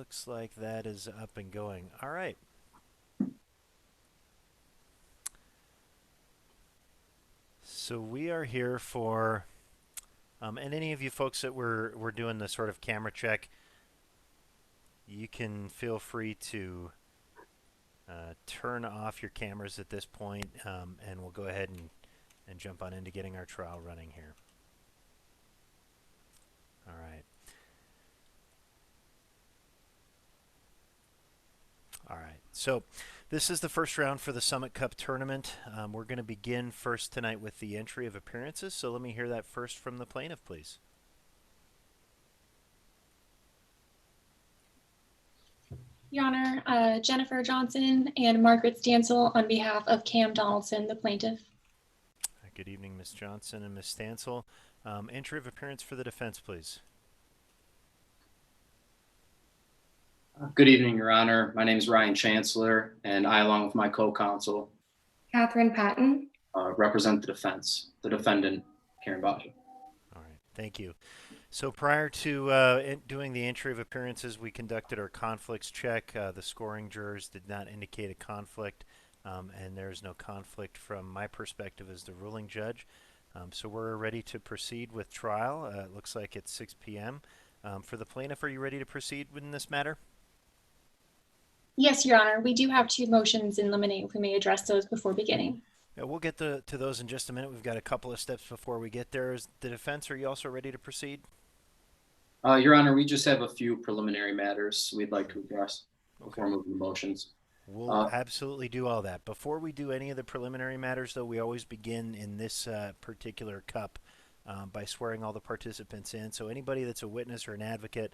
Looks like that is up and going. All right. So we are here for, and any of you folks that we're doing the sort of camera check, you can feel free to turn off your cameras at this point, and we'll go ahead and jump on into getting our trial running here. All right. All right. So this is the first round for the Summit Cup tournament. We're going to begin first tonight with the entry of appearances. So let me hear that first from the plaintiff, please. Your Honor, Jennifer Johnson and Margaret Stansel on behalf of Cam Donaldson, the plaintiff. Good evening, Ms. Johnson and Ms. Stansel. Entry of appearance for the defense, please. Good evening, Your Honor. My name is Ryan Chancellor, and I, along with my co-counsel, Catherine Patton, represent the defendant, Karen Baja. All right, thank you. So prior to doing the entry of appearances, we conducted our conflicts check. The scoring jurors did not indicate a conflict, and there is no conflict from my perspective as the ruling judge. So we're ready to proceed with trial. It looks like it's 6 p.m. For the plaintiff, are you ready to proceed in this matter? Yes, Your Honor. We do have two motions in limine. If we may address those before beginning. Yeah, we'll get to those in just a minute. We've got a couple of steps before we get there. Is the defense, are you also ready to proceed? Your Honor, we just have a few preliminary matters we'd like to address before moving to motions. We'll absolutely do all that. Before we do any of the preliminary matters, though, we always begin in this particular cup by swearing all the participants in. So anybody that's a witness or an advocate,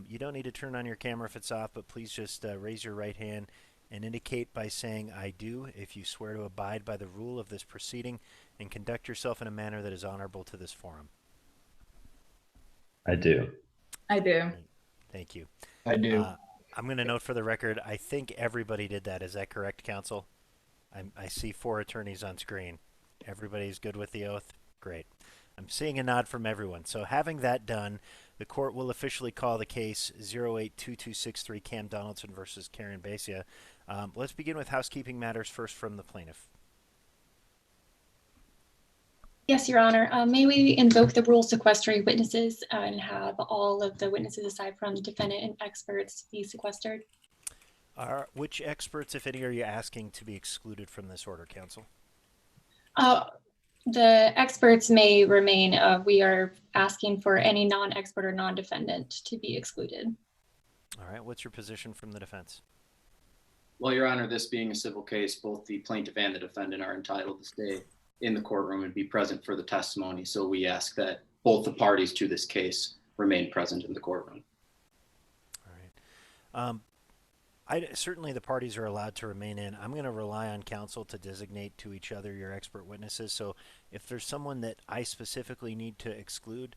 you don't need to turn on your camera if it's off, but please just raise your right hand and indicate by saying "I do" if you swear to abide by the rule of this proceeding and conduct yourself in a manner that is honorable to this forum. I do. I do. Right. Thank you. I do. I'm going to note for the record, I think everybody did that. Is that correct, counsel? I see 4 attorneys on screen. Everybody's good with the oath? Great. I'm seeing a nod from everyone. So having that done, the court will officially call the case 082263 Cam Donaldson versus Karen Basia. Let's begin with housekeeping matters first from the plaintiff. Yes, Your Honor. May we invoke the rule sequestering witnesses and have all of the witnesses aside from defendant and experts be sequestered? Which experts, if any, are you asking to be excluded from this order, counsel? The experts may remain. We are asking for any non-expert or non-defendant to be excluded. All right. What's your position from the defense? Well, Your Honor, this being a civil case, both the plaintiff and the defendant are entitled to stay in the courtroom and be present for the testimony. So we ask that both the parties to this case remain present in the courtroom. All right. Certainly the parties are allowed to remain in. I'm going to rely on counsel to designate to each other your expert witnesses. So if there's someone that I specifically need to exclude,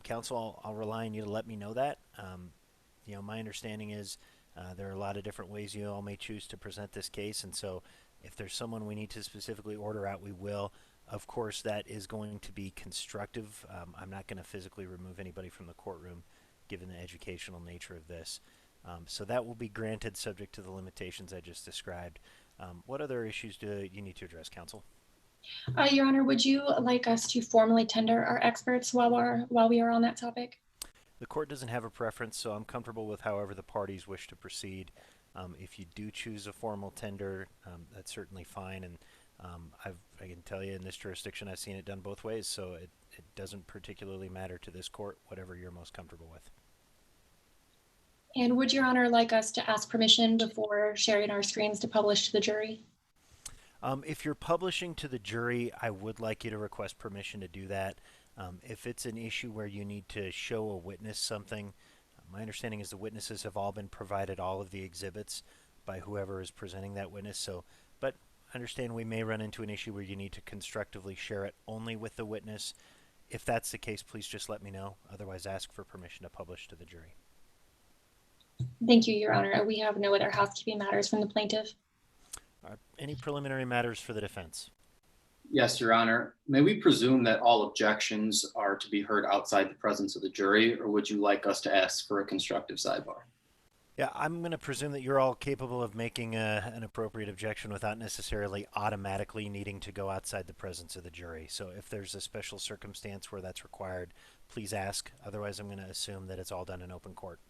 counsel, I'll rely on you to let me know that. My understanding is there are a lot of different ways you all may choose to present this case. And so if there's someone we need to specifically order out, we will. Of course, that is going to be constructive. I'm not going to physically remove anybody from the courtroom given the educational nature of this. So that will be granted subject to the limitations I just described. What other issues do you need to address, counsel? Your Honor, would you like us to formally tender our experts while we are on that topic? The court doesn't have a preference, so I'm comfortable with however the parties wish to proceed. If you do choose a formal tender, that's certainly fine. And I can tell you in this jurisdiction, I've seen it done both ways, so it doesn't particularly matter to this court, whatever you're most comfortable with. And would Your Honor like us to ask permission before sharing our screens to publish to the jury? If you're publishing to the jury, I would like you to request permission to do that. If it's an issue where you need to show a witness something, my understanding is the witnesses have all been provided all of the exhibits by whoever is presenting that witness. But understand we may run into an issue where you need to constructively share it only with the witness. If that's the case, please just let me know. Otherwise, ask for permission to publish to the jury. Thank you, Your Honor. We have no other housekeeping matters from the plaintiff. Any preliminary matters for the defense? Yes, Your Honor. May we presume that all objections are to be heard outside the presence of the jury, or would you like us to ask for a constructive sidebar? Yeah, I'm going to presume that you're all capable of making an appropriate objection without necessarily automatically needing to go outside the presence of the jury. So if there's a special circumstance where that's required, please ask. Otherwise, I'm going to assume that it's all done in open court.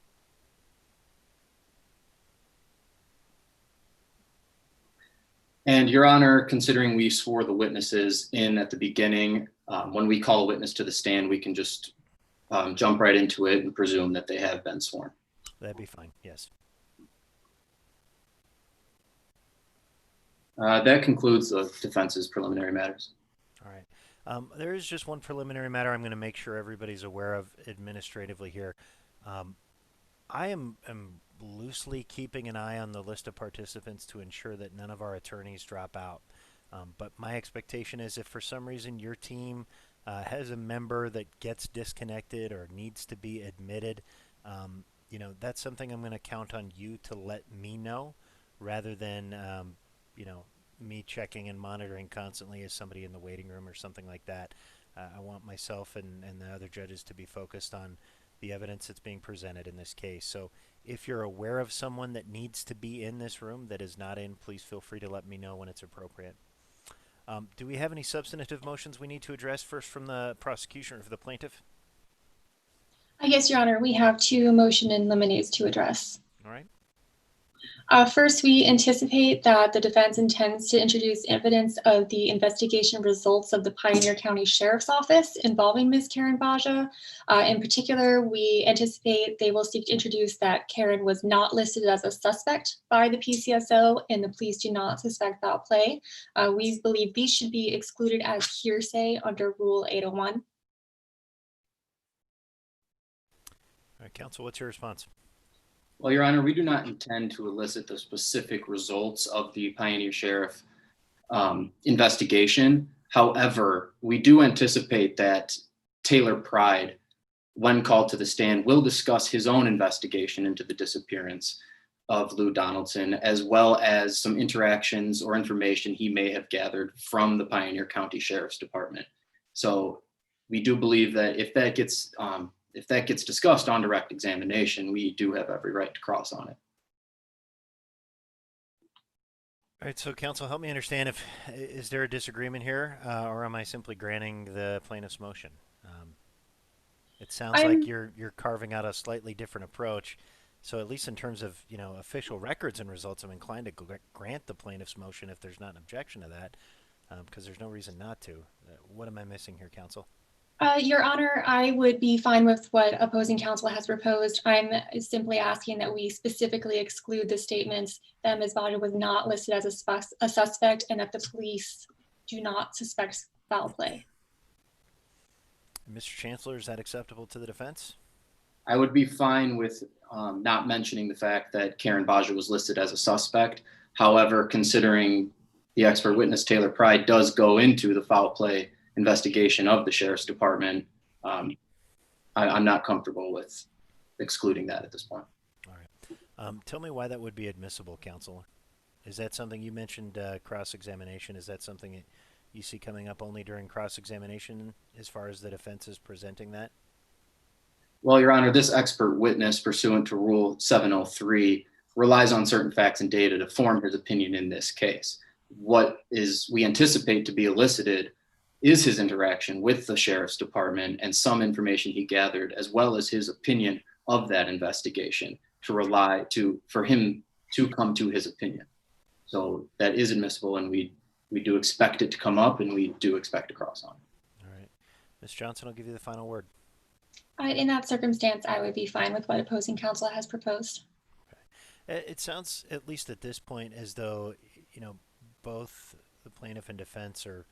And Your Honor, considering we swore the witnesses in at the beginning, when we call a witness to the stand, we can just jump right into it and presume that they have been sworn. That'd be fine, yes. That concludes the defense's preliminary matters. All right. There is just one preliminary matter I'm going to make sure everybody's aware of administratively here. I am loosely keeping an eye on the list of participants to ensure that none of our attorneys drop out. But my expectation is if for some reason your team has a member that gets disconnected or needs to be admitted, that's something I'm going to count on you to let me know rather than, me checking and monitoring constantly as somebody in the waiting room or something like that. I want myself and the other judges to be focused on the evidence that's being presented in this case. So if you're aware of someone that needs to be in this room that is not in, please feel free to let me know when it's appropriate. Do we have any substantive motions we need to address first from the prosecution or for the plaintiff? Yes, Your Honor, we have two motion in limines to address. All right. First, we anticipate that the defense intends to introduce evidence of the investigation results of the Pioneer County Sheriff's Office involving Ms. Karen Baja. In particular, we anticipate they will seek to introduce that Karen was not listed as a suspect by the PCSO and the police do not suspect foul play. We believe these should be excluded as hearsay under Rule 801. All right, counsel, what's your response? Well, Your Honor, we do not intend to elicit the specific results of the Pioneer Sheriff investigation. However, we do anticipate that Taylor Pride, when called to the stand, will discuss his own investigation into the disappearance of Lou Donaldson, as well as some interactions or information he may have gathered from the Pioneer County Sheriff's Department. So we do believe that if that gets discussed on direct examination, we do have every right to cross on it. All right, so counsel, help me understand is there a disagreement here or am I simply granting the plaintiff's motion? It sounds like you're carving out a slightly different approach. So at least in terms of, official records and results, I'm inclined to grant the plaintiff's motion if there's not an objection to that, because there's no reason not to. What am I missing here, counsel? Your Honor, I would be fine with what opposing counsel has proposed. I'm simply asking that we specifically exclude the statements that Ms. Baja was not listed as a suspect and that the police do not suspect foul play. Mr. Chancellor, is that acceptable to the defense? I would be fine with not mentioning the fact that Karen Baja was listed as a suspect. However, considering the expert witness Taylor Pride does go into the foul play investigation of the Sheriff's Department, I'm not comfortable with excluding that at this point. All right. Tell me why that would be admissible, counsel. Is that something you mentioned, cross-examination? Is that something that you see coming up only during cross-examination as far as the defense is presenting that? Well, Your Honor, this expert witness pursuant to Rule 703 relies on certain facts and data to form his opinion in this case. What we anticipate to be elicited is his interaction with the Sheriff's Department and some information he gathered, as well as his opinion of that investigation for him to come to his opinion. So that is admissible, and we do expect it to come up, and we do expect to cross on it. All right. Ms. Johnson, I'll give you the final word. In that circumstance, I would be fine with what opposing counsel has proposed. Okay. It sounds, at least at this point, as though, both the plaintiff and defense are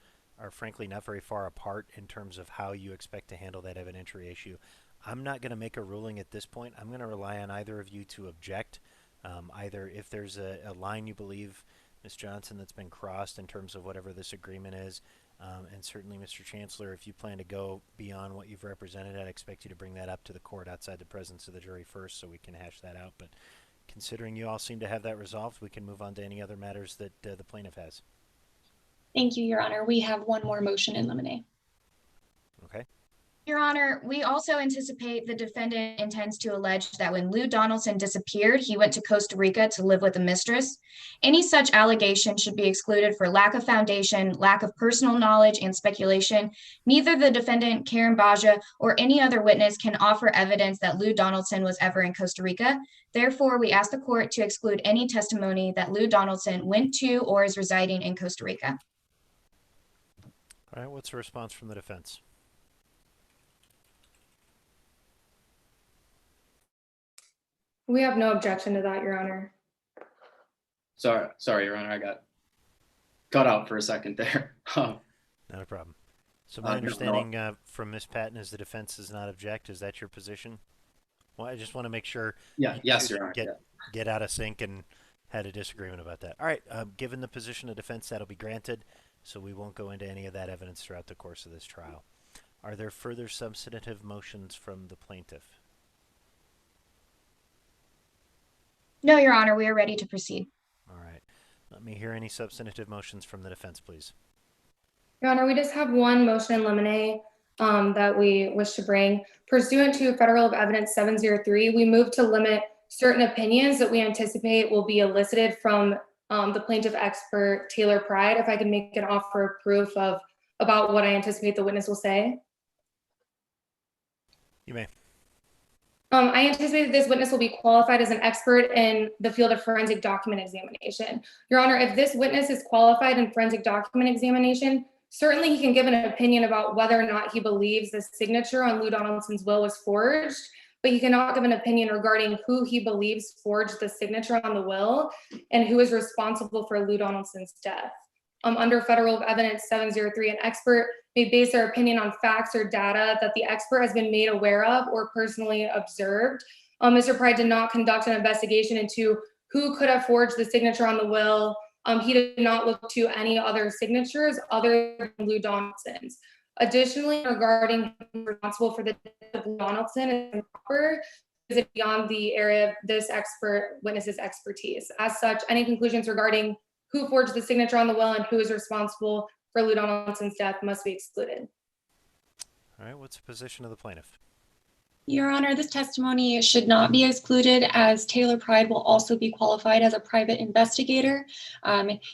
frankly not very far apart in terms of how you expect to handle that evidentiary issue. I'm not going to make a ruling at this point. I'm going to rely on either of you to object. Either if there's a line you believe, Ms. Johnson, that's been crossed in terms of whatever this agreement is, and certainly Mr. Chancellor, if you plan to go beyond what you've represented, I'd expect you to bring that up to the court outside the presence of the jury first so we can hash that out. But considering you all seem to have that resolved, we can move on to any other matters that the plaintiff has. Thank you, Your Honor. We have one more motion in limine. Okay. Your Honor, we also anticipate the defendant intends to allege that when Lou Donaldson disappeared, he went to Costa Rica to live with a mistress. Any such allegation should be excluded for lack of foundation, lack of personal knowledge, and speculation. Neither the defendant, Karen Baja, or any other witness can offer evidence that Lou Donaldson was ever in Costa Rica. Therefore, we ask the court to exclude any testimony that Lou Donaldson went to or is residing in Costa Rica. All right, what's the response from the defense? We have no objection to that, Your Honor. Sorry, Your Honor, I got cut out for a second there. Not a problem. So my No. understanding from Ms. Patton is the defense does not object. Is that your position? Well, I just want to make sure Yes, Your Honor. get out of sync and had a disagreement about that. All right, given the position of defense, that'll be granted, so we won't go into any of that evidence throughout the course of this trial. Are there further substantive motions from the plaintiff? No, Your Honor, we are ready to proceed. All right. Let me hear any substantive motions from the defense, please. Your Honor, we just have one motion in limine that we wish to bring. Pursuant to Federal Evidence 703, we move to limit certain opinions that we anticipate will be elicited from the plaintiff expert, Taylor Pride. If I could make an offer of proof about what I anticipate the witness will say. You may. I anticipate that this witness will be qualified as an expert in the field of forensic document examination. Your Honor, if this witness is qualified in forensic document examination, certainly he can give an opinion about whether or not he believes the signature on Lou Donaldson's will was forged, but he cannot give an opinion regarding who he believes forged the signature on the will and who is responsible for Lou Donaldson's death. Under Federal Evidence 703, an expert may base their opinion on facts or data that the expert has been made aware of or personally observed. Mr. Pride did not conduct an investigation into who could have forged the signature on the will. He did not look to any other signatures other than Lou Donaldson's. Additionally, regarding who is responsible for the death of Lou Donaldson is improper, is it beyond the area of this expert witness's expertise. As such, any conclusions regarding who forged the signature on the will and who is responsible for Lou Donaldson's death must be excluded. All right, what's the position of the plaintiff? Your Honor, this testimony should not be excluded as Taylor Pride will also be qualified as a private investigator.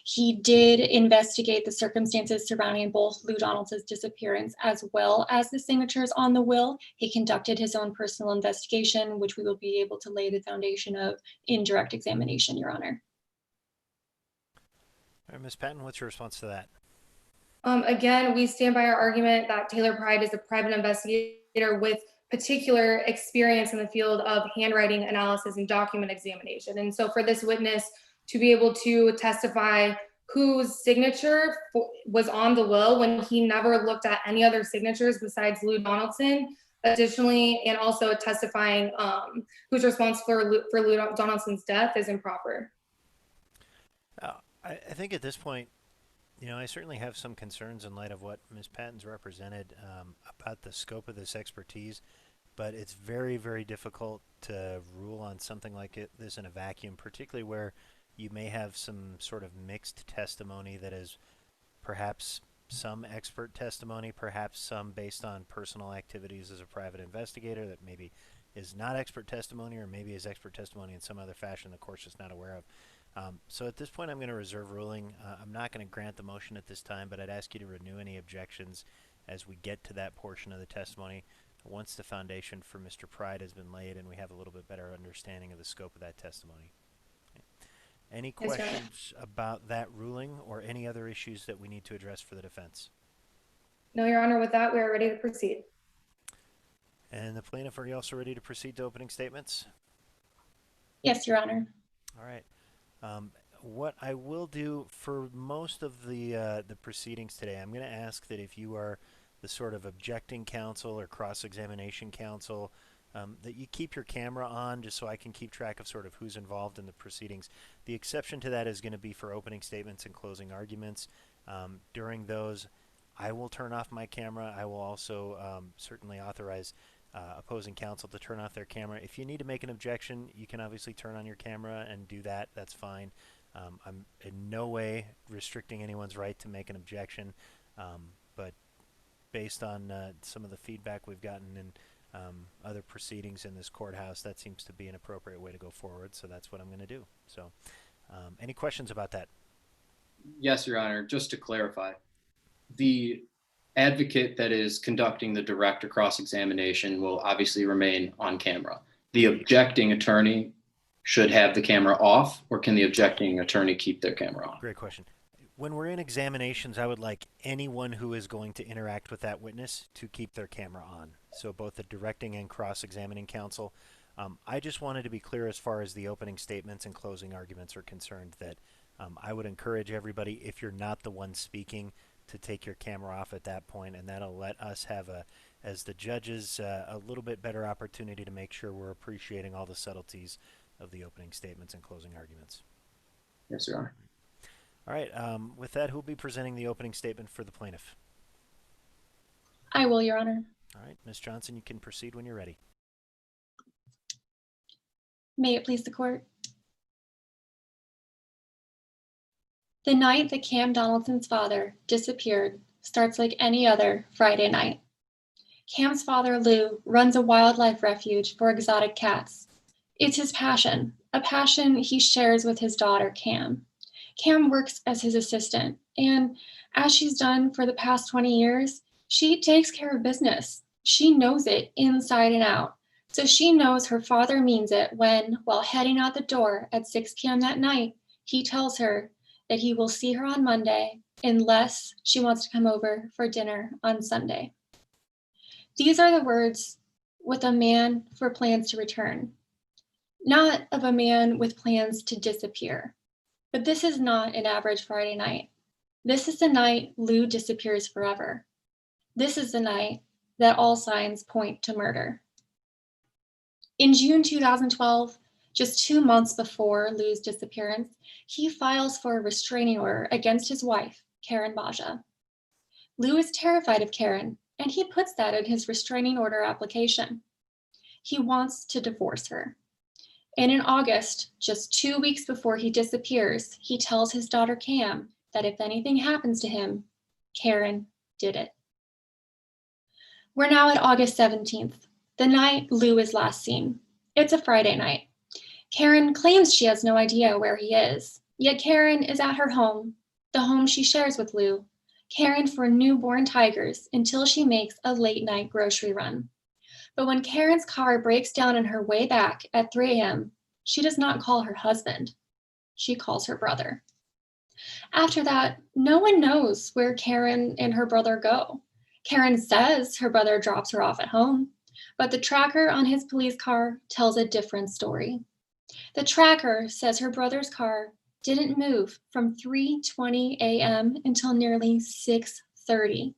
He did investigate the circumstances surrounding both Lou Donaldson's disappearance as well as the signatures on the will. He conducted his own personal investigation, which we will be able to lay the foundation of in direct examination, Your Honor. All right, Ms. Patton, what's your response to that? Again, we stand by our argument that Taylor Pride is a private investigator with particular experience in the field of handwriting analysis and document examination. And so for this witness to be able to testify whose signature was on the will when he never looked at any other signatures besides Lou Donaldson, additionally, and also testifying who's responsible for Lou Donaldson's death is improper. I think at this point, I certainly have some concerns in light of what Ms. Patton's represented about the scope of this expertise, but it's very, very difficult to rule on something like this in a vacuum, particularly where you may have some sort of mixed testimony that is perhaps some expert testimony, perhaps some based on personal activities as a private investigator that maybe is not expert testimony, or maybe is expert testimony in some other fashion the court's just not aware of. So at this point, I'm going to reserve ruling. I'm not going to grant the motion at this time, but I'd ask you to renew any objections as we get to that portion of the testimony once the foundation for Mr. Pride has been laid and we have a little bit better understanding of the scope of that testimony. Okay. Any questions about that ruling or any other issues that we need to address for the defense? No, Your Honor. With that, we are ready to proceed. And the plaintiff, are you also ready to proceed to opening statements? Yes, Your Honor. All right. What I will do for most of the proceedings today, I'm going to ask that if you are the sort of objecting counsel or cross-examination counsel, that you keep your camera on just so I can keep track of sort of who's involved in the proceedings. The exception to that is going to be for opening statements and closing arguments. During those, I will turn off my camera. I will also certainly authorize opposing counsel to turn off their camera. If you need to make an objection, you can obviously turn on your camera and do that. That's fine. I'm in no way restricting anyone's right to make an objection, but based on some of the feedback we've gotten in other proceedings in this courthouse, that seems to be an appropriate way to go forward. So that's what I'm going to do. So, any questions about that? Yes, Your Honor. Just to clarify, the advocate that is conducting the direct or cross-examination will obviously remain on camera. The objecting attorney should have the camera off, or can the objecting attorney keep their camera on? Great question. When we're in examinations, I would like anyone who is going to interact with that witness to keep their camera on. So both the directing and cross-examining counsel. I just wanted to be clear as far as the opening statements and closing arguments are concerned that I would encourage everybody, if you're not the one speaking, to take your camera off at that point, and that'll let us have, as the judges, a little bit better opportunity to make sure we're appreciating all the subtleties of the opening statements and closing arguments. Yes, Your Honor. All right. With that, who will be presenting the opening statement for the plaintiff? I will, Your Honor. All right, Ms. Johnson, you can proceed when you're ready. May it please the court. The night that Cam Donaldson's father disappeared starts like any other Friday night. Cam's father, Lou, runs a wildlife refuge for exotic cats. It's his passion, a passion he shares with his daughter, Cam. Cam works as his assistant, and as she's done for the past 20 years, she takes care of business. She knows it inside and out. So she knows her father means it when, while heading out the door at 6 p.m. that night, he tells her that he will see her on Monday unless she wants to come over for dinner on Sunday. These are the words with a man for plans to return, not of a man with plans to disappear. But this is not an average Friday night. This is the night Lou disappears forever. This is the night that all signs point to murder. In June 2012, just 2 months before Lou's disappearance, he files for a restraining order against his wife, Karen Baja. Lou is terrified of Karen, and he puts that in his restraining order application. He wants to divorce her. And in August, just 2 weeks before he disappears, he tells his daughter Cam that if anything happens to him, Karen did it. We're now at August 17th, the night Lou is last seen. It's a Friday night. Karen claims she has no idea where he is, yet Karen is at her home, the home she shares with Lou, caring for newborn tigers until she makes a late night grocery run. But when Karen's car breaks down on her way back at 3 a.m., she does not call her husband. She calls her brother. After that, no one knows where Karen and her brother go. Karen says her brother drops her off at home, but the tracker on his police car tells a different story. The tracker says her brother's car didn't move from 3:20 a.m. until nearly 6:30.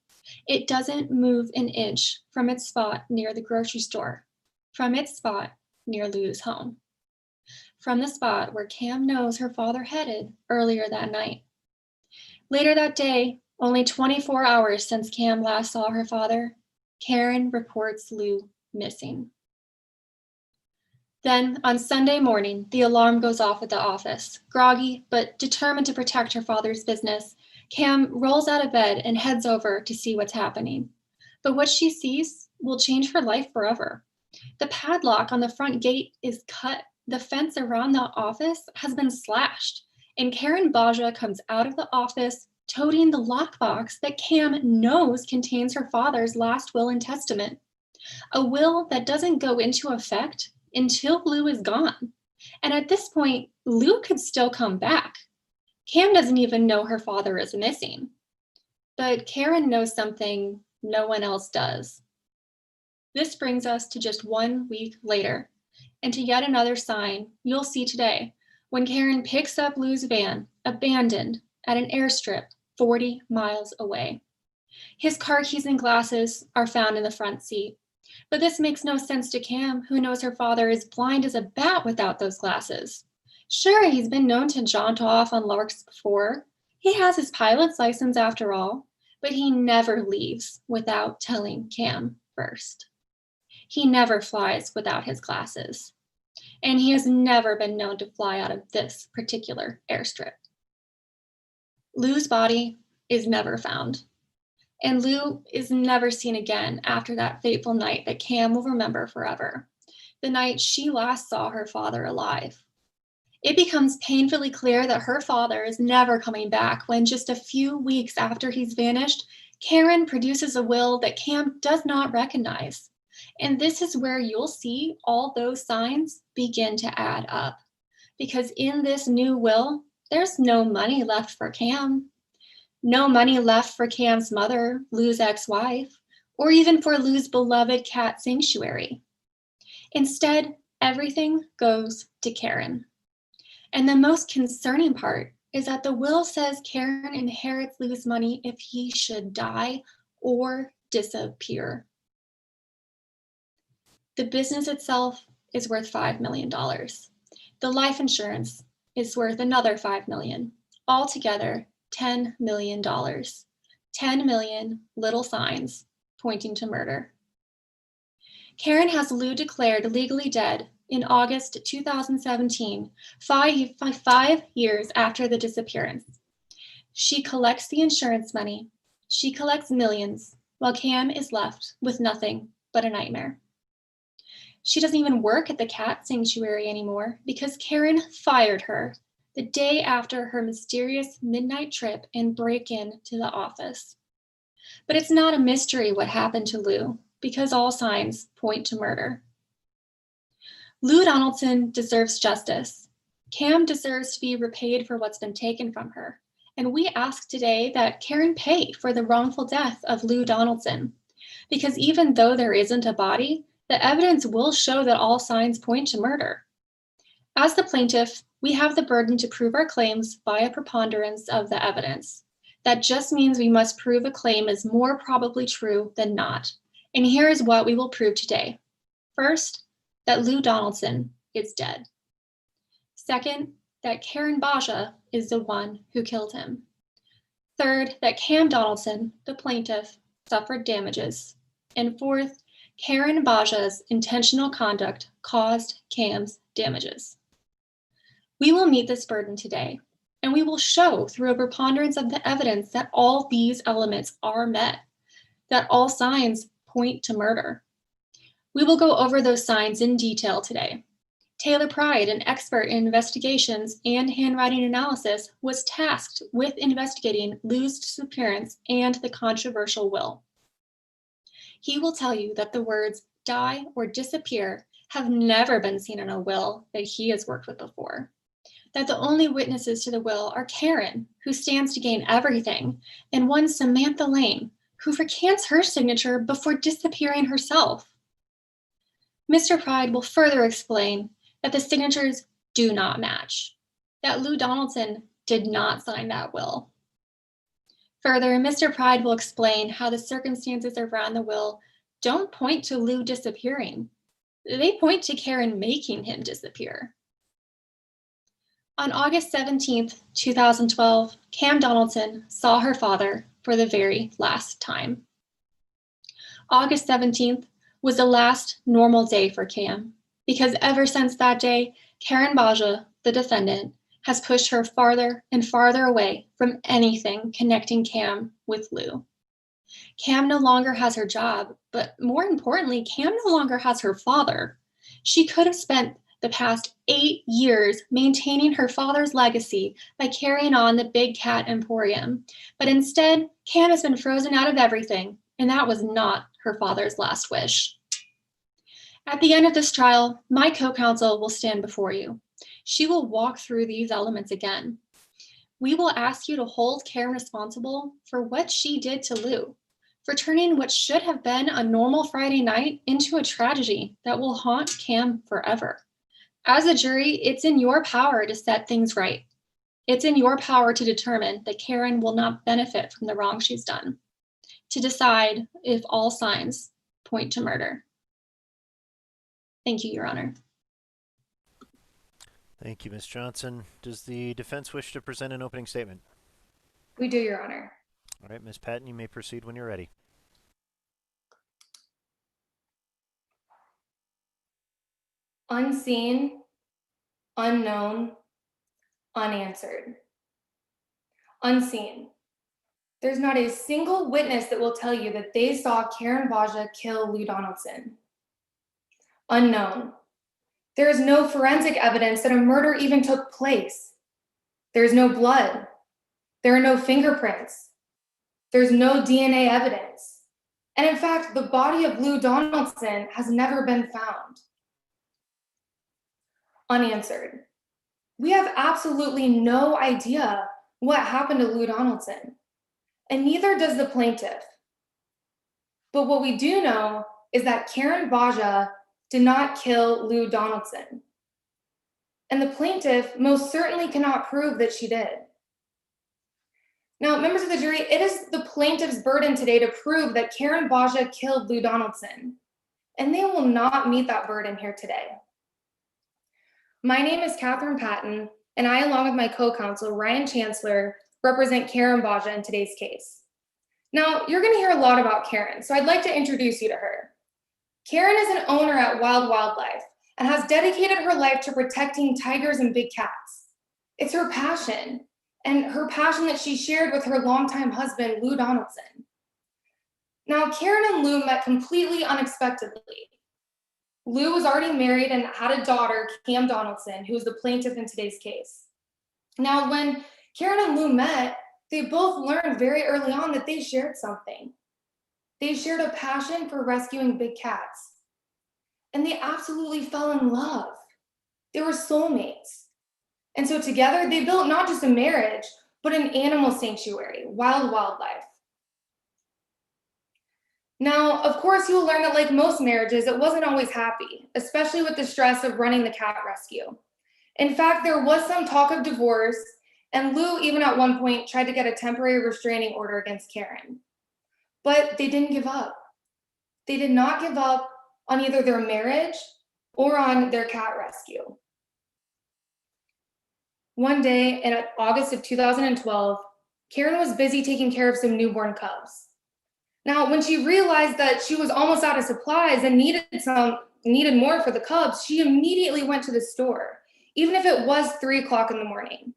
It doesn't move an inch from its spot near the grocery store, from its spot near Lou's home, from the spot where Cam knows her father headed earlier that night. Later that day, only 24 hours since Cam last saw her father, Karen reports Lou missing. Then, on Sunday morning, the alarm goes off at the office. Groggy, but determined to protect her father's business, Cam rolls out of bed and heads over to see what's happening. But what she sees will change her life forever. The padlock on the front gate is cut. The fence around the office has been slashed. And Karen Baja comes out of the office toting the lockbox that Cam knows contains her father's last will and testament. A will that doesn't go into effect until Lou is gone. And at this point, Lou could still come back. Cam doesn't even know her father is missing. But Karen knows something no one else does. This brings us to just 1 week later, and to yet another sign you'll see today when Karen picks up Lou's van, abandoned, at an airstrip 40 miles away. His car keys and glasses are found in the front seat. But this makes no sense to Cam, who knows her father is blind as a bat without those glasses. Sure, he's been known to jaunt off on larks before. He has his pilot's license after all, but he never leaves without telling Cam first. He never flies without his glasses. And he has never been known to fly out of this particular airstrip. Lou's body is never found. And Lou is never seen again after that fateful night that Cam will remember forever, the night she last saw her father alive. It becomes painfully clear that her father is never coming back when just a few weeks after he's vanished, Karen produces a will that Cam does not recognize. And this is where you'll see all those signs begin to add up. Because in this new will, there's no money left for Cam. No money left for Cam's mother, Lou's ex-wife, or even for Lou's beloved cat sanctuary. Instead, everything goes to Karen. And the most concerning part is that the will says Karen inherits Lou's money if he should die or disappear. The business itself is worth $5 million. The life insurance is worth another $5 million. Altogether, $10 million. 10 million little signs pointing to murder. Karen has Lou declared legally dead in August 2017, 5 years after the disappearance. She collects the insurance money. She collects millions, while Cam is left with nothing but a nightmare. She doesn't even work at the cat sanctuary anymore because Karen fired her the day after her mysterious midnight trip and break-in to the office. But it's not a mystery what happened to Lou because all signs point to murder. Lou Donaldson deserves justice. Cam deserves to be repaid for what's been taken from her. And we ask today that Karen pay for the wrongful death of Lou Donaldson. Because even though there isn't a body, the evidence will show that all signs point to murder. As the plaintiff, we have the burden to prove our claims by a preponderance of the evidence. That just means we must prove a claim is more probably true than not. And here is what we will prove today. First, that Lou Donaldson is dead. Second, that Karen Baja is the one who killed him. Third, that Cam Donaldson, the plaintiff, suffered damages. And fourth, Karen Baja's intentional conduct caused Cam's damages. We will meet this burden today, and we will show through a preponderance of the evidence that all these elements are met, that all signs point to murder. We will go over those signs in detail today. Taylor Pride, an expert in investigations and handwriting analysis, was tasked with investigating Lou's disappearance and the controversial will. He will tell you that the words die or disappear have never been seen in a will that he has worked with before. That the only witnesses to the will are Karen, who stands to gain everything, and one Samantha Lane, who recants her signature before disappearing herself. Mr. Pride will further explain that the signatures do not match, that Lou Donaldson did not sign that will. Further, Mr. Pride will explain how the circumstances around the will don't point to Lou disappearing. They point to Karen making him disappear. On August 17th, 2012, Cam Donaldson saw her father for the very last time. August 17th was the last normal day for Cam, because ever since that day, Karen Baja, the defendant, has pushed her farther and farther away from anything connecting Cam with Lou. Cam no longer has her job, but more importantly, Cam no longer has her father. She could have spent the past 8 years maintaining her father's legacy by carrying on the Big Cat Emporium, but instead, Cam has been frozen out of everything, and that was not her father's last wish. At the end of this trial, my co-counsel will stand before you. She will walk through these elements again. We will ask you to hold Karen responsible for what she did to Lou, for turning what should have been a normal Friday night into a tragedy that will haunt Cam forever. As a jury, it's in your power to set things right. It's in your power to determine that Karen will not benefit from the wrong she's done, to decide if all signs point to murder. Thank you, Your Honor. Thank you, Ms. Johnson. Does the defense wish to present an opening statement? We do, Your Honor. All right, Ms. Patton, you may proceed when you're ready. Unseen, unknown, unanswered. Unseen. There's not a single witness that will tell you that they saw Karen Baja kill Lou Donaldson. Unknown. There is no forensic evidence that a murder even took place. There's no blood. There are no fingerprints. There's no DNA evidence. And in fact, the body of Lou Donaldson has never been found. Unanswered. We have absolutely no idea what happened to Lou Donaldson, and neither does the plaintiff. But what we do know is that Karen Baja did not kill Lou Donaldson, and the plaintiff most certainly cannot prove that she did. Now, members of the jury, it is the plaintiff's burden today to prove that Karen Baja killed Lou Donaldson, and they will not meet that burden here today. My name is Catherine Patton, and I, along with my co-counsel, Ryan Chancellor, represent Karen Baja in today's case. Now, you're gonna hear a lot about Karen, so I'd like to introduce you to her. Karen is an owner at Wild Wildlife and has dedicated her life to protecting tigers and big cats. It's her passion, and her passion that she shared with her longtime husband, Lou Donaldson. Now, Karen and Lou met completely unexpectedly. Lou was already married and had a daughter, Cam Donaldson, who is the plaintiff in today's case. Now, when Karen and Lou met, they both learned very early on that they shared something. They shared a passion for rescuing big cats. And they absolutely fell in love. They were soulmates. And so together, they built not just a marriage, but an animal sanctuary, Wild Wildlife. Now, of course, you will learn that like most marriages, it wasn't always happy, especially with the stress of running the cat rescue. In fact, there was some talk of divorce, and Lou even at one point tried to get a temporary restraining order against Karen. But they didn't give up. They did not give up on either their marriage or on their cat rescue. One day in August of 2012, Karen was busy taking care of some newborn cubs. Now, when she realized that she was almost out of supplies and needed more for the cubs, she immediately went to the store, even if it was 3 o'clock in the morning.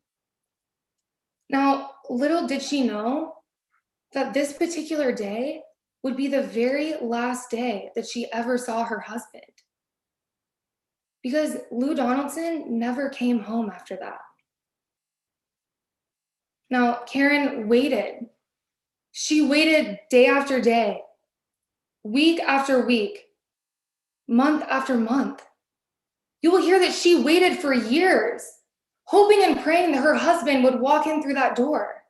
Now, little did she know that this particular day would be the very last day that she ever saw her husband. Because Lou Donaldson never came home after that. Now, Karen waited. She waited day after day, week after week, month after month. You will hear that she waited for years, hoping and praying that her husband would walk in through that door.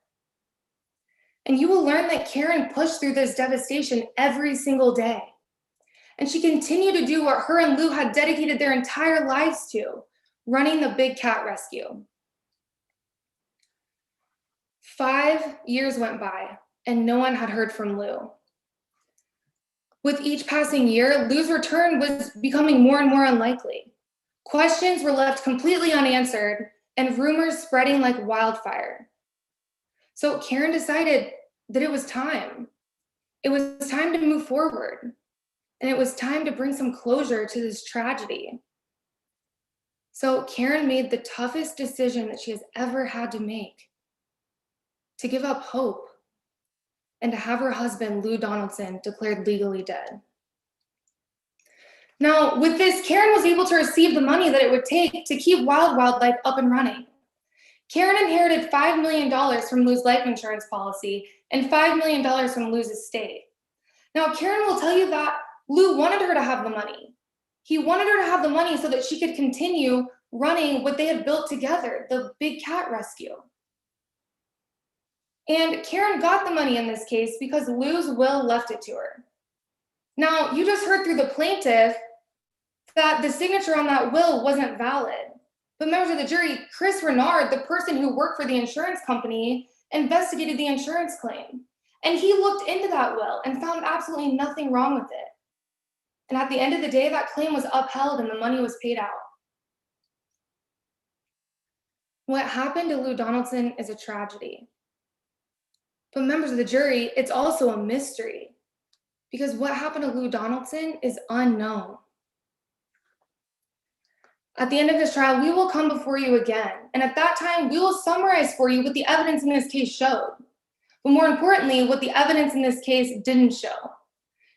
And you will learn that Karen pushed through this devastation every single day. And she continued to do what her and Lou had dedicated their entire lives to, running the big cat rescue. 5 years went by, and no one had heard from Lou. With each passing year, Lou's return was becoming more and more unlikely. Questions were left completely unanswered, and rumors spreading like wildfire. So Karen decided that it was time. It was time to move forward, and it was time to bring some closure to this tragedy. So Karen made the toughest decision that she has ever had to make: to give up hope and to have her husband, Lou Donaldson, declared legally dead. Now, with this, Karen was able to receive the money that it would take to keep Wild Wildlife up and running. Karen inherited $5 million from Lou's life insurance policy and $5 million from Lou's estate. Now, Karen will tell you that Lou wanted her to have the money. He wanted her to have the money so that she could continue running what they had built together, the big cat rescue. And Karen got the money in this case because Lou's will left it to her. Now, you just heard through the plaintiff that the signature on that will wasn't valid. But members of the jury, Chris Renard, the person who worked for the insurance company, investigated the insurance claim. And he looked into that will and found absolutely nothing wrong with it. And at the end of the day, that claim was upheld and the money was paid out. What happened to Lou Donaldson is a tragedy. But members of the jury, it's also a mystery, because what happened to Lou Donaldson is unknown. At the end of this trial, we will come before you again, and at that time, we will summarize for you what the evidence in this case showed. But more importantly, what the evidence in this case didn't show.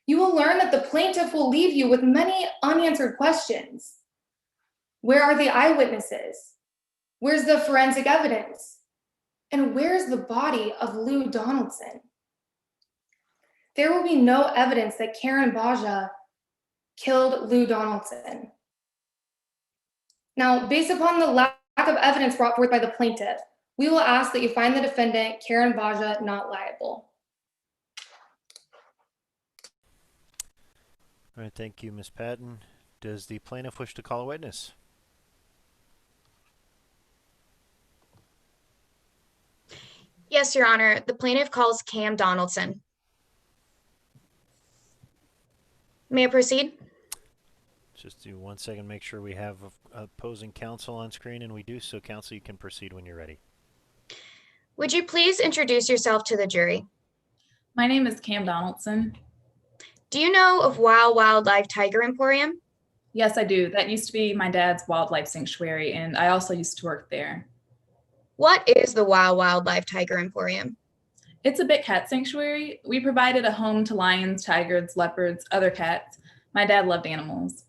You will learn that the plaintiff will leave you with many unanswered questions. Where are the eyewitnesses? Where's the forensic evidence? And where's the body of Lou Donaldson? There will be no evidence that Karen Baja killed Lou Donaldson. Now, based upon the lack of evidence brought forth by the plaintiff, we will ask that you find the defendant, Karen Baja, not liable. All right, thank you, Ms. Patton. Does the plaintiff wish to call a witness? Yes, Your Honor. The plaintiff calls Cam Donaldson. May I proceed? Just do 1 second, make sure we have opposing counsel on screen, and we do. So, counsel, you can proceed when you're ready. Would you please introduce yourself to the jury? My name is Cam Donaldson. Do you know of Wow Wildlife Tiger Emporium? Yes, I do. That used to be my dad's wildlife sanctuary, and I also used to work there. What is the Wow Wildlife Tiger Emporium? It's a big cat sanctuary. We provided a home to lions, tigers, leopards, other cats. My dad loved animals.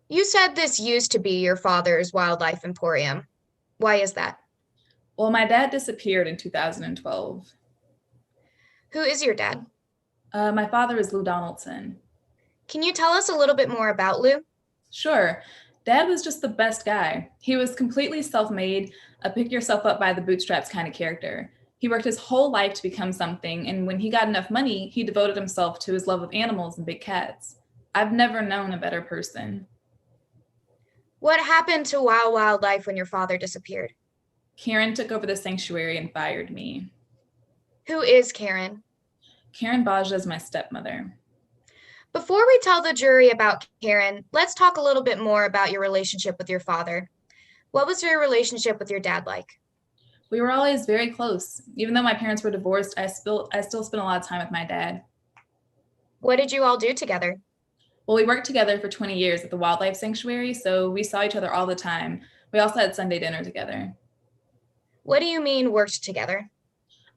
You said this used to be your father's wildlife emporium. Why is that? Well, my dad disappeared in 2012. Who is your dad? My father is Lou Donaldson. Can you tell us a little bit more about Lou? Sure. Dad was just the best guy. He was completely self-made, a pick yourself up by the bootstraps kind of character. He worked his whole life to become something, and when he got enough money, he devoted himself to his love of animals and big cats. I've never known a better person. What happened to Wow Wildlife when your father disappeared? Karen took over the sanctuary and fired me. Who is Karen? Karen Baja is my stepmother. Before we tell the jury about Karen, let's talk a little bit more about your relationship with your father. What was your relationship with your dad like? We were always very close. Even though my parents were divorced, I still spent a lot of time with my dad. What did you all do together? Well, we worked together for 20 years at the wildlife sanctuary, so we saw each other all the time. We also had Sunday dinner together. What do you mean worked together?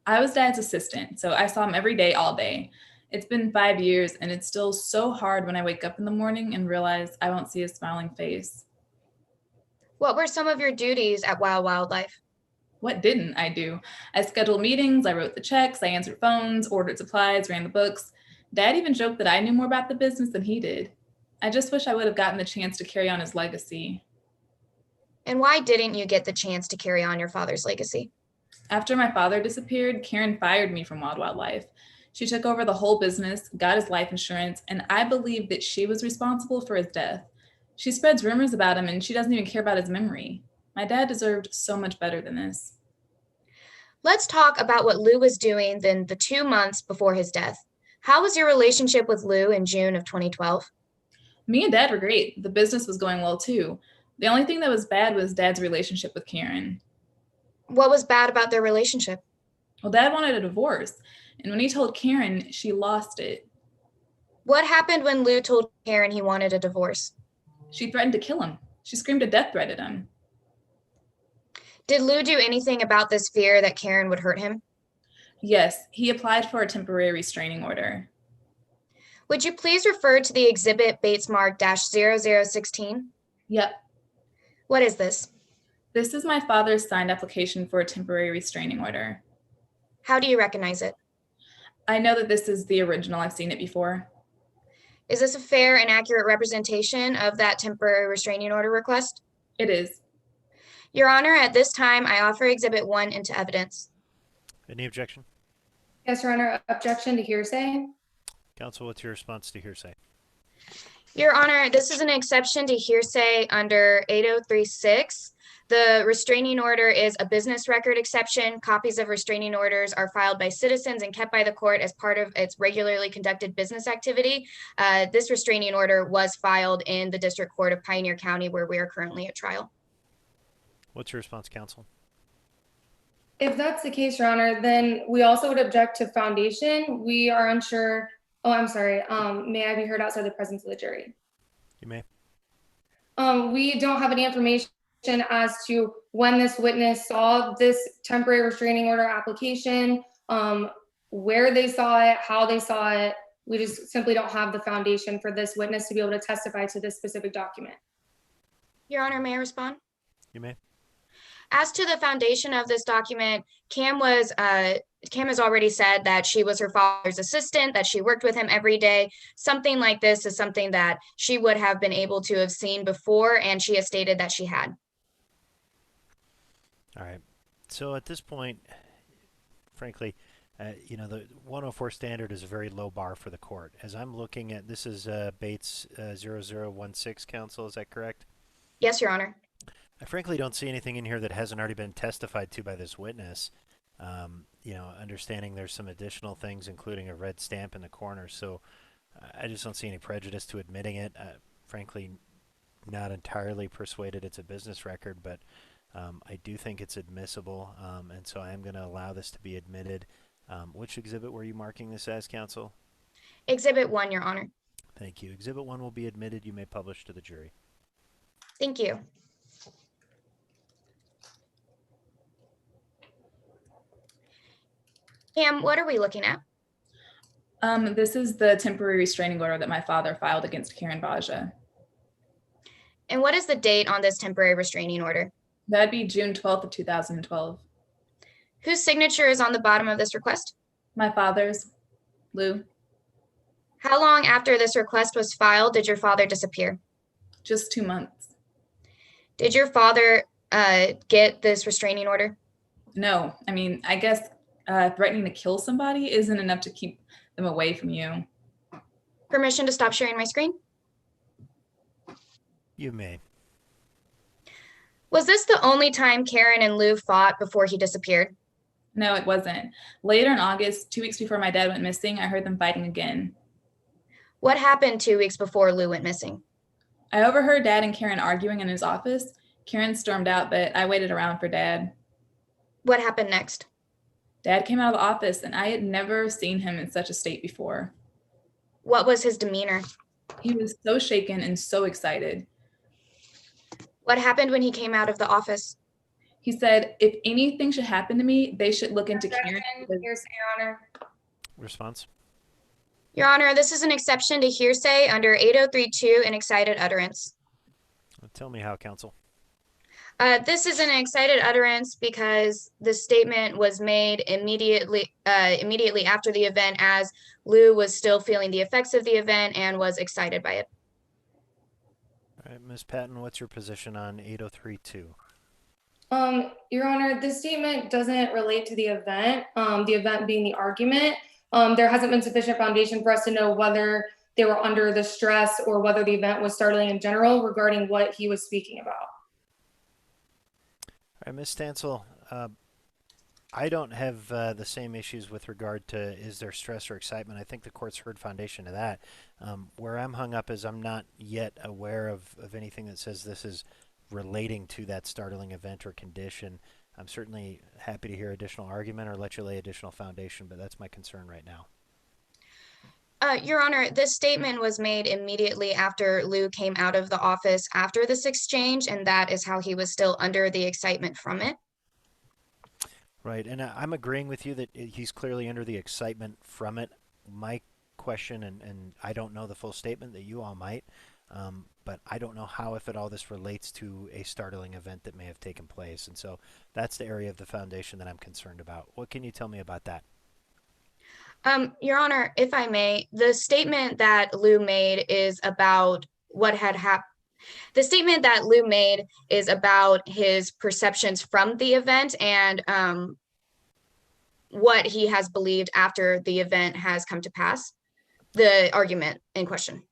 I was dad's assistant, so I saw him every day, all day. It's been 5 years, and it's still so hard when I wake up in the morning and realize I won't see his smiling face. What were some of your duties at Wow Wildlife? What didn't I do? I scheduled meetings, I wrote the checks, I answered phones, ordered supplies, ran the books. Dad even joked that I knew more about the business than he did. I just wish I would have gotten the chance to carry on his legacy. And why didn't you get the chance to carry on your father's legacy? After my father disappeared, Karen fired me from Wild Wildlife. She took over the whole business, got his life insurance, and I believe that she was responsible for his death. She spreads rumors about him, and she doesn't even care about his memory. My dad deserved so much better than this. Let's talk about what Lou was doing then the 2 months before his death. How was your relationship with Lou in June of 2012? Me and Dad were great. The business was going well too. The only thing that was bad was Dad's relationship with Karen. What was bad about their relationship? Well, Dad wanted a divorce, and when he told Karen, she lost it. What happened when Lou told Karen he wanted a divorce? She threatened to kill him. She screamed a death threat at him. Did Lou do anything about this fear that Karen would hurt him? Yes, he applied for a temporary restraining order. Would you please refer to the exhibit Bates Mark -0016? Yep. What is this? This is my father's signed application for a temporary restraining order. How do you recognize it? I know that this is the original. I've seen it before. Is this a fair and accurate representation of that temporary restraining order request? It is. Your Honor, at this time, I offer Exhibit 1 into evidence. Any objection? Yes, Your Honor. Objection to hearsay. Counsel, what's your response to hearsay? Your Honor, this is an exception to hearsay under 8036. The restraining order is a business record exception. Copies of restraining orders are filed by citizens and kept by the court as part of its regularly conducted business activity. This restraining order was filed in the District Court of Pioneer County, where we are currently at trial. What's your response, counsel? If that's the case, Your Honor, then we also would object to foundation. We are unsure. Oh, I'm sorry. May I be heard outside the presence of the jury? You may. We don't have any information as to when this witness saw this temporary restraining order application, where they saw it, how they saw it. We just simply don't have the foundation for this witness to be able to testify to this specific document. Your Honor, may I respond? You may. As to the foundation of this document, Cam has already said that she was her father's assistant, that she worked with him every day. Something like this is something that she would have been able to have seen before, and she has stated that she had. All right. So at this point, frankly, the 104 standard is a very low bar for the court. As I'm looking at, this is Bates 0016 counsel, is that correct? Yes, Your Honor. I frankly don't see anything in here that hasn't already been testified to by this witness. Understanding there's some additional things, including a red stamp in the corner. So I just don't see any prejudice to admitting it. Frankly, not entirely persuaded it's a business record, but I do think it's admissible. And so I am going to allow this to be admitted. Which exhibit were you marking this as, counsel? Exhibit 1, Your Honor. Thank you. Exhibit 1 will be admitted. You may publish to the jury. Thank you. Cam, what are we looking at? This is the temporary restraining order that my father filed against Karen Baja. And what is the date on this temporary restraining order? That'd be June 12th of 2012. Whose signature is on the bottom of this request? My father's, Lou. How long after this request was filed did your father disappear? Just 2 months. Did your father get this restraining order? No, I mean, I guess threatening to kill somebody isn't enough to keep them away from you. Permission to stop sharing my screen? You may. Was this the only time Karen and Lou fought before he disappeared? No, it wasn't. Later in August, 2 weeks before my dad went missing, I heard them fighting again. What happened 2 weeks before Lou went missing? I overheard Dad and Karen arguing in his office. Karen stormed out, but I waited around for Dad. What happened next? Dad came out of the office, and I had never seen him in such a state before. What was his demeanor? He was so shaken and so excited. What happened when he came out of the office? He said, if anything should happen to me, they should look into Karen. Here's Your Honor. Response? Your Honor, this is an exception to hearsay under 8032 and excited utterance. Tell me how, counsel. This is an excited utterance because the statement was made immediately after the event, as Lou was still feeling the effects of the event and was excited by it. All right, Ms. Patton, what's your position on 8032? Your Honor, this statement doesn't relate to the event being the argument. There hasn't been sufficient foundation for us to know whether they were under the stress or whether the event was startling in general regarding what he was speaking about. All right, Ms. Stansel, I don't have the same issues with regard to is there stress or excitement. I think the court's heard foundation of that. Where I'm hung up is I'm not yet aware of anything that says this is relating to that startling event or condition. I'm certainly happy to hear additional argument or let you lay additional foundation, but that's my concern right now. Your Honor, this statement was made immediately after Lou came out of the office after this exchange, and that is how he was still under the excitement from it. Right, and I'm agreeing with you that he's clearly under the excitement from it. My question, and I don't know the full statement that you all might, but I don't know how, if at all, this relates to a startling event that may have taken place. And so that's the area of the foundation that I'm concerned about. What can you tell me about that? Your Honor, if I may, the statement that Lou made is about what had happened. The statement that Lou made is about his perceptions from the event and what he has believed after the event has come to pass, the argument in question.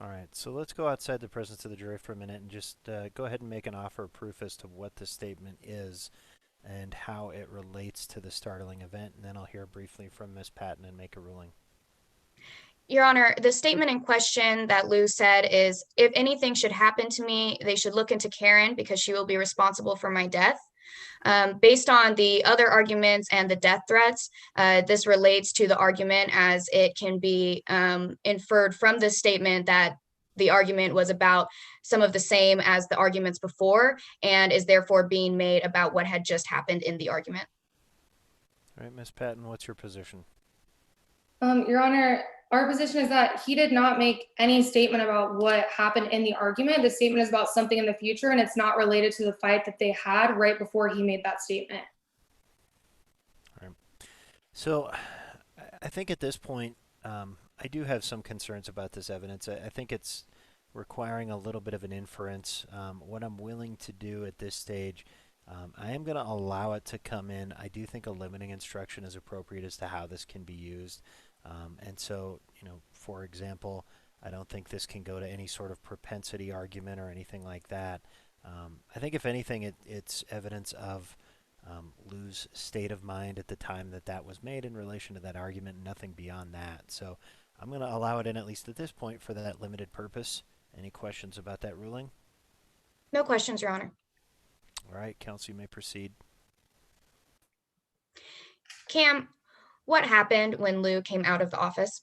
All right, so let's go outside the presence of the jury for a minute and just go ahead and make an offer of proof as to what the statement is and how it relates to the startling event, and then I'll hear briefly from Ms. Patton and make a ruling. Your Honor, the statement in question that Lou said is, if anything should happen to me, they should look into Karen because she will be responsible for my death. Based on the other arguments and the death threats, this relates to the argument as it can be inferred from this statement that the argument was about some of the same as the arguments before and is therefore being made about what had just happened in the argument. All right, Ms. Patton, what's your position? Your Honor, our position is that he did not make any statement about what happened in the argument. The statement is about something in the future, and it's not related to the fight that they had right before he made that statement. All right. So I think at this point, I do have some concerns about this evidence. I think it's requiring a little bit of an inference. What I'm willing to do at this stage, I am going to allow it to come in. I do think a limiting instruction is appropriate as to how this can be used. And so, for example, I don't think this can go to any sort of propensity argument or anything like that. I think if anything, it's evidence of Lou's state of mind at the time that was made in relation to that argument, and nothing beyond that. So I'm going to allow it in, at least at this point, for that limited purpose. Any questions about that ruling? No questions, Your Honor. All right, counsel, you may proceed. Cam, what happened when Lou came out of the office?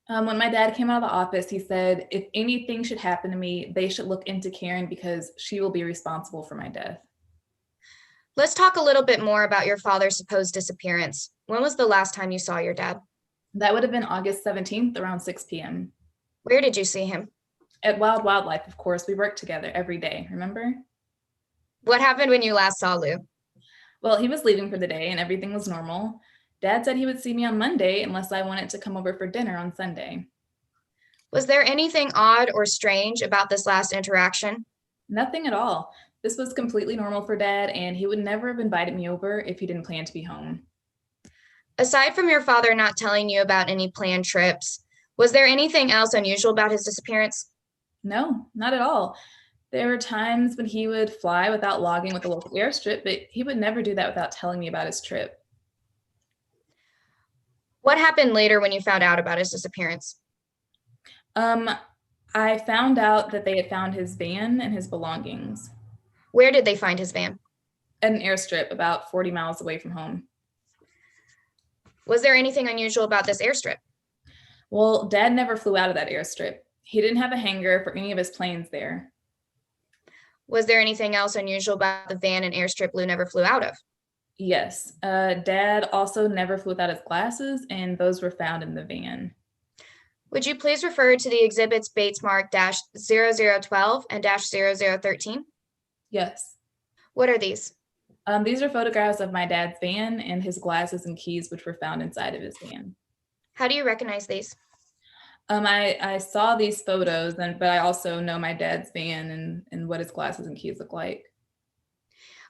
When my dad came out of the office, he said, if anything should happen to me, they should look into Karen because she will be responsible for my death. Let's talk a little bit more about your father's supposed disappearance. When was the last time you saw your dad? That would have been August 17th around 6 p.m. Where did you see him? At Wild Wildlife, of course, we worked together every day, remember? What happened when you last saw Lou? Well, he was leaving for the day and everything was normal. Dad said he would see me on Monday unless I wanted to come over for dinner on Sunday. Was there anything odd or strange about this last interaction? Nothing at all. This was completely normal for Dad, and he would never have invited me over if he didn't plan to be home. Aside from your father not telling you about any planned trips, was there anything else unusual about his disappearance? No, not at all. There were times when he would fly without logging with the local airstrip, but he would never do that without telling me about his trip. What happened later when you found out about his disappearance? I found out that they had found his van and his belongings Where did they find his van? at an airstrip about 40 miles away from home. Was there anything unusual about this airstrip? Well, Dad never flew out of that airstrip. He didn't have a hangar for any of his planes there. Was there anything else unusual about the van and airstrip Lou never flew out of? Yes, Dad also never flew without his glasses, and those were found in the van. Would you please refer to the exhibits Bates mark -0012 and -0013? Yes. What are these? These are photographs of my dad's van and his glasses and keys, which were found inside of his van. How do you recognize these? I saw these photos, but I also know my dad's van and what his glasses and keys look like.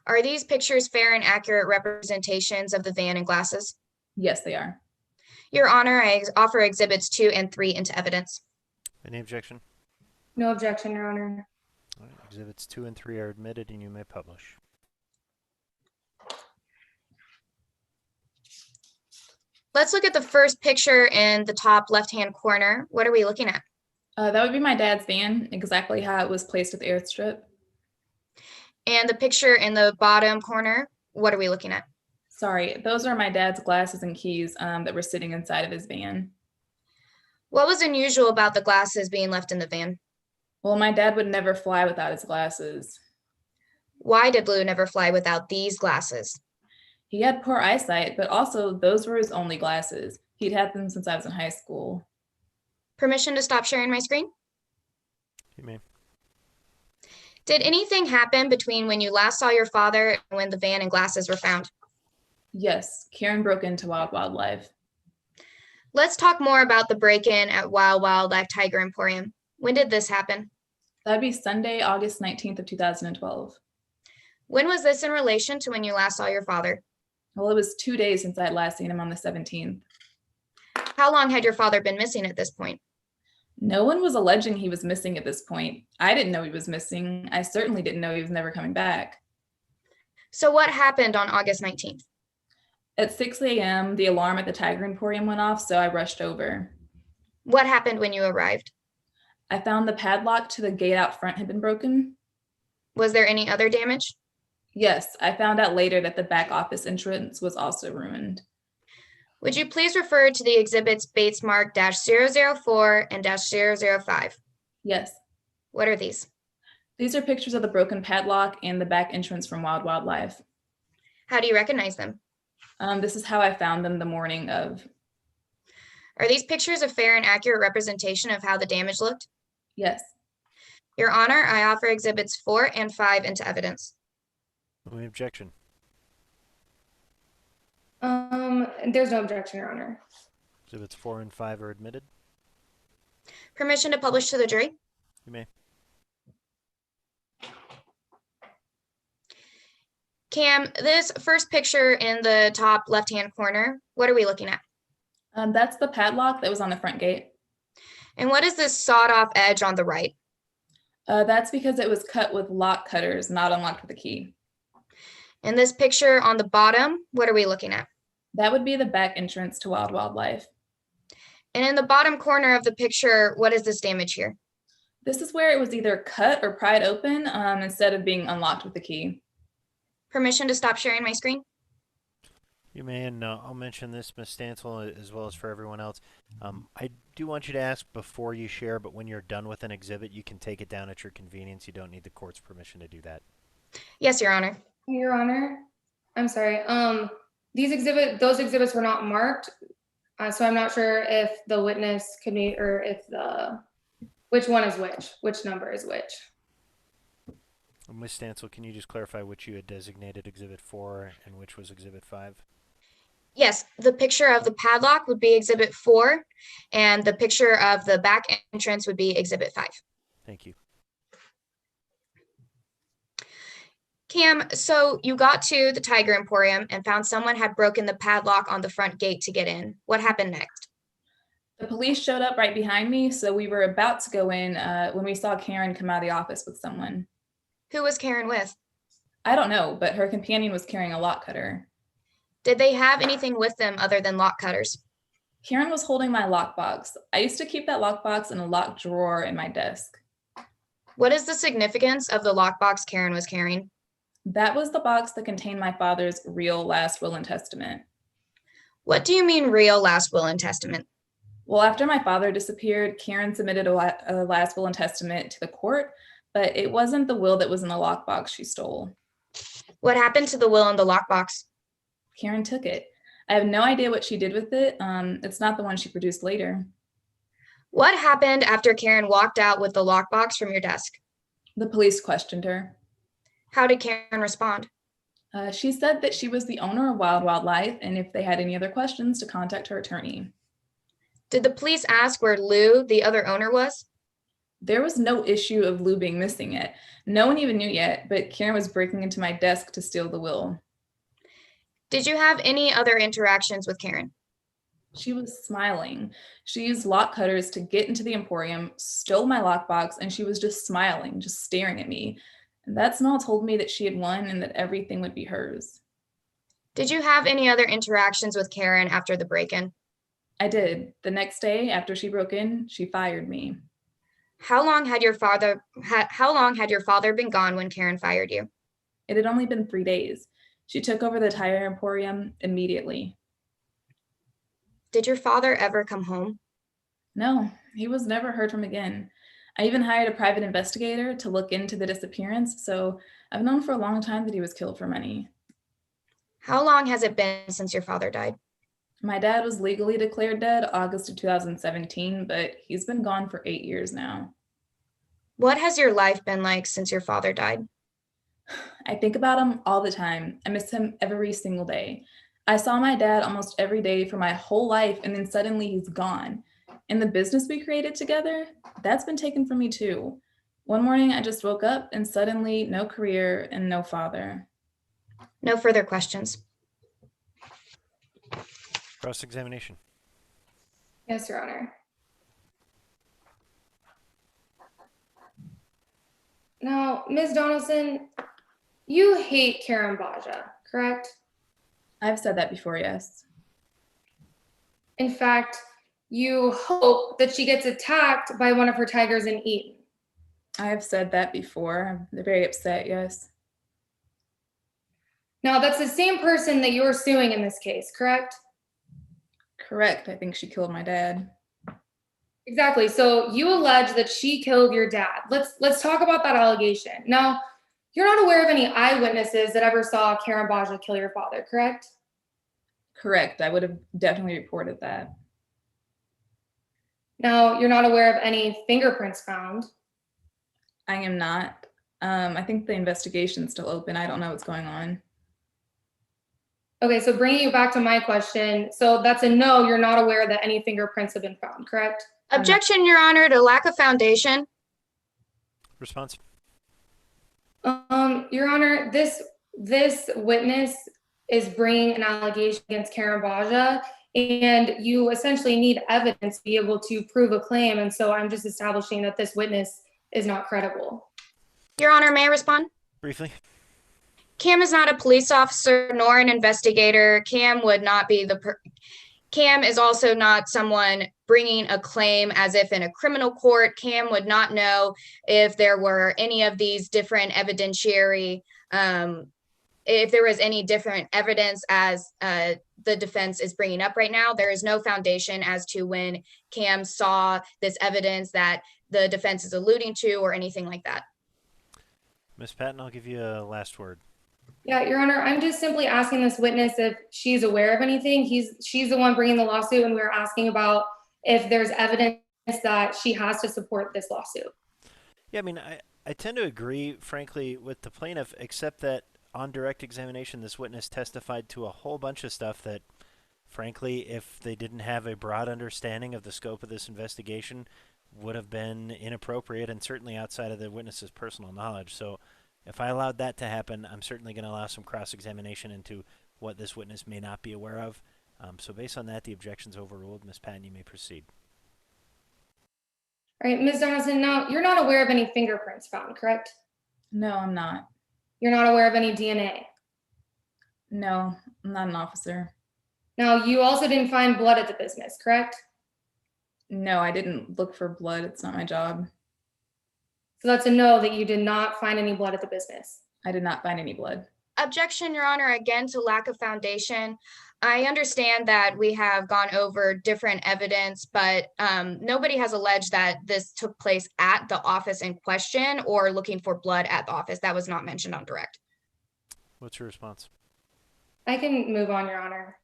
Are these pictures fair and accurate representations of the van and glasses? Yes, they are. Your Honor, I offer exhibits 2 and 3 into evidence. Any objection? No objection, Your Honor. All right, exhibits 2 and 3 are admitted, and you may publish. Let's look at the first picture in the top left-hand corner. What are we looking at? That would be my dad's van, exactly how it was placed at the airstrip. And the picture in the bottom corner, what are we looking at? Sorry, those are my dad's glasses and keys that were sitting inside of his van. What was unusual about the glasses being left in the van? Well, my dad would never fly without his glasses. Why did Lou never fly without these glasses? He had poor eyesight, but also those were his only glasses. He'd had them since I was in high school. Permission to stop sharing my screen? You may. Did anything happen between when you last saw your father and when the van and glasses were found? Yes, Karen broke into Wild Wildlife. Let's talk more about the break-in at Wild Wildlife Tiger Emporium. When did this happen? That'd be Sunday, August 19th of 2012. When was this in relation to when you last saw your father? Well, it was 2 days since I'd last seen him on the 17th. How long had your father been missing at this point? No one was alleging he was missing at this point. I didn't know he was missing. I certainly didn't know he was never coming back. So what happened on August 19th? At 6 a.m., the alarm at the Tiger Emporium went off, so I rushed over. What happened when you arrived? I found the padlock to the gate out front had been broken. Was there any other damage? Yes, I found out later that the back office entrance was also ruined. Would you please refer to the exhibits Bates mark -004 and -005? Yes. What are these? These are pictures of the broken padlock and the back entrance from Wild Wildlife. How do you recognize them? This is how I found them the morning of. Are these pictures a fair and accurate representation of how the damage looked? Yes. Your Honor, I offer exhibits 4 and 5 into evidence. Any objection? There's no objection, Your Honor. Exhibits 4 and 5 are admitted. Permission to publish to the jury? You may. Cam, this first picture in the top left-hand corner, what are we looking at? That's the padlock that was on the front gate. And what is this sawed-off edge on the right? That's because it was cut with lock cutters, not unlocked with a key. And this picture on the bottom, what are we looking at? That would be the back entrance to Wild Wildlife. And in the bottom corner of the picture, what is this damage here? This is where it was either cut or pried open instead of being unlocked with a key. Permission to stop sharing my screen? You may, and I'll mention this, Ms. Stansel, as well as for everyone else. I do want you to ask before you share, but when you're done with an exhibit, you can take it down at your convenience. You don't need the court's permission to do that. Yes, Your Honor. Your Honor, I'm sorry. Those exhibits were not marked, so I'm not sure if the witness could be, or if which one is which number is which. Ms. Stansel, can you just clarify which you had designated Exhibit 4 and which was Exhibit 5? Yes, the picture of the padlock would be Exhibit 4, and the picture of the back entrance would be Exhibit 5. Thank you. Cam, so you got to the Tiger Emporium and found someone had broken the padlock on the front gate to get in. What happened next? The police showed up right behind me, so we were about to go in when we saw Karen come out of the office with someone. Who was Karen with? I don't know, but her companion was carrying a lock cutter. Did they have anything with them other than lock cutters? Karen was holding my lockbox. I used to keep that lockbox in a locked drawer in my desk. What is the significance of the lockbox Karen was carrying? That was the box that contained my father's real last will and testament. What do you mean real last will and testament? Well, after my father disappeared, Karen submitted a last will and testament to the court, but it wasn't the will that was in the lockbox she stole. What happened to the will in the lockbox? Karen took it. I have no idea what she did with it. It's not the one she produced later. What happened after Karen walked out with the lockbox from your desk? The police questioned her. How did Karen respond? She said that she was the owner of Wild Wildlife, and if they had any other questions, to contact her attorney. Did the police ask where Lou, the other owner, was? There was no issue of Lou being missing yet. No one even knew yet, but Karen was breaking into my desk to steal the will. Did you have any other interactions with Karen? She was smiling. She used lock cutters to get into the Emporium, stole my lockbox, and she was just smiling, just staring at me. And that smile told me that she had won and that everything would be hers. Did you have any other interactions with Karen after the break-in? I did. The next day, after she broke in, she fired me. How long had your father been gone when Karen fired you? It had only been 3 days. She took over the Tiger Emporium immediately. Did your father ever come home? No, he was never heard from again. I even hired a private investigator to look into the disappearance, so I've known for a long time that he was killed for money. How long has it been since your father died? My dad was legally declared dead August of 2017, but he's been gone for 8 years now. What has your life been like since your father died? I think about him all the time. I miss him every single day. I saw my dad almost every day for my whole life, and then suddenly he's gone. And the business we created together, that's been taken from me too. One morning I just woke up and suddenly no career and no father. No further questions. Cross-examination. Yes, Your Honor. Now, Ms. Donaldson, you hate Karen Baja, correct? I've said that before, yes. In fact, you hope that she gets attacked by one of her tigers and eaten. I have said that before. I'm very upset, yes. Now, that's the same person that you're suing in this case, correct? Correct. I think she killed my dad. Exactly. So you allege that she killed your dad. Let's talk about that allegation. Now, you're not aware of any eyewitnesses that ever saw Karen Baja kill your father, correct? Correct. I would have definitely reported that. Now, you're not aware of any fingerprints found. I am not. I think the investigation's still open. I don't know what's going on. Okay, so bringing you back to my question, so that's a no, you're not aware that any fingerprints have been found, correct? Objection, Your Honor, to lack of foundation. Response. Your Honor, this witness is bringing an allegation against Karen Baja, and you essentially need evidence to be able to prove a claim. And so I'm just establishing that this witness is not credible. Your Honor, may I respond? Briefly. Cam is not a police officer nor an investigator. Cam would not be Cam is also not someone bringing a claim as if in a criminal court. Cam would not know if there were any of these different evidentiary, if there was any different evidence as the defense is bringing up right now. There is no foundation as to when Cam saw this evidence that the defense is alluding to or anything like that. Ms. Patton, I'll give you a last word. Yeah, Your Honor, I'm just simply asking this witness if she's aware of anything. She's the one bringing the lawsuit, and we're asking about if there's evidence that she has to support this lawsuit. Yeah, I mean, I tend to agree, frankly, with the plaintiff, except that on direct examination, this witness testified to a whole bunch of stuff that, frankly, if they didn't have a broad understanding of the scope of this investigation, would have been inappropriate and certainly outside of the witness's personal knowledge. So if I allowed that to happen, I'm certainly going to allow some cross-examination into what this witness may not be aware of. So based on that, the objection's overruled. Ms. Patton, you may proceed. All right, Ms. Donaldson, now you're not aware of any fingerprints found, correct? No, I'm not. You're not aware of any DNA? No, I'm not an officer. Now, you also didn't find blood at the business, correct? No, I didn't look for blood. It's not my job. So that's a no, that you did not find any blood at the business. I did not find any blood. Objection, Your Honor, again to lack of foundation. I understand that we have gone over different evidence, but nobody has alleged that this took place at the office in question or looking for blood at the office. That was not mentioned on direct. What's your response? I can move on, Your Honor.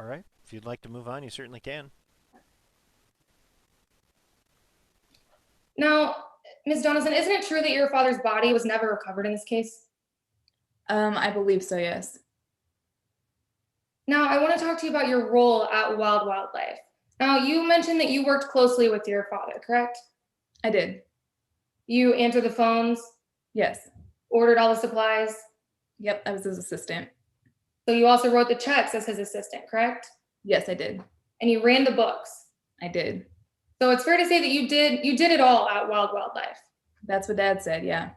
All right. If you'd like to move on, you certainly can. Now, Ms. Donaldson, isn't it true that your father's body was never recovered in this case? I believe so, yes. Now, I want to talk to you about your role at Wild Wildlife. Now, you mentioned that you worked closely with your father, correct? I did. You answered the phones, Yes. ordered all the supplies. Yep, I was his assistant. So you also wrote the checks as his assistant, correct? Yes, I did. And you ran the books. I did. So it's fair to say that you did it all at Wild Wildlife. That's what Dad said, yeah.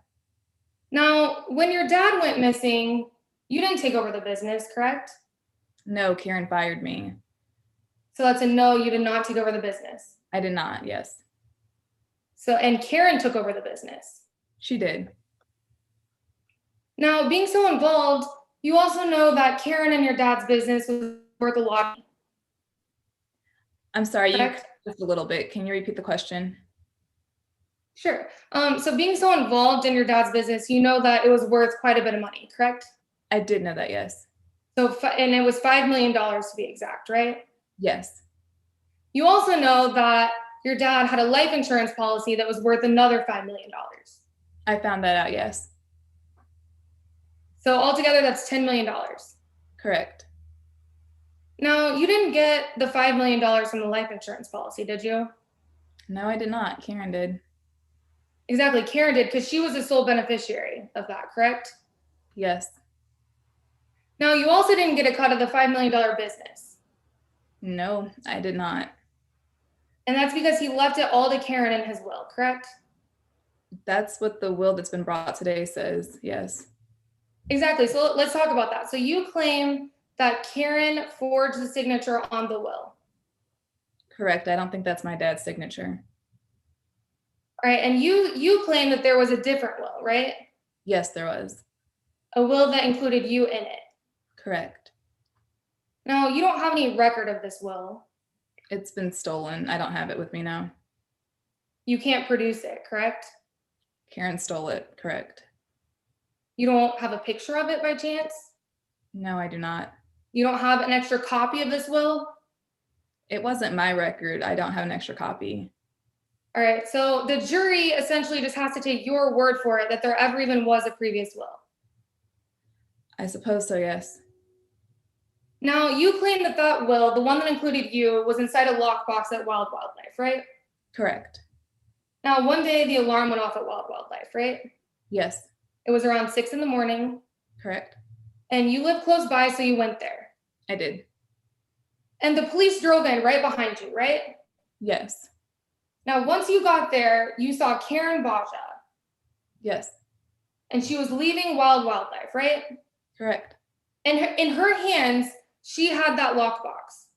Now, when your dad went missing, you didn't take over the business, correct? No, Karen fired me. So that's a no, you did not take over the business. I did not, yes. So, and Karen took over the business. She did. Now, being so involved, you also know that Karen and your dad's business was worth a lot. I'm sorry, Correct? just a little bit. Can you repeat the question? Sure. So being so involved in your dad's business, you know that it was worth quite a bit of money, correct? I did know that, yes. So, and it was $5 million to be exact, right? Yes. You also know that your dad had a life insurance policy that was worth another $5 million. I found that out, yes. So altogether, that's $10 million. Correct. Now, you didn't get the $5 million from the life insurance policy, did you? No, I did not. Karen did. Exactly, Karen did, because she was the sole beneficiary of that, correct? Yes. Now, you also didn't get a cut of the $5 million business. No, I did not. And that's because he left it all to Karen in his will, correct? That's what the will that's been brought today says, yes. Exactly, so let's talk about that. So you claim that Karen forged the signature on the will. Correct. I don't think that's my dad's signature. All right, and you claim that there was a different will, right? Yes, there was. A will that included you in it. Correct. Now, you don't have any record of this will. It's been stolen. I don't have it with me now. You can't produce it, correct? Karen stole it. Correct. You don't have a picture of it by chance? No, I do not. You don't have an extra copy of this will? It wasn't my record. I don't have an extra copy. All right, so the jury essentially just has to take your word for it that there ever even was a previous will. I suppose so, yes. Now, you claim that that will, the one that included you, was inside a lockbox at Wild Wildlife, right? Correct. Now, one day the alarm went off at Wild Wildlife, right? Yes. It was around 6 in the morning, Correct. and you live close by, so you went there. I did. And the police drove in right behind you, right? Yes. Now, once you got there, you saw Karen Baja, Yes. and she was leaving Wild Wildlife, right? Correct. And in her hands, she had that lockbox.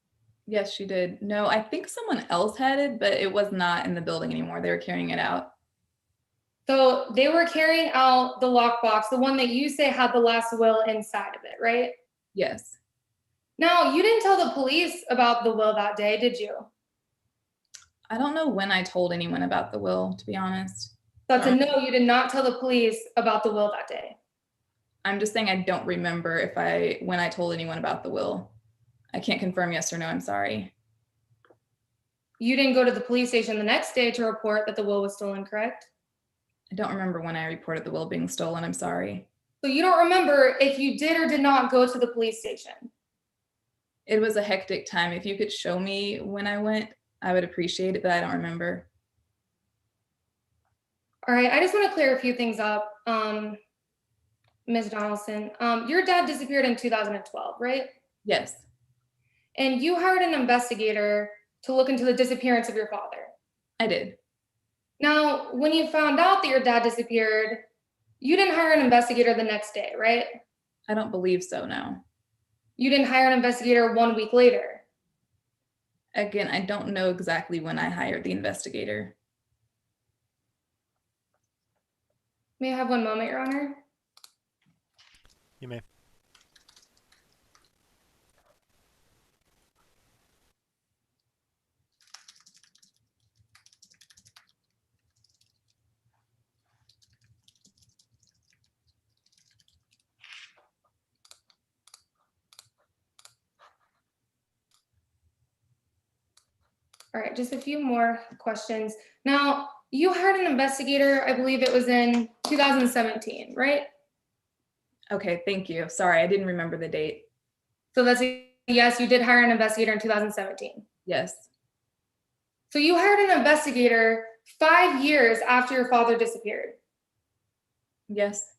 Yes, she did. No, I think someone else had it, but it was not in the building anymore. They were carrying it out. So they were carrying out the lockbox, the one that you say had the last will inside of it, right? Yes. Now, you didn't tell the police about the will that day, did you? I don't know when I told anyone about the will, to be honest. That's a no, you did not tell the police about the will that day. I'm just saying I don't remember when I told anyone about the will. I can't confirm yes or no, I'm sorry. You didn't go to the police station the next day to report that the will was stolen, correct? I don't remember when I reported the will being stolen, I'm sorry. So you don't remember if you did or did not go to the police station. It was a hectic time. If you could show me when I went, I would appreciate it, but I don't remember. All right, I just want to clear a few things up, Ms. Donaldson. Your dad disappeared in 2012, right? Yes. And you hired an investigator to look into the disappearance of your father. I did. Now, when you found out that your dad disappeared, you didn't hire an investigator the next day, right? I don't believe so, no. You didn't hire an investigator 1 week later. Again, I don't know exactly when I hired the investigator. May I have 1 moment, Your Honor? You may. All right, just a few more questions. Now, you hired an investigator, I believe it was in 2017, right? Okay, thank you. Sorry, I didn't remember the date. So that's a yes, you did hire an investigator in 2017. Yes. So you hired an investigator 5 years after your father disappeared. Yes.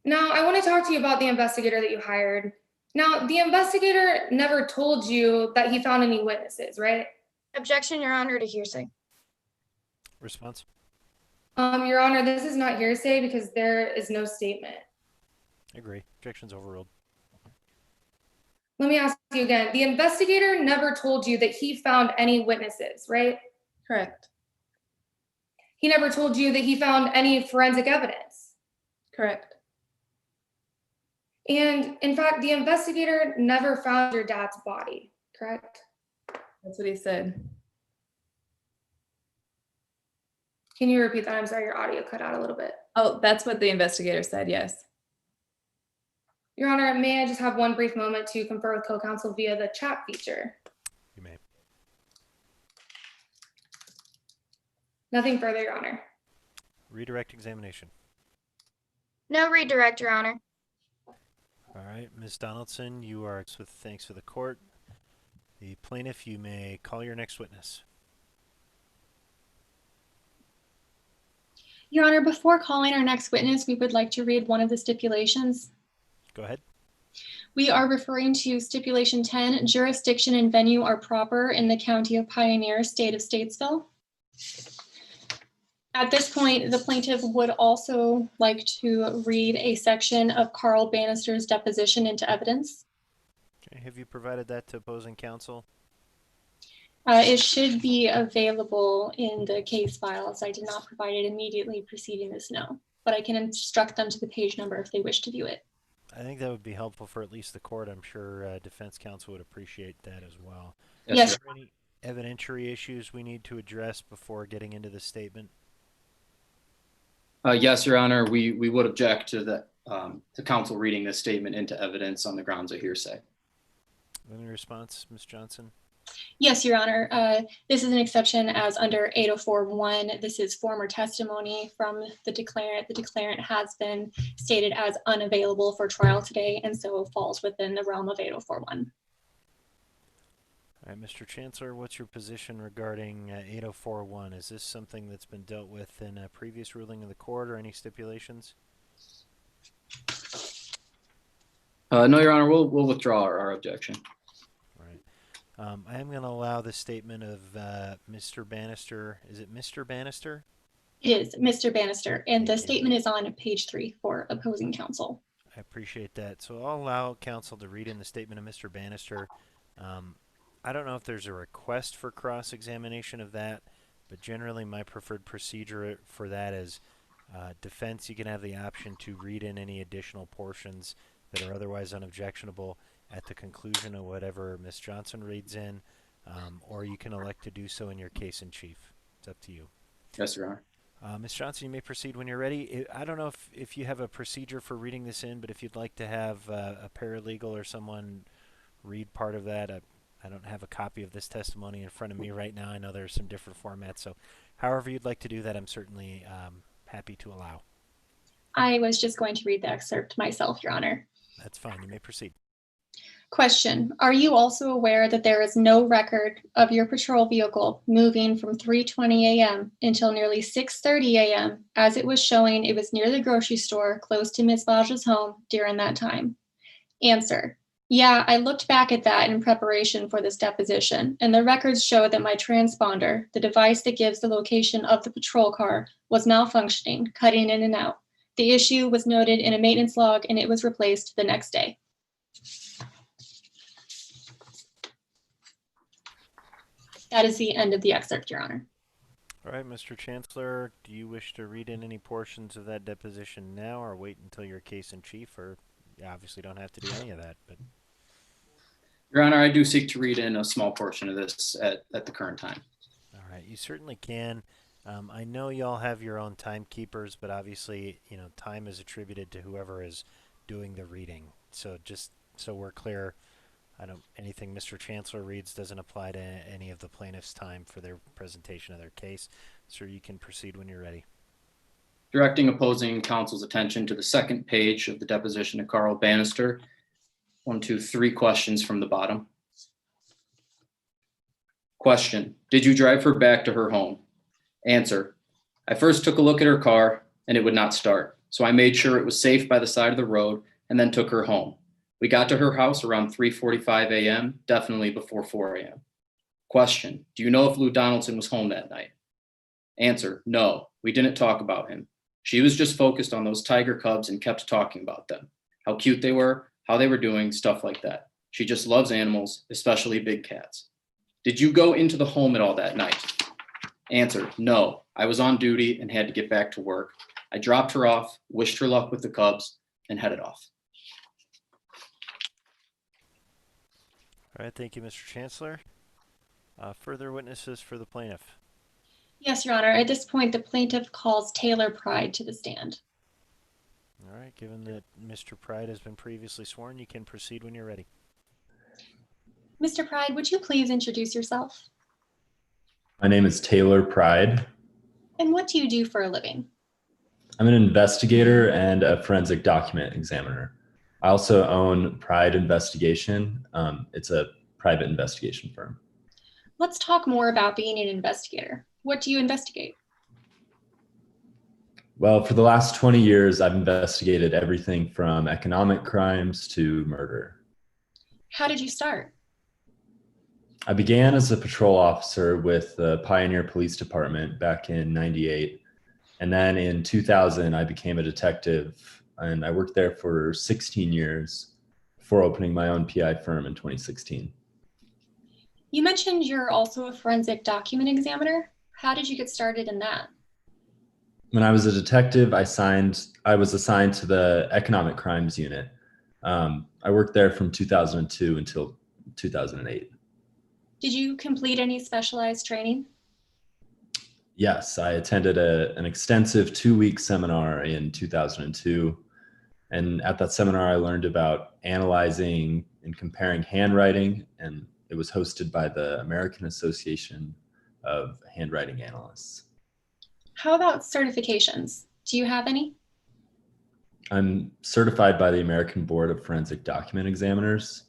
Now, I want to talk to you about the investigator that you hired. Now, the investigator never told you that he found any witnesses, right? Objection, Your Honor, to hearsay. Response? Your Honor, this is not hearsay because there is no statement. Agree. Objection's overruled. Let me ask you again. The investigator never told you that he found any witnesses, right? Correct. He never told you that he found any forensic evidence. Correct. And in fact, the investigator never found your dad's body, correct? That's what he said. Can you repeat that? I'm sorry, your audio cut out a little bit. Oh, that's what the investigator said, yes. Your Honor, may I just have 1 brief moment to confer with co-counsel via the chat feature? You may. Nothing further, Your Honor. Redirect examination. No redirect, Your Honor. All right, Ms. Donaldson, you are with thanks for the court. The plaintiff, you may call your next witness. Your Honor, before calling our next witness, we would like to read one of the stipulations. Go ahead. We are referring to stipulation 10, jurisdiction and venue are proper in the County of Pioneer, State of Statesville. At this point, the plaintiff would also like to read a section of Carl Bannister's deposition into evidence. Okay, have you provided that to opposing counsel? It should be available in the case files. I did not provide it immediately preceding this, no, but I can instruct them to the page number if they wish to view it. I think that would be helpful for at least the court. I'm sure defense counsel would appreciate that as well. Yes. Are there any evidentiary issues we need to address before getting into the statement? Yes, Your Honor, we would object to the counsel reading this statement into evidence on the grounds of hearsay. Any response, Ms. Johnson? Yes, Your Honor. This is an exception as under 804.1. This is former testimony from the declarant. The declarant has been stated as unavailable for trial today, and so falls within the realm of 804.1. All right, Mr. Chancellor, what's your position regarding 804.1? Is this something that's been dealt with in a previous ruling of the court or any stipulations? No, Your Honor, we'll withdraw our objection. All right. I am going to allow the statement of Mr. Bannister. Is it Mr. Bannister? It is Mr. Bannister, and the statement is on page 3 for opposing counsel. I appreciate that. So I'll allow counsel to read in the statement of Mr. Bannister. I don't know if there's a request for cross-examination of that, but generally my preferred procedure for that is defense. You can have the option to read in any additional portions that are otherwise unobjectionable at the conclusion of whatever Ms. Johnson reads in, or you can elect to do so in your case in chief. It's up to you. Yes, Your Honor. Ms. Johnson, you may proceed when you're ready. I don't know if you have a procedure for reading this in, but if you'd like to have a paralegal or someone read part of that, I don't have a copy of this testimony in front of me right now. I know there's some different formats, so however you'd like to do that, I'm certainly happy to allow. I was just going to read the excerpt myself, Your Honor. That's fine. You may proceed. Question: Are you also aware that there is no record of your patrol vehicle moving from 3:20 a.m. until nearly 6:30 a.m. as it was showing it was near the grocery store close to Ms. Baja's home during that time? Answer: Yeah, I looked back at that in preparation for this deposition, and the records show that my transponder, the device that gives the location of the patrol car, was malfunctioning, cutting in and out. The issue was noted in a maintenance log, and it was replaced the next day. That is the end of the excerpt, Your Honor. All right, Mr. Chancellor, do you wish to read in any portions of that deposition now or wait until your case in chief? Or you obviously don't have to do any of that, but Your Honor, I do seek to read in a small portion of this at the current time. all right, you certainly can. I know y'all have your own timekeepers, but obviously, time is attributed to whoever is doing the reading. So just so we're clear, anything Mr. Chancellor reads doesn't apply to any of the plaintiff's time for their presentation of their case. Sir, you can proceed when you're ready. Directing opposing counsel's attention to the second page of the deposition of Carl Bannister. 1, 2, 3 questions from the bottom. Question: Did you drive her back to her home? Answer: I first took a look at her car and it would not start. So I made sure it was safe by the side of the road and then took her home. We got to her house around 3:45 a.m., definitely before 4 a.m. Question: Do you know if Lou Donaldson was home that night? Answer: No, we didn't talk about him. She was just focused on those tiger cubs and kept talking about them, how cute they were, how they were doing, stuff like that. She just loves animals, especially big cats. Did you go into the home at all that night? Answer: No, I was on duty and had to get back to work. I dropped her off, wished her luck with the cubs, and headed off. All right, thank you, Mr. Chancellor. Further witnesses for the plaintiff. Yes, Your Honor. At this point, the plaintiff calls Taylor Pride to the stand. All right, given that Mr. Pride has been previously sworn, you can proceed when you're ready. Mr. Pride, would you please introduce yourself? My name is Taylor Pride. And what do you do for a living? I'm an investigator and a forensic document examiner. I also own Pride Investigation. It's a private investigation firm. Let's talk more about being an investigator. What do you investigate? Well, for the last 20 years, I've investigated everything from economic crimes to murder. How did you start? I began as a patrol officer with the Pioneer Police Department back in '98. And then in 2000, I became a detective, and I worked there for 16 years before opening my own PI firm in 2016. You mentioned you're also a forensic document examiner. How did you get started in that? When I was a detective, I was assigned to the economic crimes unit. I worked there from 2002 until 2008. Did you complete any specialized training? Yes, I attended an extensive 2-week seminar in 2002. And at that seminar, I learned about analyzing and comparing handwriting, and it was hosted by the American Association of Handwriting Analysts. How about certifications? Do you have any? I'm certified by the American Board of Forensic Document Examiners,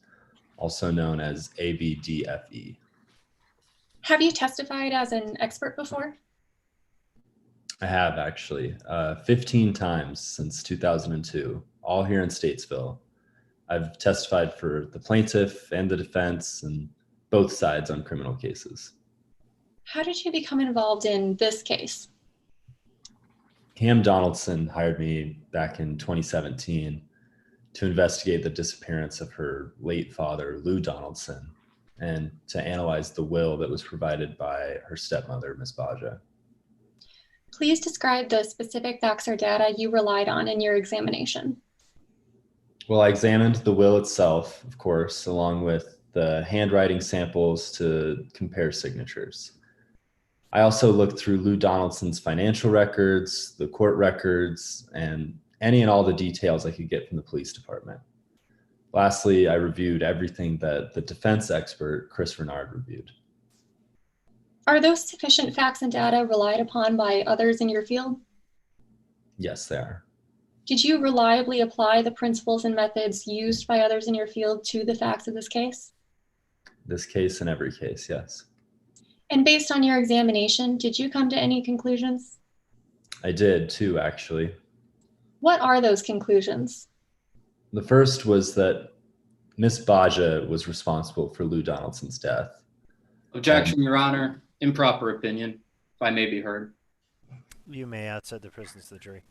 also known as ABDFE. Have you testified as an expert before? I have actually, 15 times since 2002, all here in Statesville. I've testified for the plaintiff and the defense and both sides on criminal cases. How did you become involved in this case? Cam Donaldson hired me back in 2017 to investigate the disappearance of her late father, Lou Donaldson, and to analyze the will that was provided by her stepmother, Miss Baja. Please describe the specific facts or data you relied on in your examination. Well, I examined the will itself, of course, along with the handwriting samples to compare signatures. I also looked through Lou Donaldson's financial records, the court records, and any and all the details I could get from the police department. Lastly, I reviewed everything that the defense expert, Chris Renard, reviewed. Are those sufficient facts and data relied upon by others in your field? Yes, they are. Did you reliably apply the principles and methods used by others in your field to the facts of this case? This case and every case, yes. And based on your examination, did you come to any conclusions? I did too, actually. What are those conclusions? The first was that Miss Baja was responsible for Lou Donaldson's death. Objection, Your Honor. Improper opinion, if I may be heard. You may outside the presence of the jury.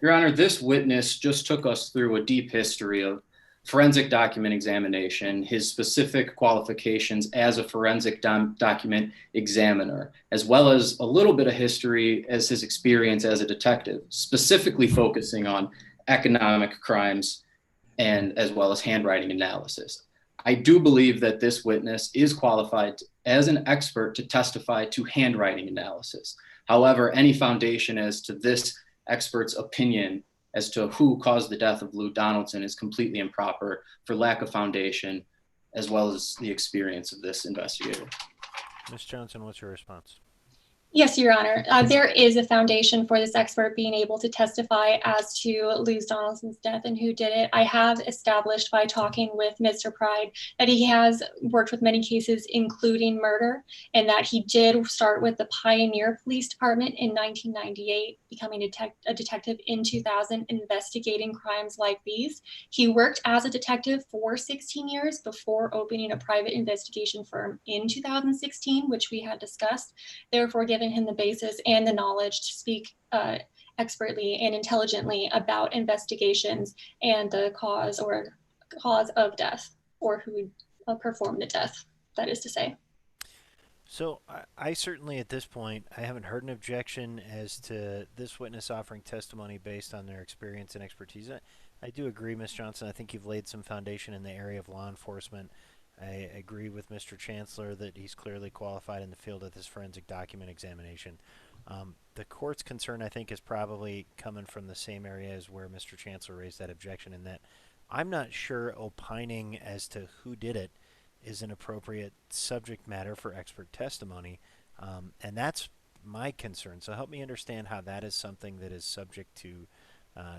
Your Honor, this witness just took us through a deep history of forensic document examination, his specific qualifications as a forensic document examiner, as well as a little bit of history as his experience as a detective, specifically focusing on economic crimes and as well as handwriting analysis. I do believe that this witness is qualified as an expert to testify to handwriting analysis. However, any foundation as to this expert's opinion as to who caused the death of Lou Donaldson is completely improper for lack of foundation, as well as the experience of this investigator. Ms. Johnson, what's your response? Yes, Your Honor. There is a foundation for this expert being able to testify as to Lou Donaldson's death and who did it. I have established by talking with Mr. Pride that he has worked with many cases, including murder, and that he did start with the Pioneer Police Department in 1998, becoming a detective in 2000, investigating crimes like these. He worked as a detective for 16 years before opening a private investigation firm in 2016, which we had discussed. Therefore, giving him the basis and the knowledge to speak expertly and intelligently about investigations and the cause of death, or who performed the death, that is to say. So I certainly at this point, I haven't heard an objection as to this witness offering testimony based on their experience and expertise. I do agree, Ms. Johnson. I think you've laid some foundation in the area of law enforcement. I agree with Mr. Chancellor that he's clearly qualified in the field of this forensic document examination. The court's concern, I think, is probably coming from the same area as where Mr. Chancellor raised that objection, in that I'm not sure opining as to who did it is an appropriate subject matter for expert testimony, and that's my concern. So help me understand how that is something that is subject to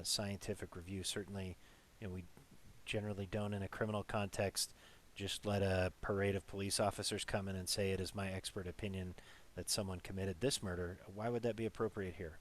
scientific review. Certainly, we generally don't in a criminal context just let a parade of police officers come in and say it is my expert opinion that someone committed this murder. Why would that be appropriate here?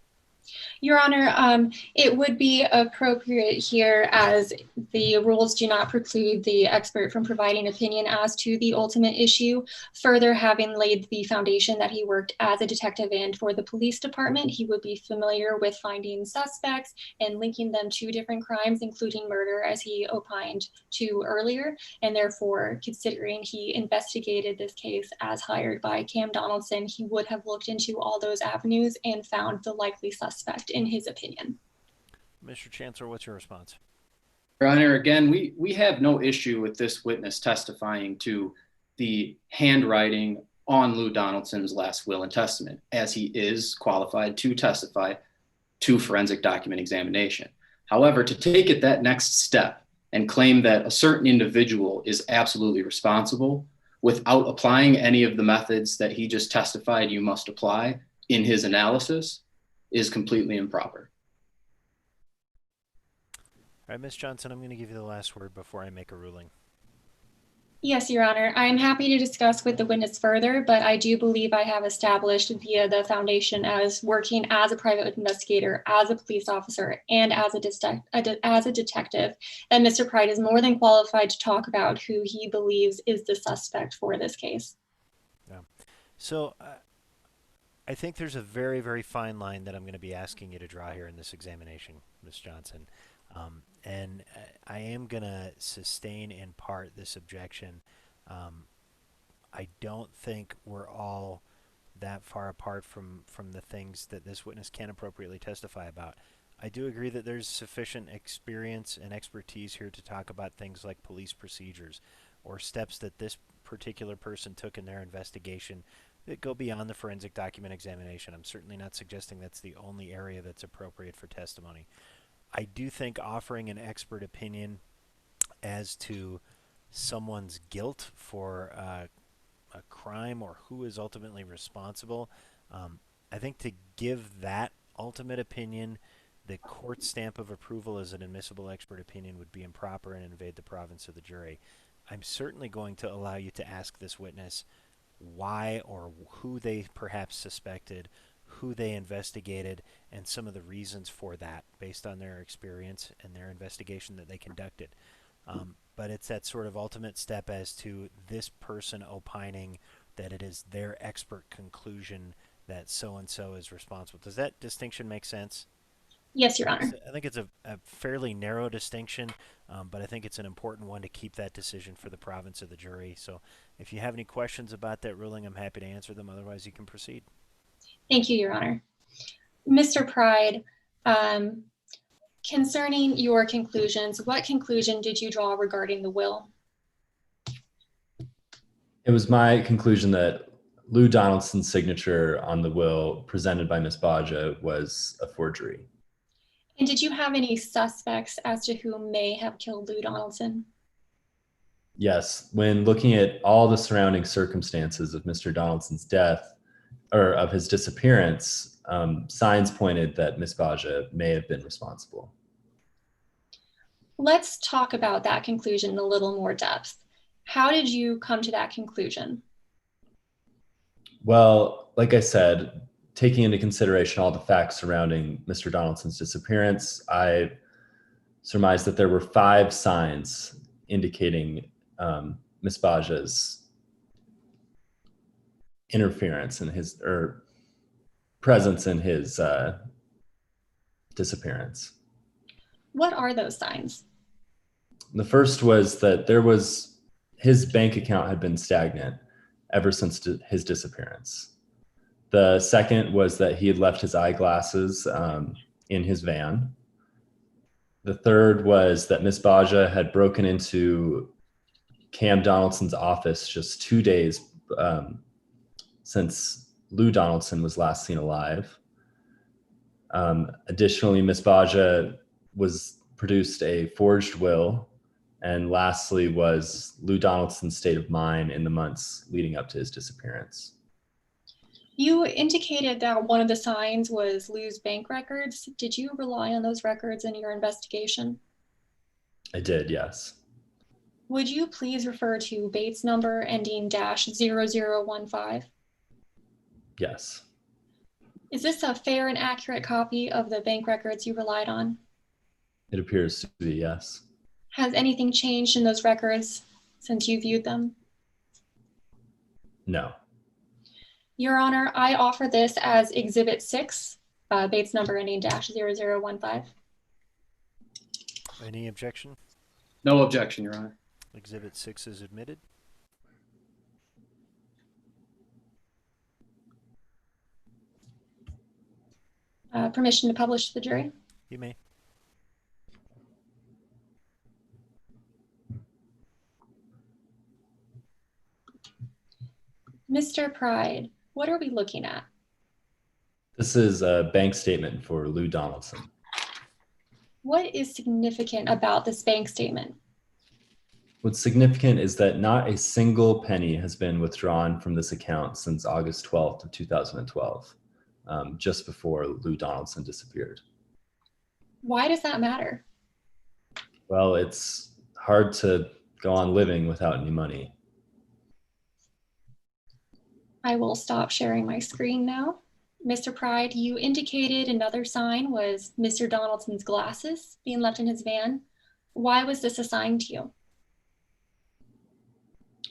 Your Honor, it would be appropriate here as the rules do not preclude the expert from providing opinion as to the ultimate issue. Further, having laid the foundation that he worked as a detective and for the police department, he would be familiar with finding suspects and linking them to different crimes, including murder, as he opined to earlier. And therefore, considering he investigated this case as hired by Cam Donaldson, he would have looked into all those avenues and found the likely suspect in his opinion. Mr. Chancellor, what's your response? Your Honor, again, we have no issue with this witness testifying to the handwriting on Lou Donaldson's last will and testament, as he is qualified to testify to forensic document examination. However, to take it that next step and claim that a certain individual is absolutely responsible without applying any of the methods that he just testified you must apply in his analysis is completely improper. All right, Ms. Johnson, I'm going to give you the last word before I make a ruling. Yes, Your Honor. I am happy to discuss with the witness further, but I do believe I have established via the foundation as working as a private investigator, as a police officer, and as a detective, that Mr. Pride is more than qualified to talk about who he believes is the suspect for this case. Yeah. So I think there's a very, very fine line that I'm going to be asking you to draw here in this examination, Ms. Johnson. And I am going to sustain in part this objection. I don't think we're all that far apart from the things that this witness can appropriately testify about. I do agree that there's sufficient experience and expertise here to talk about things like police procedures or steps that this particular person took in their investigation that go beyond the forensic document examination. I'm certainly not suggesting that's the only area that's appropriate for testimony. I do think offering an expert opinion as to someone's guilt for a crime or who is ultimately responsible, I think to give that ultimate opinion the court stamp of approval as an admissible expert opinion would be improper and invade the province of the jury. I'm certainly going to allow you to ask this witness why or who they perhaps suspected, who they investigated, and some of the reasons for that based on their experience and their investigation that they conducted. But it's that sort of ultimate step as to this person opining that it is their expert conclusion that so-and-so is responsible. Does that distinction make sense? Yes, Your Honor. I think it's a fairly narrow distinction, but I think it's an important one to keep that decision for the province of the jury. So if you have any questions about that ruling, I'm happy to answer them. Otherwise, you can proceed. Thank you, Your Honor. Mr. Pride, concerning your conclusions, what conclusion did you draw regarding the will? It was my conclusion that Lou Donaldson's signature on the will presented by Ms. Baja was a forgery. And did you have any suspects as to who may have killed Lou Donaldson? Yes, when looking at all the surrounding circumstances of Mr. Donaldson's death, or of his disappearance, signs pointed that Ms. Baja may have been responsible. Let's talk about that conclusion in a little more depth. How did you come to that conclusion? Well, like I said, taking into consideration all the facts surrounding Mr. Donaldson's disappearance, I surmised that there were 5 signs indicating Ms. Baja's interference in his, or presence in his disappearance. What are those signs? The first was that his bank account had been stagnant ever since his disappearance. The second was that he had left his eyeglasses in his van. The third was that Ms. Baja had broken into Cam Donaldson's office just 2 days since Lou Donaldson was last seen alive. Additionally, Ms. Baja produced a forged will. And lastly was Lou Donaldson's state of mind in the months leading up to his disappearance. You indicated that one of the signs was Lou's bank records. Did you rely on those records in your investigation? I did, yes. Would you please refer to Bates number ending -0015? Yes. Is this a fair and accurate copy of the bank records you relied on? It appears to be, yes. Has anything changed in those records since you viewed them? No. Your Honor, I offer this as Exhibit 6, Bates number ending -0015. Any objection? No objection, Your Honor. Exhibit 6 is admitted. Permission to publish to the jury? You may. Mr. Mr. Pride, what are we looking at? This is a bank statement for Lou Donaldson. What is significant about this bank statement? What's significant is that not a single penny has been withdrawn from this account since August 12th of 2012, just before Lou Donaldson disappeared. Why does that matter? Well, it's hard to go on living without any money. I will stop sharing my screen now. Mr. Pride, you indicated another sign was Mr. Donaldson's glasses being left in his van. Why was this assigned to you?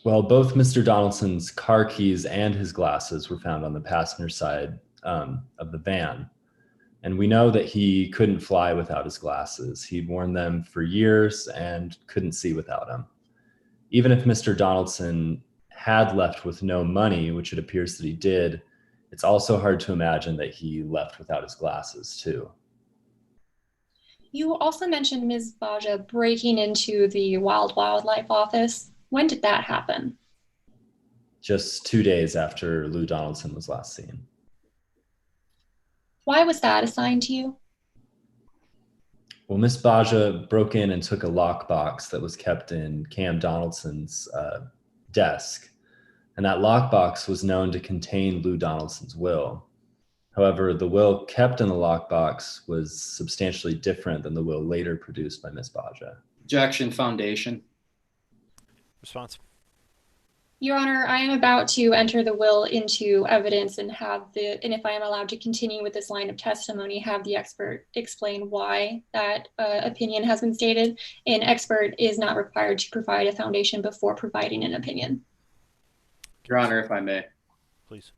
Well, both Mr. Donaldson's car keys and his glasses were found on the passenger side of the van. And we know that he couldn't fly without his glasses. He'd worn them for years and couldn't see without them. Even if Mr. Donaldson had left with no money, which it appears that he did, it's also hard to imagine that he left without his glasses too. You also mentioned Ms. Baja breaking into the wildlife office. When did that happen? Just 2 days after Lou Donaldson was last seen. Why was that assigned to you? Well, Miss Baja broke in and took a lockbox that was kept in Cam Donaldson's desk. And that lockbox was known to contain Lou Donaldson's will. However, the will kept in the lockbox was substantially different than the will later produced by Miss Baja. Objection, foundation. Response. Your Honor, I am about to enter the will into evidence and if I am allowed to continue with this line of testimony, have the expert explain why that opinion has been stated. An expert is not required to provide a foundation before providing an opinion. Your Honor, if I may. Please.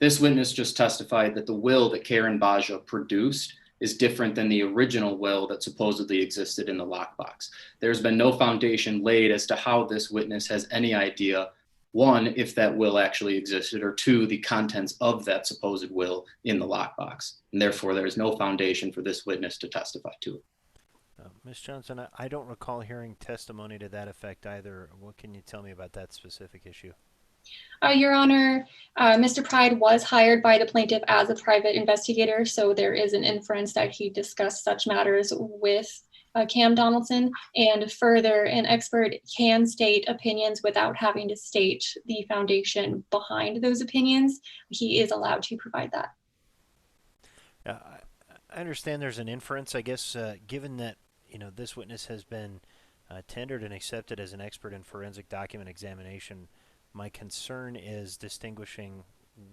This witness just testified that the will that Karen Baja produced is different than the original will that supposedly existed in the lockbox. There's been no foundation laid as to how this witness has any idea, one, if that will actually existed, or two, the contents of that supposed will in the lockbox. And therefore, there is no foundation for this witness to testify to it. Ms. Johnson, I don't recall hearing testimony to that effect either. What can you tell me about that specific issue? Your Honor, Mr. Pride was hired by the plaintiff as a private investigator, so there is an inference that he discussed such matters with Cam Donaldson. And further, an expert can state opinions without having to state the foundation behind those opinions. He is allowed to provide that. I understand there's an inference, I guess, given that this witness has been tendered and accepted as an expert in forensic document examination. My concern is distinguishing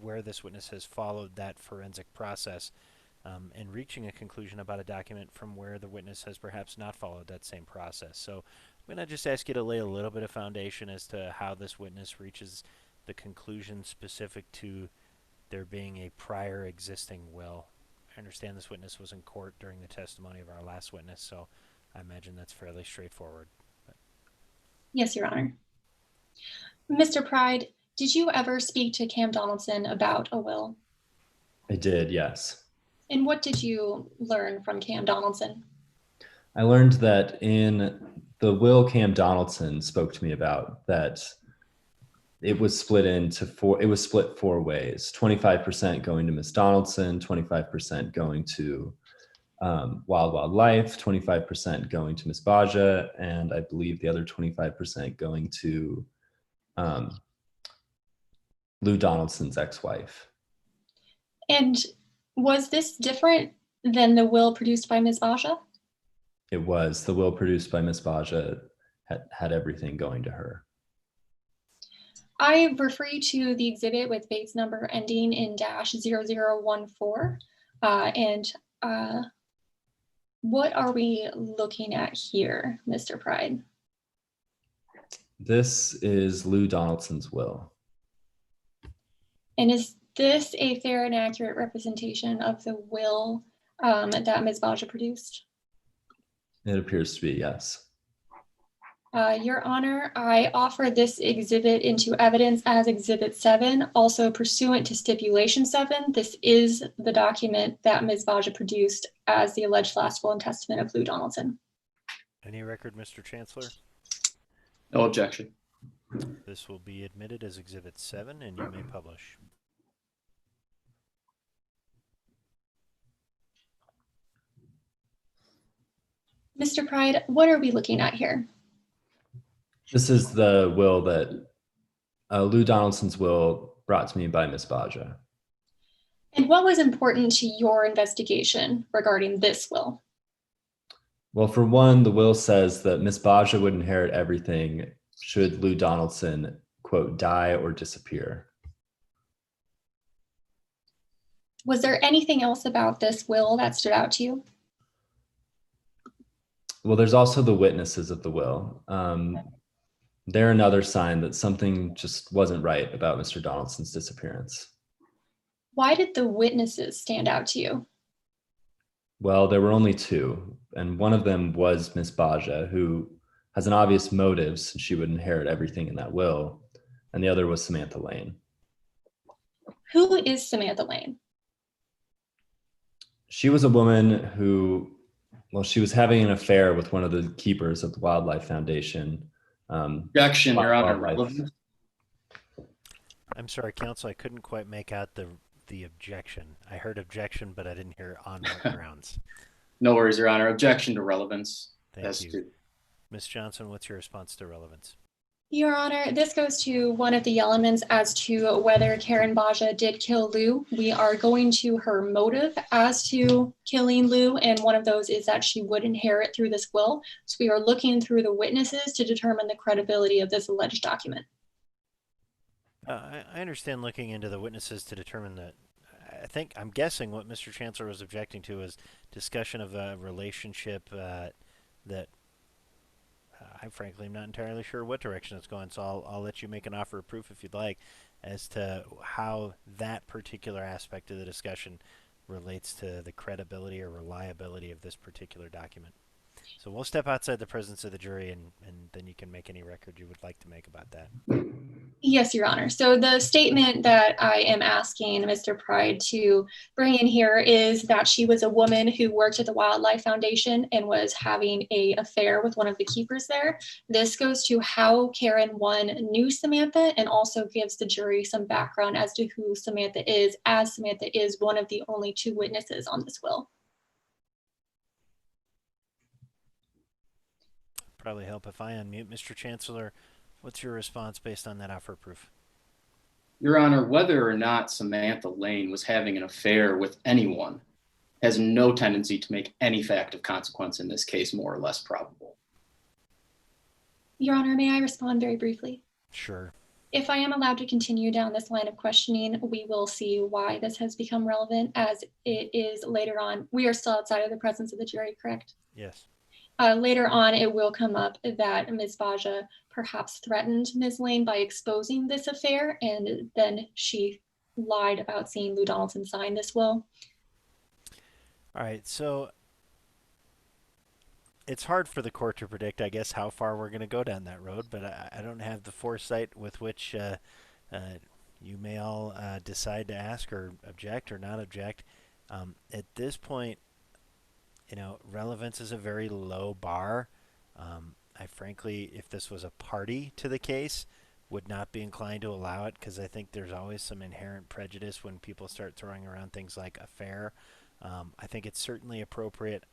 where this witness has followed that forensic process and reaching a conclusion about a document from where the witness has perhaps not followed that same process. So I'm going to just ask you to lay a little bit of foundation as to how this witness reaches the conclusion specific to there being a prior existing will. I understand this witness was in court during the testimony of our last witness, so I imagine that's fairly straightforward. Yes, Your Honor. Mr. Pride, did you ever speak to Cam Donaldson about a will? I did, yes. And what did you learn from Cam Donaldson? I learned that in the will Cam Donaldson spoke to me about, that it was split four ways: 25% going to Miss Donaldson, 25% going to Wildlife, 25% going to Miss Baja, and I believe the other 25% going to Lou Donaldson's ex-wife. And was this different than the will produced by Ms. Baja? It was. The will produced by Miss Baja had everything going to her. I refer you to the exhibit with Bates number ending in -0014. What are we looking at here, Mr. Pride? This is Lou Donaldson's will. And is this a fair and accurate representation of the will that Ms. Baja produced? It appears to be, yes. Your Honor, I offer this exhibit into evidence as Exhibit 7, also pursuant to Stipulation 7. This is the document that Ms. Baja produced as the alleged last will and testament of Lou Donaldson. Any record, Mr. Chancellor? No objection. This will be admitted as Exhibit 7, and you may publish. Mr. Pride, what are we looking at here? This is the will that Lou Donaldson's will brought to me by Miss Baja. And what was important to your investigation regarding this will? Well, for one, the will says that Miss Baja would inherit everything should Lou Donaldson, quote, die or disappear. Was there anything else about this will that stood out to you? Well, there's also the witnesses of the will. They're another sign that something just wasn't right about Mr. Donaldson's disappearance. Why did the witnesses stand out to you? Well, there were only two, and one of them was Miss Baja, who has an obvious motive since she would inherit everything in that will, and the other was Samantha Lane. Who is Samantha Lane? She was a woman who, well, she was having an affair with one of the keepers of the Wildlife Foundation. Objection, Your Honor. Relevance. I'm sorry, counsel, I couldn't quite make out the objection. I heard objection, but I didn't hear on what grounds. No worries, Your Honor. Objection to relevance. Thank you. Ms. Johnson, what's your response to relevance? Your Honor, this goes to one of the elements as to whether Karen Baja did kill Lou. We are going to her motive as to killing Lou, and one of those is that she would inherit through this will. So we are looking through the witnesses to determine the credibility of this alleged document. I understand looking into the witnesses to determine that. I'm guessing what Mr. Chancellor was objecting to is discussion of a relationship that I frankly am not entirely sure what direction it's going. So I'll let you make an offer of proof if you'd like as to how that particular aspect of the discussion relates to the credibility or reliability of this particular document. So we'll step outside the presence of the jury, and then you can make any record you would like to make about that. Yes, Your Honor. So the statement that I am asking Mr. Pride to bring in here is that she was a woman who worked at the Wildlife Foundation and was having an affair with one of the keepers there. This goes to how Karen, one, knew Samantha, and also gives the jury some background as to who Samantha is, as Samantha is one of the only two witnesses on this will. Probably help if I unmute. Mr. Chancellor, what's your response based on that offer of proof? Your Honor, whether or not Samantha Lane was having an affair with anyone has no tendency to make any fact of consequence in this case more or less probable. Your Honor, may I respond very briefly? Sure. If I am allowed to continue down this line of questioning, we will see why this has become relevant as it is later on. We are still outside of the presence of the jury, correct? Yes. Later on, it will come up that Ms. Baja perhaps threatened Ms. Lane by exposing this affair, and then she lied about seeing Lou Donaldson sign this will. All right, so it's hard for the court to predict, I guess, how far we're going to go down that road, but I don't have the foresight with which you may all decide to ask or object or not object. At this point, relevance is a very low bar. I frankly, if this was a party to the case, would not be inclined to allow it because I think there's always some inherent prejudice when people start throwing around things like affair. I think it's certainly appropriate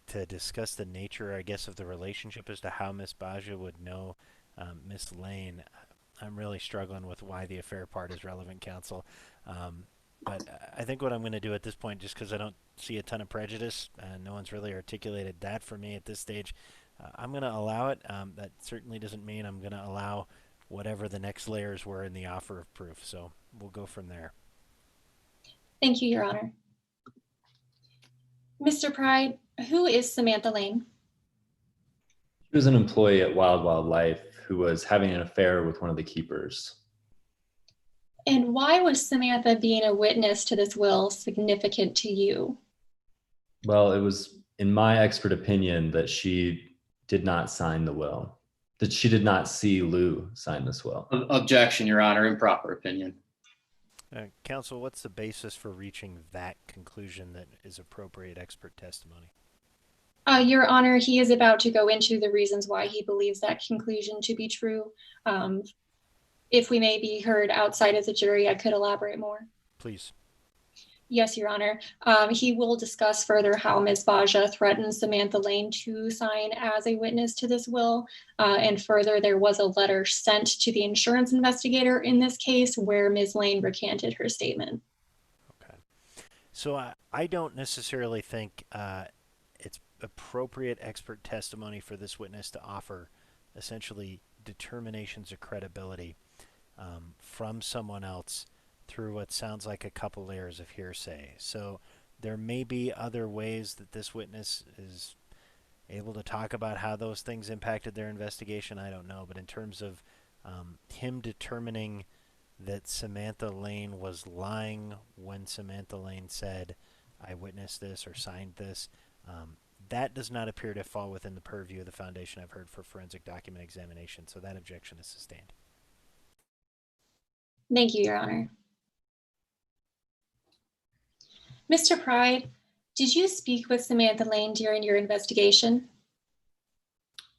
to discuss the nature, I guess, of the relationship as to how Miss Baja would know Miss Lane. I'm really struggling with why the affair part is relevant, counsel. But I think what I'm going to do at this point, just because I don't see a ton of prejudice, and no one's really articulated that for me at this stage, I'm going to allow it. That certainly doesn't mean I'm going to allow whatever the next layers were in the offer of proof. So we'll go from there. Thank you, Your Honor. Mr. Pride, who is Samantha Lane? She was an employee at Wildlife who was having an affair with one of the keepers. And why was Samantha being a witness to this will significant to you? Well, it was, in my expert opinion, that she did not sign the will, that she did not see Lou sign this will. Objection, Your Honor. Improper opinion. Counsel, what's the basis for reaching that conclusion that is appropriate expert testimony? Your Honor, he is about to go into the reasons why he believes that conclusion to be true. If we may be heard outside of the jury, I could elaborate more. Please. Yes, Your Honor. He will discuss further how Ms. Baja threatened Samantha Lane to sign as a witness to this will. And further, there was a letter sent to the insurance investigator in this case where Ms. Lane recanted her statement. Okay. So I don't necessarily think it's appropriate expert testimony for this witness to offer essentially determinations of credibility from someone else through what sounds like a couple layers of hearsay. So there may be other ways that this witness is able to talk about how those things impacted their investigation. I don't know. But in terms of him determining that Samantha Lane was lying when Samantha Lane said, I witnessed this or signed this, that does not appear to fall within the purview of the foundation I've heard for forensic document examination. So that objection is sustained. Thank you, Your Honor. Mr. Pride, did you speak with Samantha Lane during your investigation?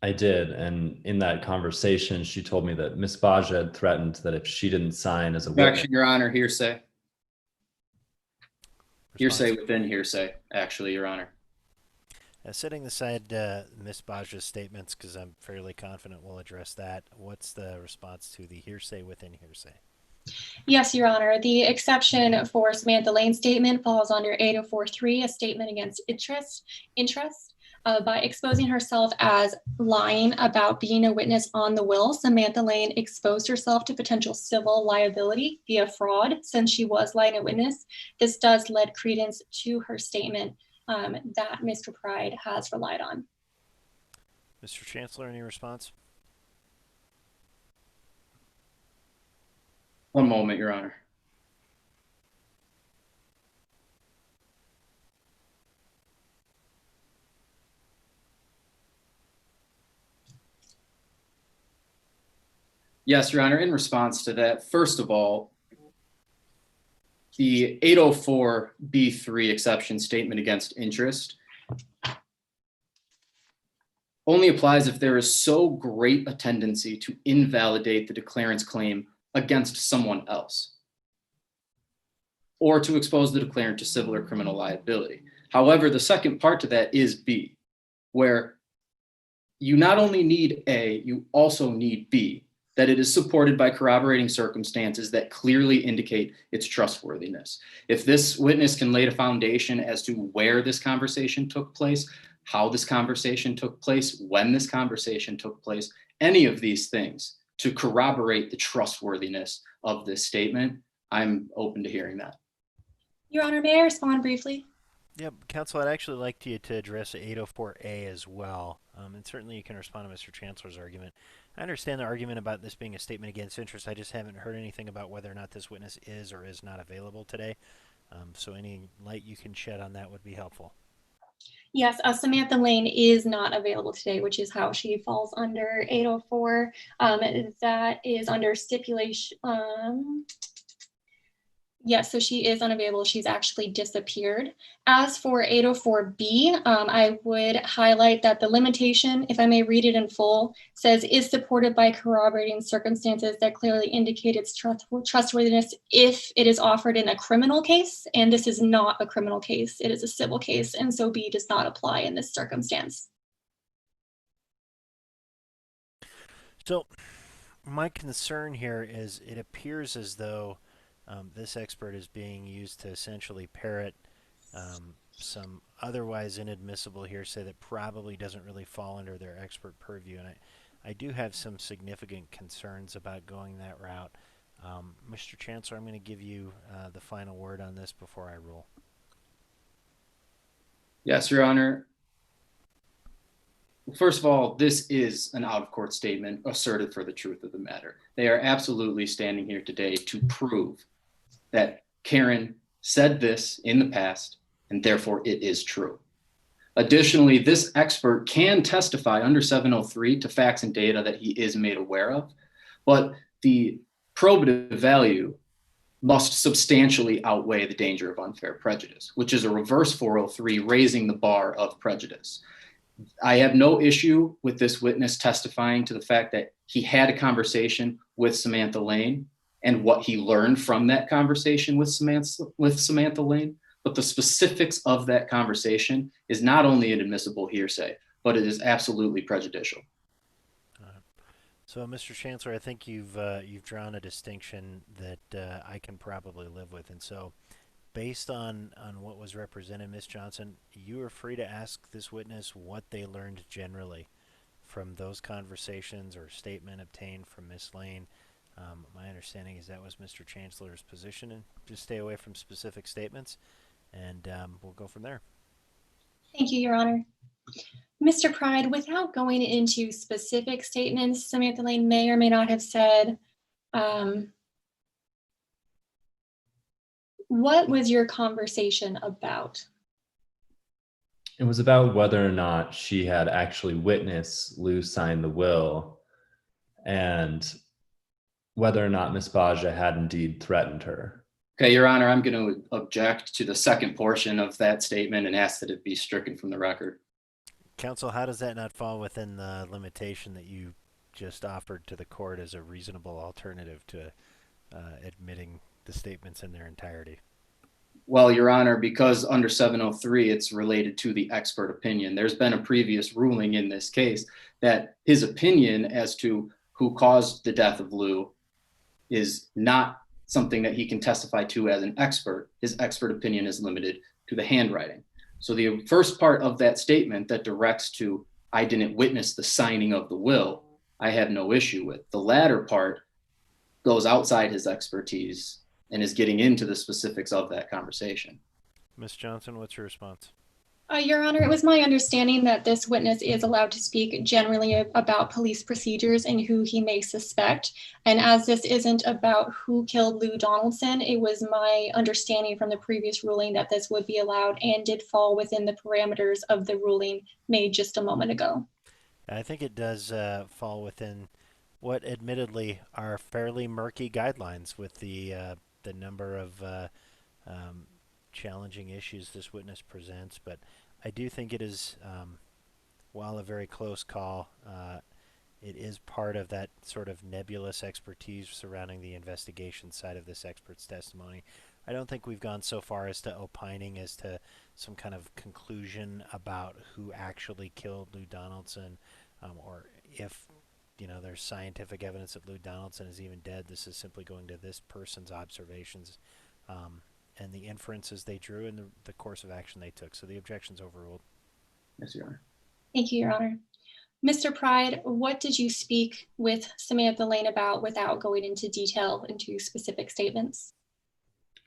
I did. And in that conversation, she told me that Miss Baja had threatened that if she didn't sign as a witness. Objection, Your Honor, hearsay. Response? Hearsay within hearsay, actually, Your Honor. Setting aside Ms. Baja's statements, because I'm fairly confident we'll address that, what's the response to the hearsay within hearsay? Yes, Your Honor. The exception for Samantha Lane's statement falls under 804.3, a statement against interest. By exposing herself as lying about being a witness on the will, Samantha Lane exposed herself to potential civil liability via fraud since she was lying a witness. This does lend credence to her statement that Mr. Pride has relied on. Mr. Chancellor, any response? One moment, Your Honor. Yes, Your Honor, in response to that, first of all, the 804B3 exception statement against interest only applies if there is so great a tendency to invalidate the declarant's claim against someone else, or to expose the declarant to civil or criminal liability. However, the second part to that is B, where you not only need A, you also need B, that it is supported by corroborating circumstances that clearly indicate its trustworthiness. If this witness can lay a foundation as to where this conversation took place, how this conversation took place, when this conversation took place, any of these things to corroborate the trustworthiness of this statement, I'm open to hearing that. Your Honor, may I respond briefly? Yep, Counsel, I'd actually like you to address 804A as well. And certainly you can respond to Mr. Chancellor's argument. I understand the argument about this being a statement against interest. I just haven't heard anything about whether or not this witness is or is not available today. So any light you can shed on that would be helpful. Yes, Samantha Lane is not available today, which is how she falls under 804. That is under stipulation. Yes, so she is unavailable. She's actually disappeared. As for 804B, I would highlight that the limitation, if I may read it in full, says is supported by corroborating circumstances that clearly indicate its trustworthiness if it is offered in a criminal case. And this is not a criminal case. It is a civil case. And so B does not apply in this circumstance. So my concern here is it appears as though this expert is being used to essentially parrot some otherwise inadmissible hearsay that probably doesn't really fall under their expert purview. And I do have some significant concerns about going that route. Mr. Chancellor, I'm going to give you the final word on this before I rule. Yes, Your Honor. First of all, this is an out-of-court statement asserted for the truth of the matter. They are absolutely standing here today to prove that Karen said this in the past, and therefore it is true. Additionally, this expert can testify under 703 to facts and data that he is made aware of, but the probative value must substantially outweigh the danger of unfair prejudice, which is a reverse 403, raising the bar of prejudice. I have no issue with this witness testifying to the fact that he had a conversation with Samantha Lane and what he learned from that conversation with Samantha Lane. But the specifics of that conversation is not only an admissible hearsay, but it is absolutely prejudicial. So, Mr. Chancellor, I think you've drawn a distinction that I can probably live with, and so based on what was represented, Ms. Johnson, you are free to ask this witness what they learned generally from those conversations or statement obtained from Ms. Lane. My understanding is that was Mr. Chancellor's position, and just stay away from specific statements, and we'll go from there. Thank you, Your Honor. Mr. Pride, without going into specific statements Samantha Lane may or may not have said, what was your conversation about? It was about whether or not she had actually witnessed Lou sign the will and whether or not Miss Baja had indeed threatened her. Okay, Your Honor, I'm going to object to the second portion of that statement and ask that it be stricken from the record. Counsel, how does that not fall within the limitation that you just offered to the court as a reasonable alternative to admitting the statements in their entirety? Well, Your Honor, because under 703, it's related to the expert opinion. There's been a previous ruling in this case that his opinion as to who caused the death of Lou is not something that he can testify to as an expert. His expert opinion is limited to the handwriting. So the first part of that statement that directs to, I didn't witness the signing of the will, I have no issue with. The latter part goes outside his expertise and is getting into the specifics of that conversation. Ms. Johnson, what's your response? Your Honor, it was my understanding that this witness is allowed to speak generally about police procedures and who he may suspect. And as this isn't about who killed Lou Donaldson, it was my understanding from the previous ruling that this would be allowed and did fall within the parameters of the ruling made just a moment ago. I think it does fall within what admittedly are fairly murky guidelines with the number of challenging issues this witness presents, but I do think it is, while a very close call, it is part of that sort of nebulous expertise surrounding the investigation side of this expert's testimony. I don't think we've gone so far as to opining as to some kind of conclusion about who actually killed Lou Donaldson, or if there's scientific evidence that Lou Donaldson is even dead. This is simply going to this person's observations and the inferences they drew and the course of action they took. So the objection's overruled. Yes, Your Honor. Thank you, Your Honor. Mr. Pride, what did you speak with Samantha Lane about without going into detail into specific statements?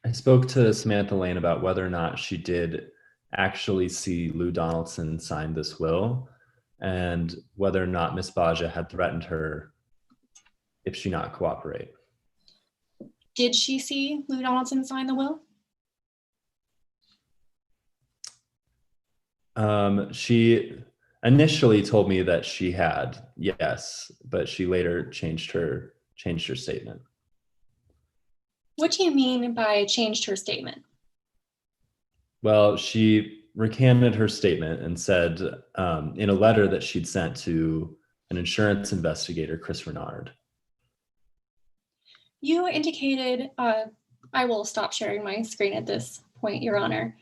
I spoke to Samantha Lane about whether or not she did actually see Lou Donaldson sign this will and whether or not Miss Baja had threatened her if she not cooperate. Did she see Lou Donaldson sign the will? She initially told me that she had, yes, but she later changed her statement. What do you mean by changed her statement? Well, she recanted her statement and said in a letter that she'd sent to an insurance investigator, Chris Renard. You indicated, I will stop sharing my screen at this point, Your Honor.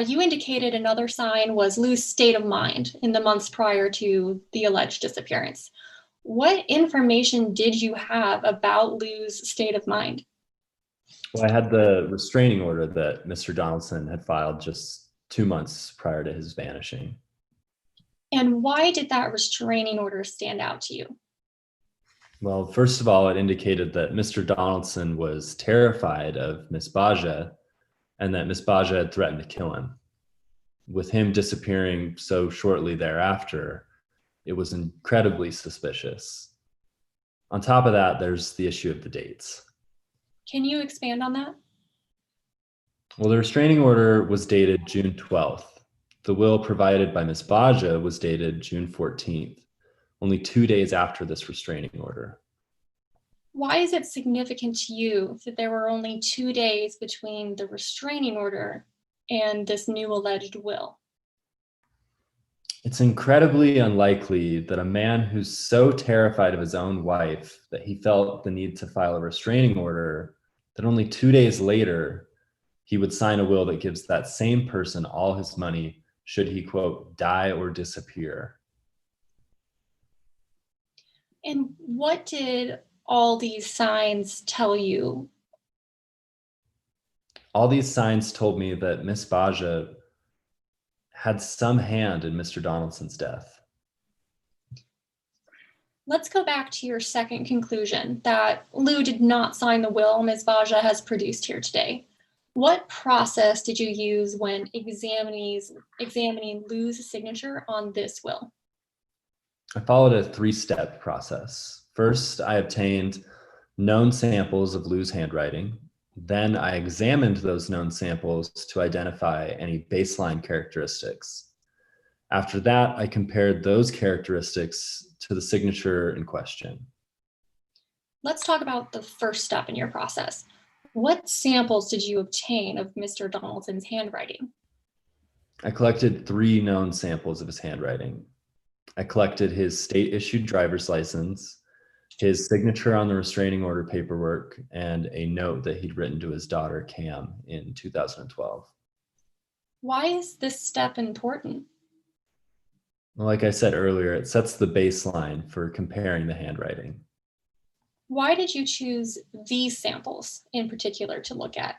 You indicated another sign was Lou's state of mind in the months prior to the alleged disappearance. What information did you have about Lou's state of mind? Well, I had the restraining order that Mr. Donaldson had filed just 2 months prior to his vanishing. And why did that restraining order stand out to you? Well, first of all, it indicated that Mr. Donaldson was terrified of Miss Baja and that Miss Baja had threatened to kill him. With him disappearing so shortly thereafter, it was incredibly suspicious. On top of that, there's the issue of the dates. Can you expand on that? Well, the restraining order was dated June 12th. The will provided by Miss Baja was dated June 14th, only 2 days after this restraining order. Why is it significant to you that there were only 2 days between the restraining order and this new alleged will? It's incredibly unlikely that a man who's so terrified of his own wife that he felt the need to file a restraining order, that only 2 days later, he would sign a will that gives that same person all his money should he, quote, die or disappear. And what did all these signs tell you? All these signs told me that Miss Baja had some hand in Mr. Donaldson's death. Let's go back to your second conclusion that Lou did not sign the will Ms. Baja has produced here today. What process did you use when examining Lou's signature on this will? I followed a 3-step process. First, I obtained known samples of Lou's handwriting. Then I examined those known samples to identify any baseline characteristics. After that, I compared those characteristics to the signature in question. Let's talk about the first step in your process. What samples did you obtain of Mr. Donaldson's handwriting? I collected 3 known samples of his handwriting. I collected his state-issued driver's license, his signature on the restraining order paperwork, and a note that he'd written to his daughter, Cam, in 2012. Why is this step important? Well, like I said earlier, it sets the baseline for comparing the handwriting. Why did you choose these samples in particular to look at?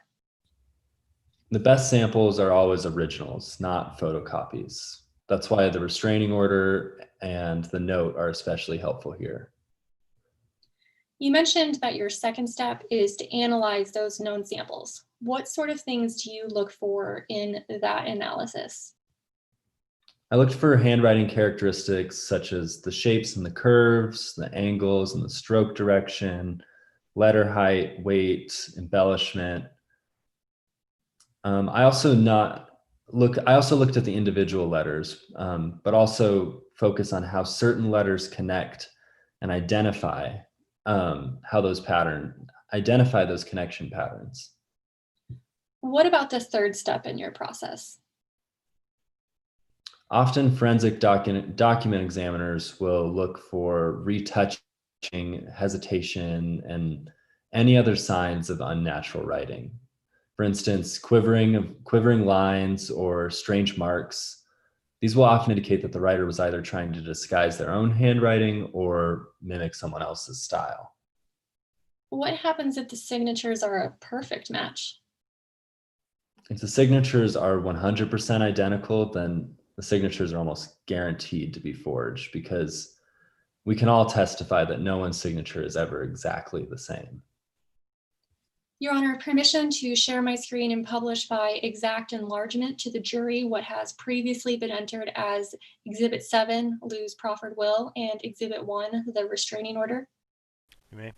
The best samples are always originals, not photocopies. That's why the restraining order and the note are especially helpful here. You mentioned that your second step is to analyze those known samples. What sort of things do you look for in that analysis? I looked for handwriting characteristics such as the shapes and the curves, the angles and the stroke direction, letter height, weight, embellishment. I also looked at the individual letters, but also focus on how certain letters connect and identify those connection patterns. What about the third step in your process? Often forensic document examiners will look for retouching, hesitation, and any other signs of unnatural writing. For instance, quivering lines or strange marks. These will often indicate that the writer was either trying to disguise their own handwriting or mimic someone else's style. What happens if the signatures are a perfect match? If the signatures are 100% identical, then the signatures are almost guaranteed to be forged because we can all testify that no one's signature is ever exactly the same. Your Honor, permission to share my screen and publish by exact enlargement to the jury what has previously been entered as Exhibit 7, Lou's proffered will, and Exhibit 1, the restraining order. You may.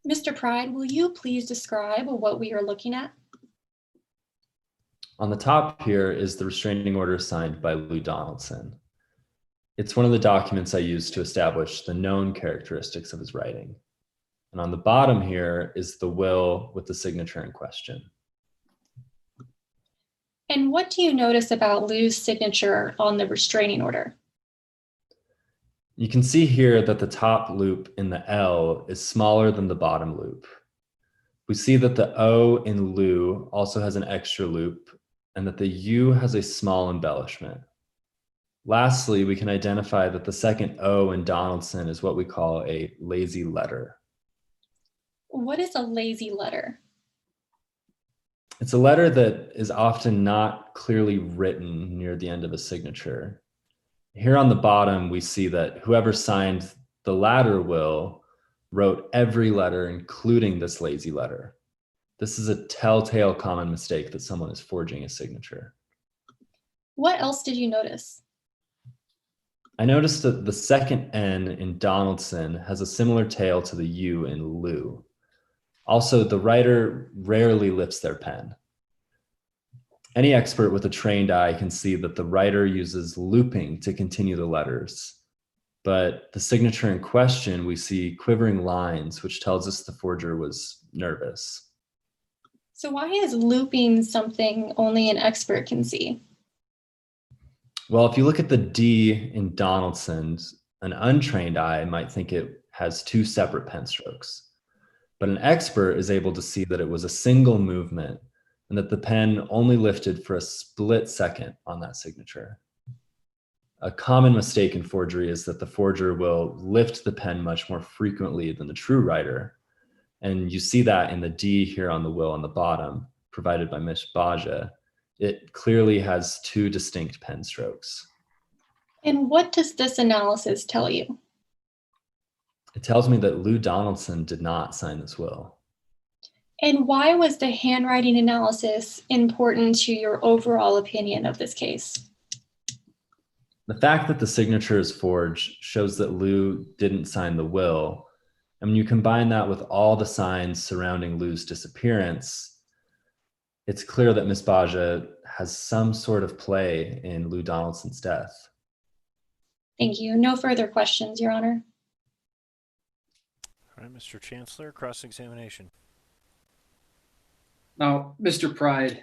Mr. Pride, will you please describe what we are looking at? On the top here is the restraining order signed by Lou Donaldson. It's one of the documents I used to establish the known characteristics of his writing. And on the bottom here is the will with the signature in question. And what do you notice about Lou's signature on the restraining order? You can see here that the top loop in the L is smaller than the bottom loop. We see that the O in Lou also has an extra loop and that the U has a small embellishment. Lastly, we can identify that the second O in Donaldson is what we call a lazy letter. What is a lazy letter? It's a letter that is often not clearly written near the end of a signature. Here on the bottom, we see that whoever signed the latter will wrote every letter, including this lazy letter. This is a telltale common mistake that someone is forging a signature. What else did you notice? I noticed that the second N in Donaldson has a similar tail to the U in Lou. Also, the writer rarely lifts their pen. Any expert with a trained eye can see that the writer uses looping to continue the letters. But the signature in question, we see quivering lines, which tells us the forger was nervous. So why is looping something only an expert can see? Well, if you look at the D in Donaldson's, an untrained eye might think it has two separate pen strokes. But an expert is able to see that it was a single movement and that the pen only lifted for a split second on that signature. A common mistake in forgery is that the forger will lift the pen much more frequently than the true writer. And you see that in the D here on the will on the bottom, provided by Ms. Baja. It clearly has two distinct pen strokes. And what does this analysis tell you? It tells me that Lou Donaldson did not sign this will. And why was the handwriting analysis important to your overall opinion of this case? The fact that the signature is forged shows that Lou didn't sign the will. And when you combine that with all the signs surrounding Lou's disappearance, it's clear that Ms. Baja has some sort of play in Lou Donaldson's death. Thank you. No further questions, Your Honor. All right, Mr. Chancellor, cross-examination. Now, Mr. Pride,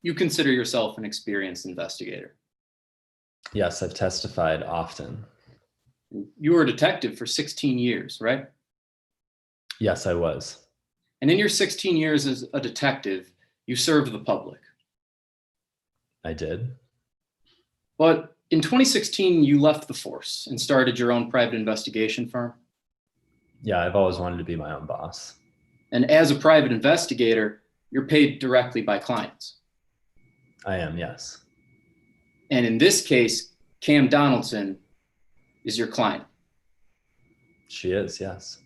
you consider yourself an experienced investigator. Yes, I've testified often. You were a detective for 16 years, right? Yes, I was. And in your 16 years as a detective, you served the public. I did. But in 2016, you left the force and started your own private investigation firm. Yeah, I've always wanted to be my own boss. And as a private investigator, you're paid directly by clients. I am, yes. And in this case, Cam Donaldson is your client. She is, yes.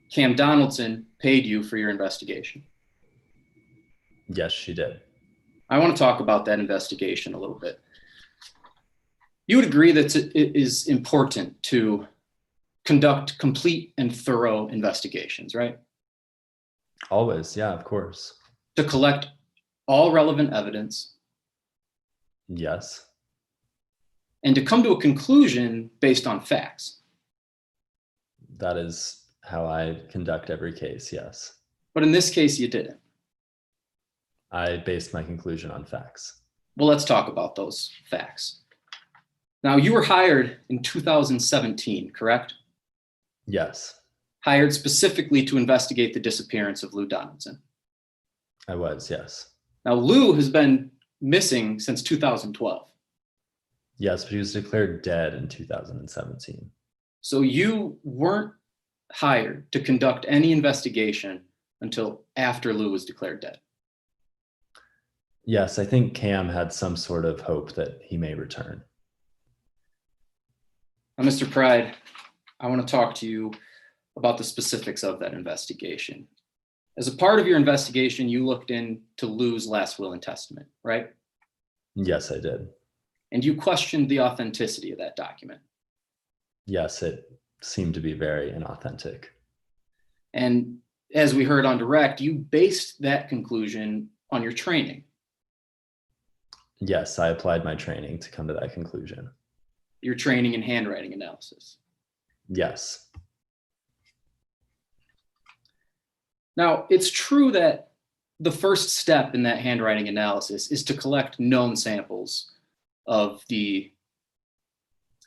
Cam Donaldson paid you for your investigation. Yes, she did. I want to talk about that investigation a little bit. You would agree that it is important to conduct complete and thorough investigations, right? Always, yeah, of course. To collect all relevant evidence. Yes. And to come to a conclusion based on facts. That is how I conduct every case, yes. But in this case, you didn't. I based my conclusion on facts. Well, let's talk about those facts. Now, you were hired in 2017, correct? Yes, Hired specifically to investigate the disappearance of Lou Donaldson. I was, yes. Now, Lou has been missing since 2012. Yes, but he was declared dead in 2017. So you weren't hired to conduct any investigation until after Lou was declared dead. Yes, I think Cam had some sort of hope that he may return. Now, Mr. Pride, I want to talk to you about the specifics of that investigation. As a part of your investigation, you looked into Lou's last will and testament, right? Yes, I did. And you questioned the authenticity of that document. Yes, it seemed to be very inauthentic. And as we heard on direct, you based that conclusion on your training. Yes, I applied my training to come to that conclusion. Your training in handwriting analysis. Yes. Now, it's true that the first step in that handwriting analysis is to collect known samples of the,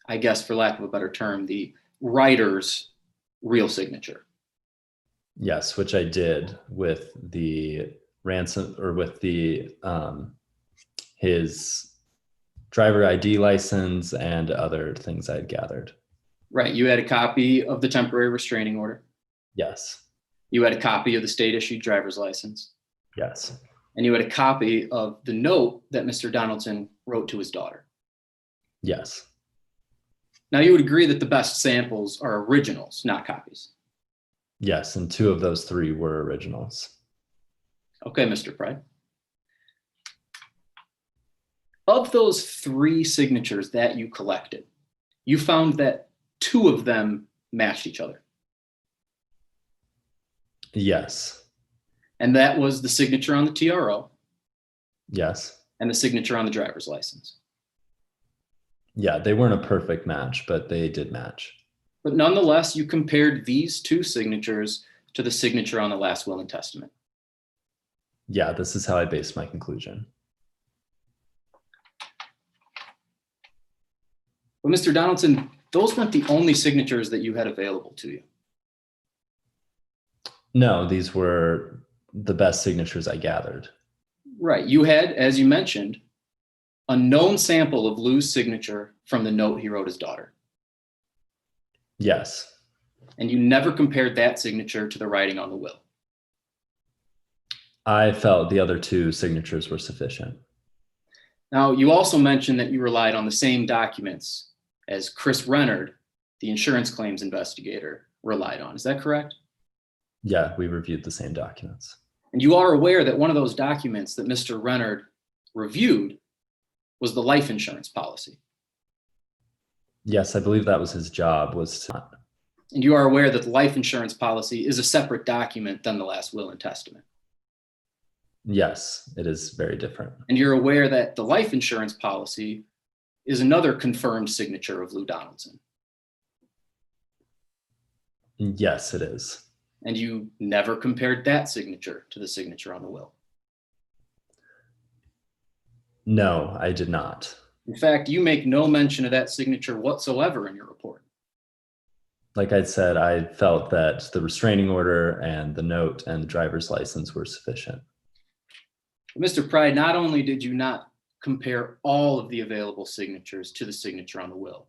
I guess for lack of a better term, the writer's real signature. Yes, which I did with the ransom or with the his driver ID license and other things I had gathered. Right. You had a copy of the temporary restraining order. Yes. You had a copy of the state issued driver's license. Yes. And you had a copy of the note that Mr. Donaldson wrote to his daughter. Yes. Now, you would agree that the best samples are originals, not copies. Yes, and 2 of those 3 were originals. Okay, Mr. Pride. Of those 3 signatures that you collected, you found that 2 of them matched each other. Yes. And that was the signature on the TRO Yes. and the signature on the driver's license. Yeah, they weren't a perfect match, but they did match. But nonetheless, you compared these 2 signatures to the signature on the last will and testament. Yeah, this is how I based my conclusion. But Mr. Donaldson, those weren't the only signatures that you had available to you. No, these were the best signatures I gathered. Right. You had, as you mentioned, a known sample of Lou's signature from the note he wrote his daughter. Yes. And you never compared that signature to the writing on the will. I felt the other two signatures were sufficient. Now, you also mentioned that you relied on the same documents as Chris Renard, the insurance claims investigator, relied on. Is that correct? Yeah, we reviewed the same documents. And you are aware that one of those documents that Mr. Renard reviewed was the life insurance policy. Yes, I believe that was his job, was to. And you are aware that the life insurance policy is a separate document than the last will and testament. Yes, it is very different. And you're aware that the life insurance policy is another confirmed signature of Lou Donaldson. Yes, it is. And you never compared that signature to the signature on the will. No, I did not. In fact, you make no mention of that signature whatsoever in your report. Like I said, I felt that the restraining order and the note and the driver's license were sufficient. Mr. Pride, not only did you not compare all of the available signatures to the signature on the will,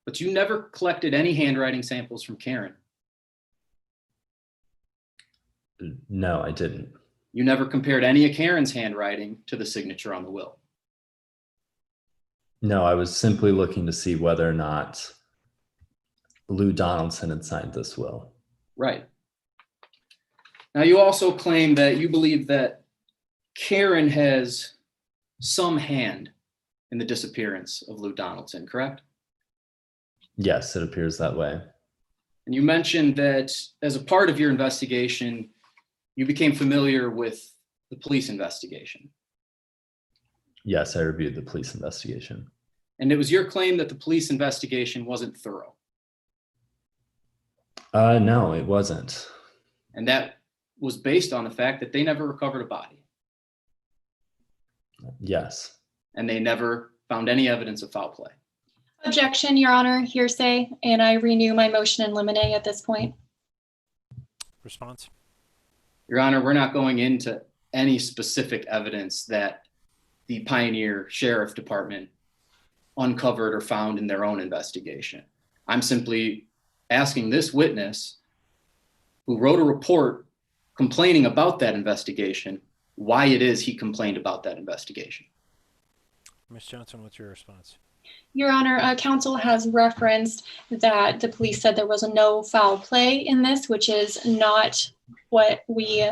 but you never collected any handwriting samples from Karen. No, I didn't. You never compared any of Karen's handwriting to the signature on the will. No, I was simply looking to see whether or not Lou Donaldson had signed this will. Right. Now, you also claim that you believe that Karen has some hand in the disappearance of Lou Donaldson, correct? Yes, it appears that way. And you mentioned that as a part of your investigation, you became familiar with the police investigation. Yes, I reviewed the police investigation. And it was your claim that the police investigation wasn't thorough. No, it wasn't. And that was based on the fact that they never recovered a body. Yes. And they never found any evidence of foul play. Objection, Your Honor, hearsay, and I renew my motion in limine at this point. Response? Your Honor, we're not going into any specific evidence that the Pioneer Sheriff Department uncovered or found in their own investigation. I'm simply asking this witness who wrote a report complaining about that investigation, why it is he complained about that investigation. Ms. Johnson, what's your response? Your Honor, counsel has referenced that the police said there was no foul play in this, which is not what we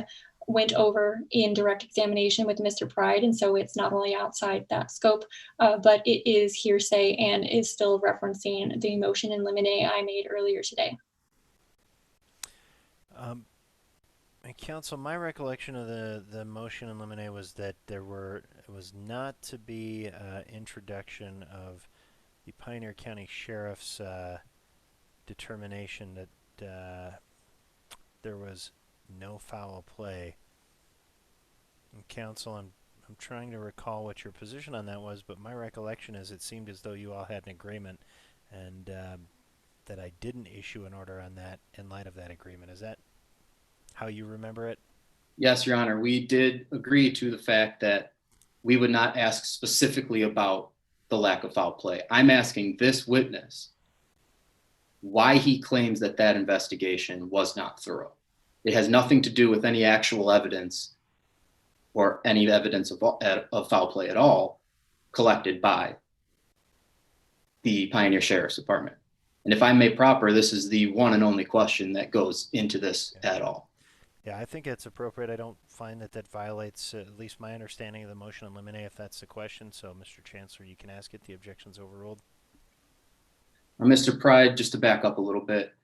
went over in direct examination with Mr. Pride. And so it's not only outside that scope, but it is hearsay and is still referencing the motion in limine I made earlier today. Counsel, my recollection of the motion in limine was that it was not to be introduction of the Pioneer County Sheriff's determination that there was no foul play. And counsel, I'm trying to recall what your position on that was, but my recollection is it seemed as though you all had an agreement, and that I didn't issue an order on that in light of that agreement. Is that how you remember it? Yes, Your Honor, we did agree to the fact that we would not ask specifically about the lack of foul play. I'm asking this witness why he claims that that investigation was not thorough. It has nothing to do with any actual evidence or any evidence of foul play at all collected by the Pioneer Sheriff's Department. And if I may proper, this is the one and only question that goes into this at all. Yeah, I think it's appropriate. I don't find that violates at least my understanding of the motion in limine, if that's the question. So, Mr. Chancellor, you can ask it. The objection's overruled. Mr. Pride, just to back up a little bit,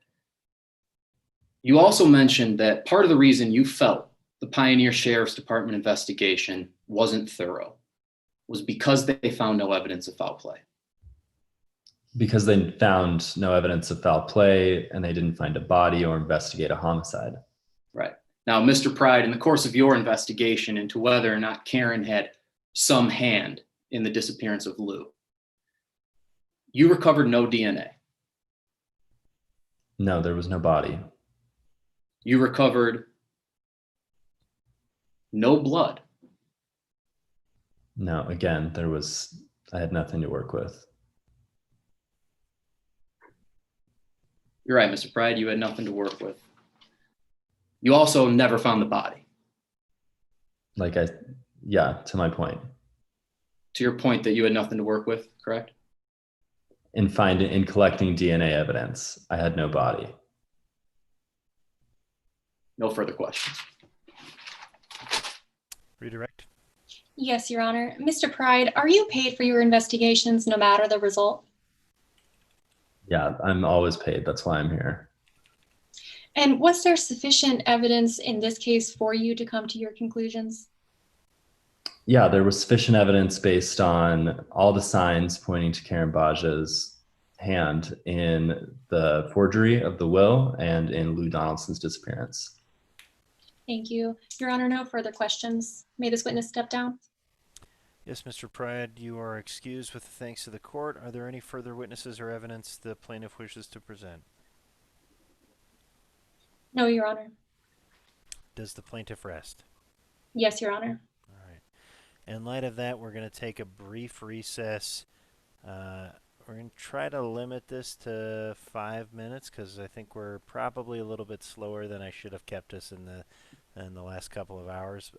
you also mentioned that part of the reason you felt the Pioneer Sheriff's Department investigation wasn't thorough was because they found no evidence of foul play. Because they found no evidence of foul play and they didn't find a body or investigate a homicide. Right. Now, Mr. Pride, in the course of your investigation into whether or not Karen had some hand in the disappearance of Lou, you recovered no DNA. No, there was no body. You recovered no blood. No, again, I had nothing to work with. You're right, Mr. Pride, you had nothing to work with. You also never found the body. Yeah, to my point. To your point that you had nothing to work with, correct? In collecting DNA evidence, I had no body. No further questions. Redirect. Yes, Your Honor. Mr. Pride, are you paid for your investigations no matter the result? Yeah, I'm always paid. That's why I'm here. And was there sufficient evidence in this case for you to come to your conclusions? Yeah, there was sufficient evidence based on all the signs pointing to Karen Baja's hand in the forgery of the will and in Lou Donaldson's disappearance. Thank you. Your Honor, no further questions. May this witness step down? Yes, Mr. Pride, you are excused with the thanks of the court. Are there any further witnesses or evidence the plaintiff wishes to present? No, Your Honor. Does the plaintiff rest? Yes, Your Honor. All right. In light of that, we're going to take a brief recess. We're going to try to limit this to 5 minutes because I think we're probably a little bit slower than I should have kept us in the last couple of hours.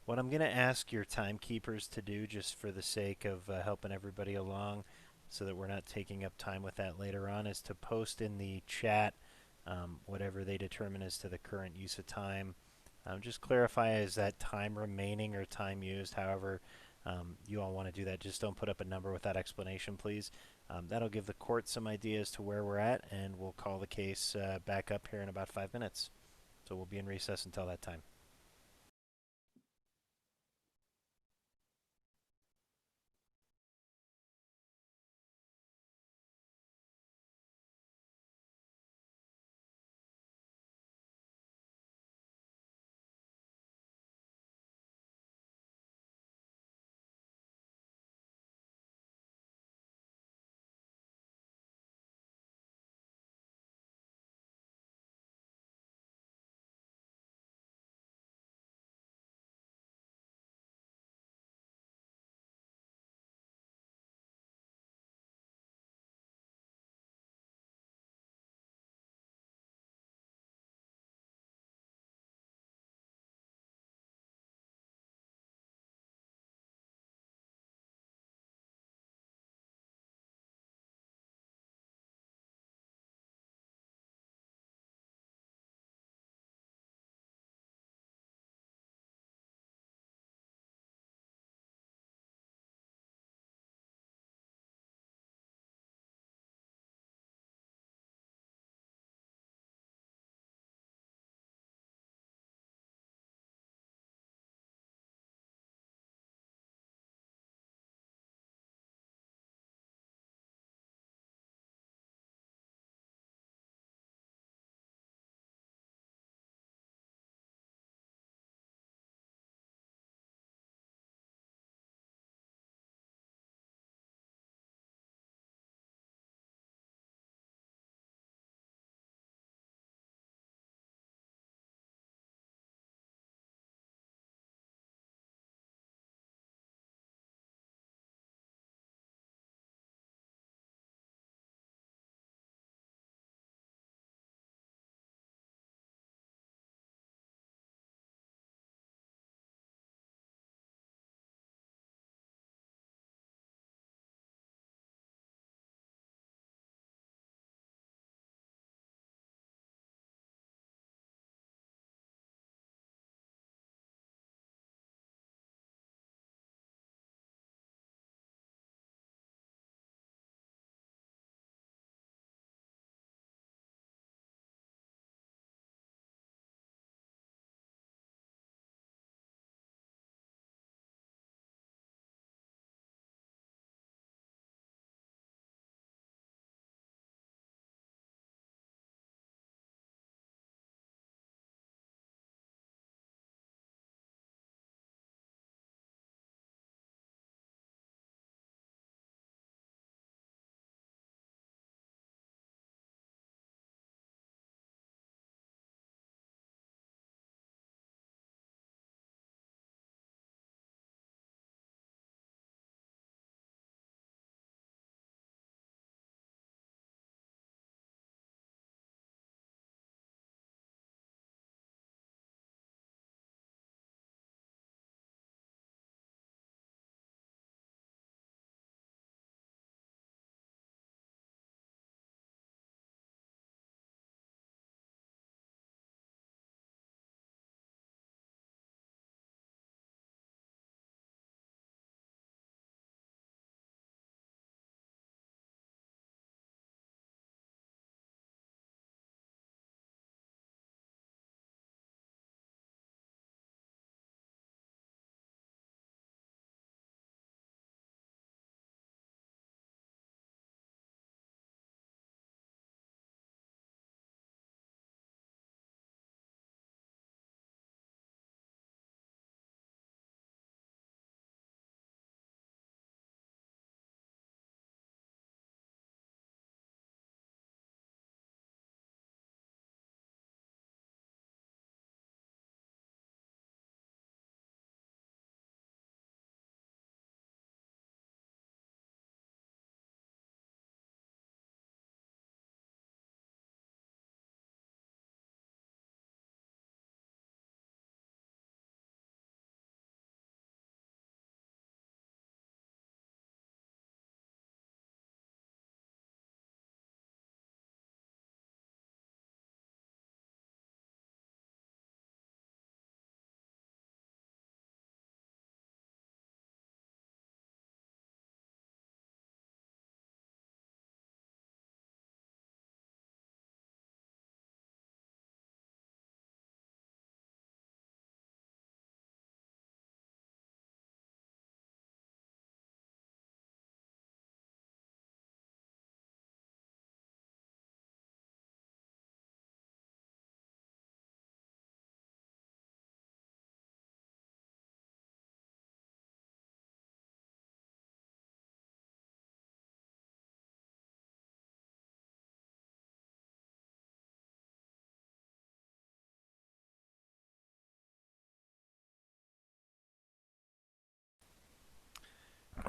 What I'm going to ask your timekeepers to do, just for the sake of helping everybody along so that we're not taking up time with that later on, is to post in the chat whatever they determine as to the current use of time. Just clarify, is that time remaining or time used? However you all want to do that, just don't put up a number with that explanation, please. That'll give the court some idea as to where we're at, and we'll call the case back up here in about 5 minutes. So we'll be in recess until that time.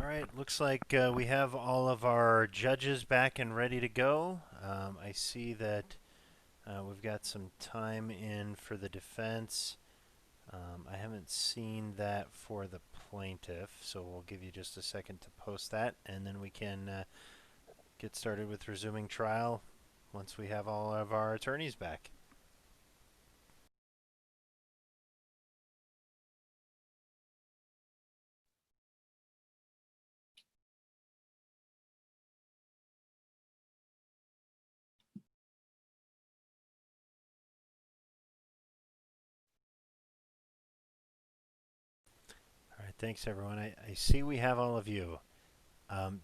right, looks like we have all of our judges back and ready to go. I see that we've got some time in for the defense. I haven't seen that for the plaintiff, so we'll give you just a second to post that, and then we can get started with resuming trial once we have all of our attorneys back. All right, thanks everyone. I see we have all of you.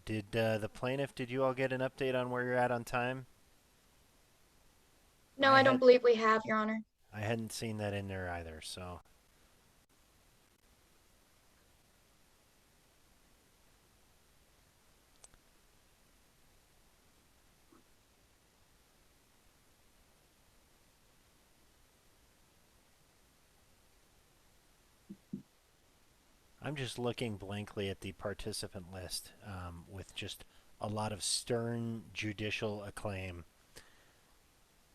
Did the plaintiff, did you all get an update on where you're at on time? No, I I don't had believe we have, Your Honor. I hadn't seen that in there either, so. I'm just looking blankly at the participant list with just a lot of stern judicial acclaim,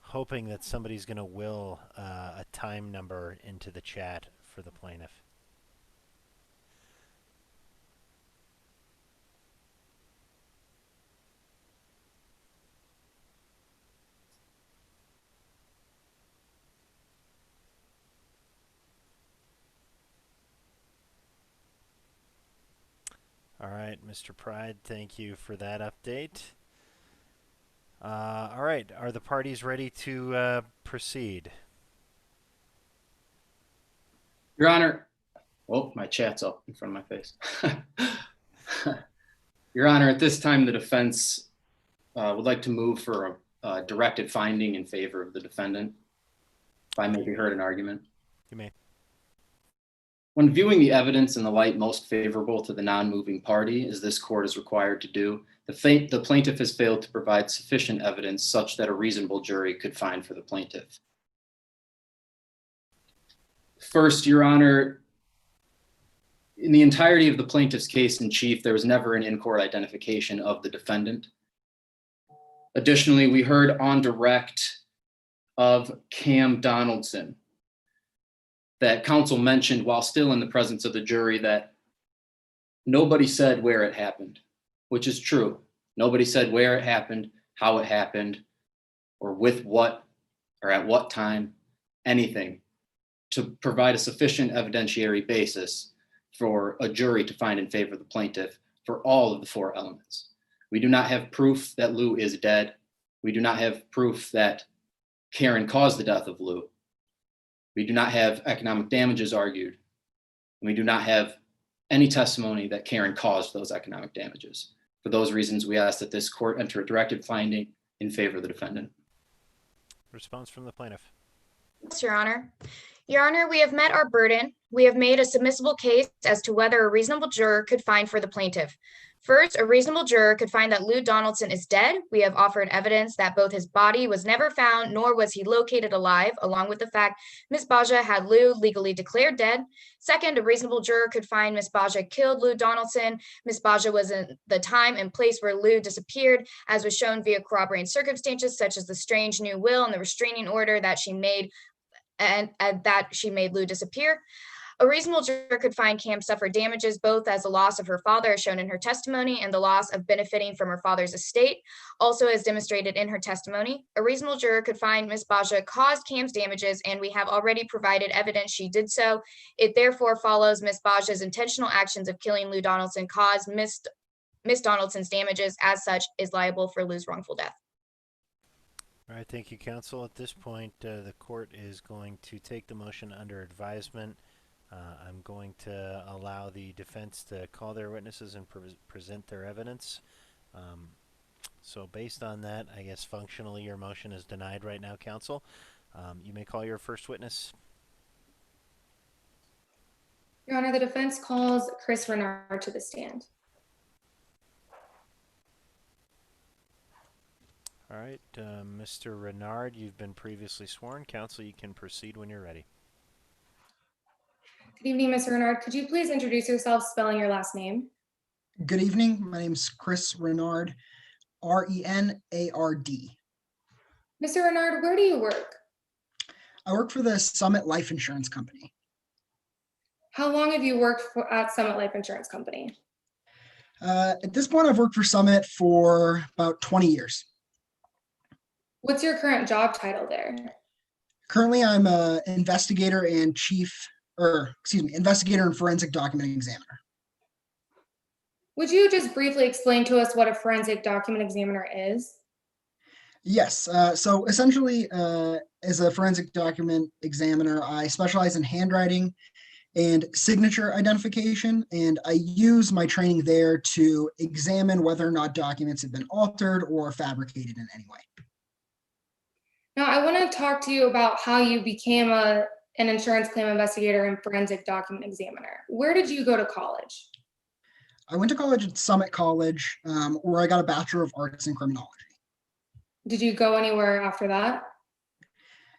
hoping that somebody's going to will a time number into the chat for the plaintiff. All right, Mr. Pride, thank you for that update. All right, are the parties ready to proceed? Your Honor, oh, my chat's up in front of my face. Your Honor, at this time, the defense would like to move for a directed finding in favor of the defendant. If I may be heard an argument. You may. When viewing the evidence in the light most favorable to the non-moving party, as this court is required to do, the plaintiff has failed to provide sufficient evidence such that a reasonable jury could find for the plaintiff. First, Your Honor, in the entirety of the plaintiff's case in chief, there was never an in-court identification of the defendant. Additionally, we heard on direct of Cam Donaldson that counsel mentioned while still in the presence of the jury that nobody said where it happened, which is true. Nobody said where it happened, how it happened, or with what, or at what time, anything to provide a sufficient evidentiary basis for a jury to find in favor of the plaintiff for all of the four elements. We do not have proof that Lou is dead. We do not have proof that Karen caused the death of Lou. We do not have economic damages argued. And we do not have any testimony that Karen caused those economic damages. For those reasons, we ask that this court enter a directed finding in favor of the defendant. Response from the plaintiff. Yes, Your Honor. Your Honor, we have met our burden. We have made a submissible case as to whether a reasonable juror could find for the plaintiff. First, a reasonable juror could find that Lou Donaldson is dead. We have offered evidence that both his body was never found, nor was he located alive, along with the fact Ms. Baja had Lou legally declared dead. Second, a reasonable juror could find Ms. Baja killed Lou Donaldson. Ms. Baja was in the time and place where Lou disappeared, as was shown via corroborating circumstances, such as the strange new will and the restraining order that she made and that she made Lou disappear. A reasonable juror could find Cam suffered damages both as a loss of her father, as shown in her testimony, and the loss of benefiting from her father's estate, also as demonstrated in her testimony. A reasonable juror could find Ms. Baja caused Cam's damages, and we have already provided evidence she did so. It therefore follows Ms. Baja's intentional actions of killing Lou Donaldson caused Ms. Donaldson's damages, as such, is liable for Lou's wrongful death. All right, thank you, counsel. At this point, the court is going to take the motion under advisement. I'm going to allow the defense to call their witnesses and present their evidence. So based on that, I guess functionally your motion is denied right now, counsel. You may call your first witness. Your Honor, the defense calls Chris Renard to the stand. All right, Mr. Renard, you've been previously sworn. Counsel, you can proceed when you're ready. Good evening, Mr. Renard. Could you please introduce yourself, spelling your last name? Good evening. My name is Chris Renard, Renard. Mr. Renard, where do you work? I work for the Summit Life Insurance Company. How long have you worked at Summit Life Insurance Company? At this point, I've worked for Summit for about 20 years. What's your current job title there? Currently, I'm an investigator and investigator and forensic document examiner. Would you just briefly explain to us what a forensic document examiner is? Yes. So essentially, as a forensic document examiner, I specialize in handwriting and signature identification, and I use my training there to examine whether or not documents have been altered or fabricated in any way. Now, I want to talk to you about how you became an insurance claim investigator and forensic document examiner. Where did you go to college? I went to college at Summit College, where I got a Bachelor of Arts in Criminology. Did you go anywhere after that?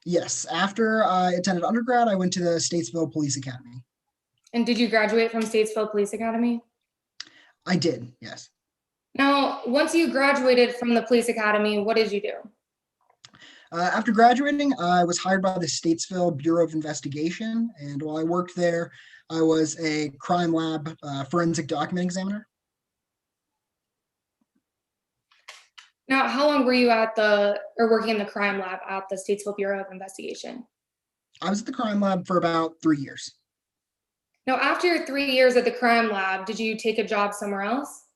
Yes, after I attended undergrad, I went to the Statesville Police Academy. And did you graduate from Statesville Police Academy? I did, yes. Now, once you graduated from the police academy, what did you do? After graduating, I was hired by the Statesville Bureau of Investigation, and while I worked there, I was a crime lab forensic document examiner. Now, how long were you working in the crime lab at the Statesville Bureau of Investigation? I was at the crime lab for about 3 years. Now, after your 3 years at the crime lab, did you take a job somewhere else?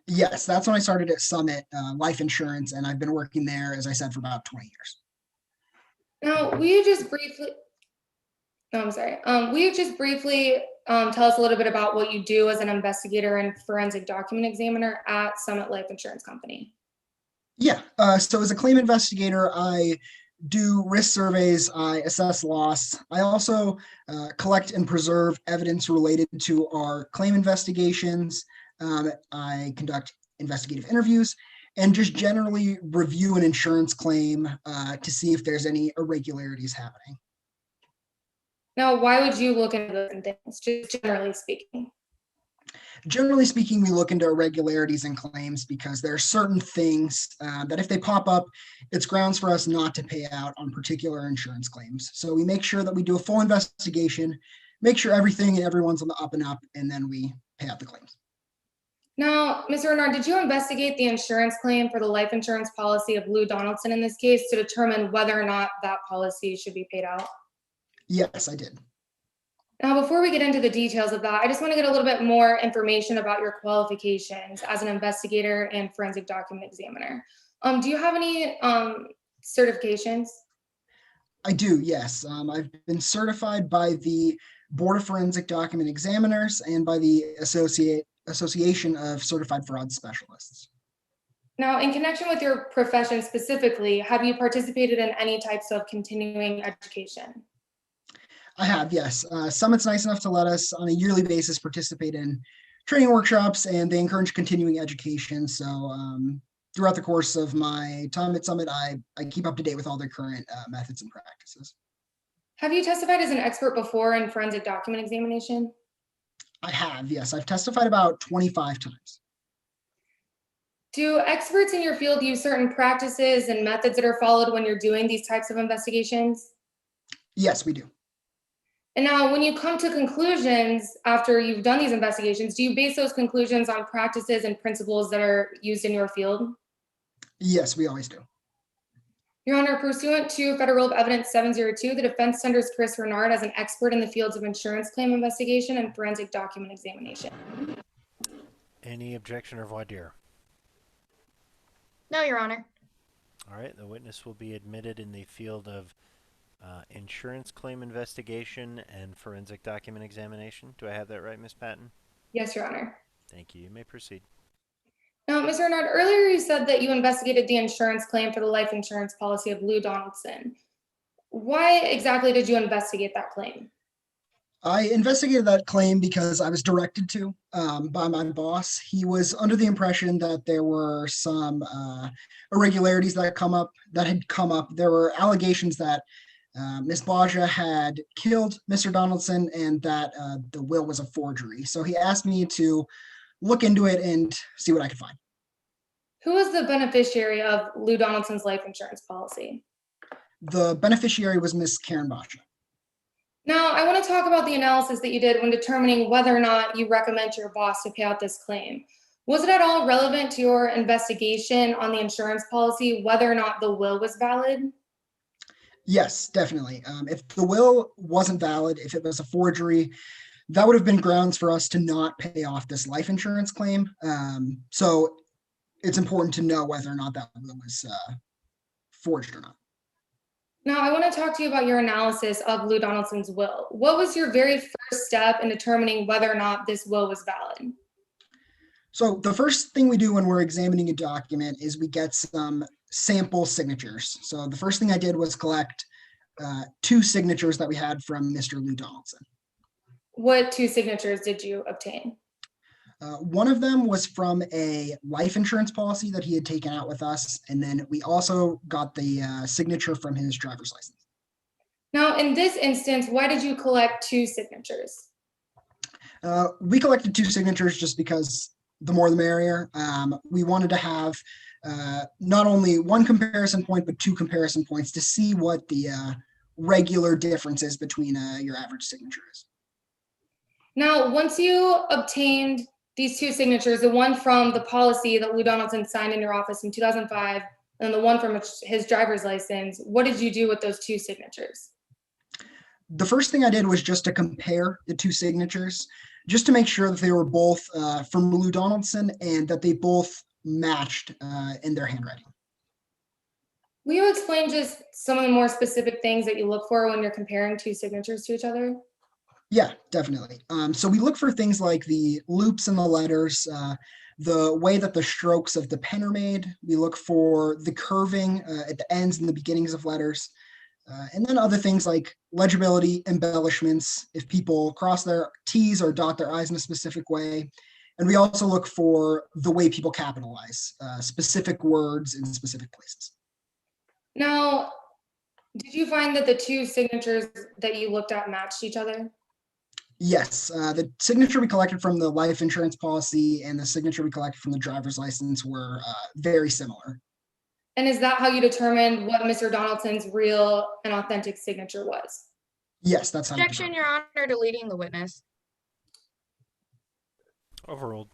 Yes, that's when I started at Summit Life Insurance, and I've been working there, as I said, for about 20 years. Now, will you just briefly tell us a little bit about what you do as an investigator and forensic document examiner at Summit Life Insurance Company? Yeah, so as a claim investigator, I do risk surveys, I assess loss. I also collect and preserve evidence related to our claim investigations. I conduct investigative interviews and just generally review an insurance claim to see if there's any irregularities happening. Now, why would you look into those things, just generally speaking? Generally speaking, we look into irregularities in claims because there are certain things that if they pop up, it's grounds for us not to pay out on particular insurance claims. So we make sure that we do a full investigation, make sure everything and everyone's on the up and up, and then we pay out the claims. Now, Mr. Renard, did you investigate the insurance claim for the life insurance policy of Lou Donaldson in this case to determine whether or not that policy should be paid out? Yes, I did. Now, before we get into the details of that, I just want to get a little bit more information about your qualifications as an investigator and forensic document examiner. Do you have any certifications? I do, yes. I've been certified by the Board of Forensic Document Examiners and by the Association of Certified Fraud Specialists. Now, in connection with your profession specifically, have you participated in any types of continuing education? I have, yes. Summit's nice enough to let us on a yearly basis participate in training workshops, and they encourage continuing education. So throughout the course of my time at Summit, I keep up to date with all their current methods and practices. Have you testified as an expert before in forensic document examination? I have, yes. I've testified about 25 times. Do experts in your field use certain practices and methods that are followed when you're doing these types of investigations? Yes, we do. And now when you come to conclusions after you've done these investigations, do you base those conclusions on practices and principles that are used in your field? Yes, we always do. Your Honor, pursuant to Federal Rule of Evidence 702, the defense tenders Chris Renard as an expert in the fields of insurance claim investigation and forensic document examination. Any objection or voir dire? No, Your Honor. All right, the witness will be admitted in the field of insurance claim investigation and forensic document examination. Do I have that right, Ms. Patton? Yes, Your Honor. Thank you. You may proceed. Now, Mr. Renard, earlier you said that you investigated the insurance claim for the life insurance policy of Lou Donaldson. Why exactly did you investigate that claim? I investigated that claim because I was directed to by my boss. He was under the impression that there were some irregularities that had come up. There were allegations that Ms. Baja had killed Mr. Donaldson and that the will was a forgery. So he asked me to look into it and see what I can find. Who is the beneficiary of Lou Donaldson's life insurance policy? The beneficiary was Miss Karen Basha. Now, I want to talk about the analysis that you did when determining whether or not you recommend to your boss to pay out this claim. Was it at all relevant to your investigation on the insurance policy whether or not the will was valid? Yes, definitely. If the will wasn't valid, if it was a forgery, that would have been grounds for us to not pay off this life insurance claim. So it's important to know whether or not that will was forged or not. Now, I want to talk to you about your analysis of Lou Donaldson's will. What was your very first step in determining whether or not this will was valid? So the first thing we do when we're examining a document is we get some sample signatures. So the first thing I did was collect 2 signatures that we had from Mr. Lou Donaldson. What 2 signatures did you obtain? One of them was from a life insurance policy that he had taken out with us. And then we also got the signature from his driver's license. Now, in this instance, why did you collect 2 signatures? We collected 2 signatures just because the more the merrier. We wanted to have not only one comparison point, but 2 comparison points to see what the regular differences between your average signature is. Now, once you obtained these 2 signatures, the one from the policy that Lou Donaldson signed in your office in 2005, and the one from his driver's license, what did you do with those 2 signatures? The first thing I did was just to compare the 2 signatures, just to make sure that they were both from Lou Donaldson and that they both matched in their handwriting. Will you explain just some of the more specific things that you look for when you're comparing 2 signatures to each other? Yeah, definitely. So we look for things like the loops in the letters, the way that the strokes of the pen are made. We look for the curving at the ends and the beginnings of letters. And then other things like legibility, embellishments, if people cross their T's or dot their I's in a specific way. And we also look for the way people capitalize specific words in specific places. Now, did you find that the 2 signatures that you looked at matched each other? Yes, the signature we collected from the life insurance policy and the signature we collected from the driver's license were very similar. And is that how you determined what Mr. Donaldson's real and authentic signature was? Yes, that's how. Objection, Your Honor, to leading the witness. Overruled.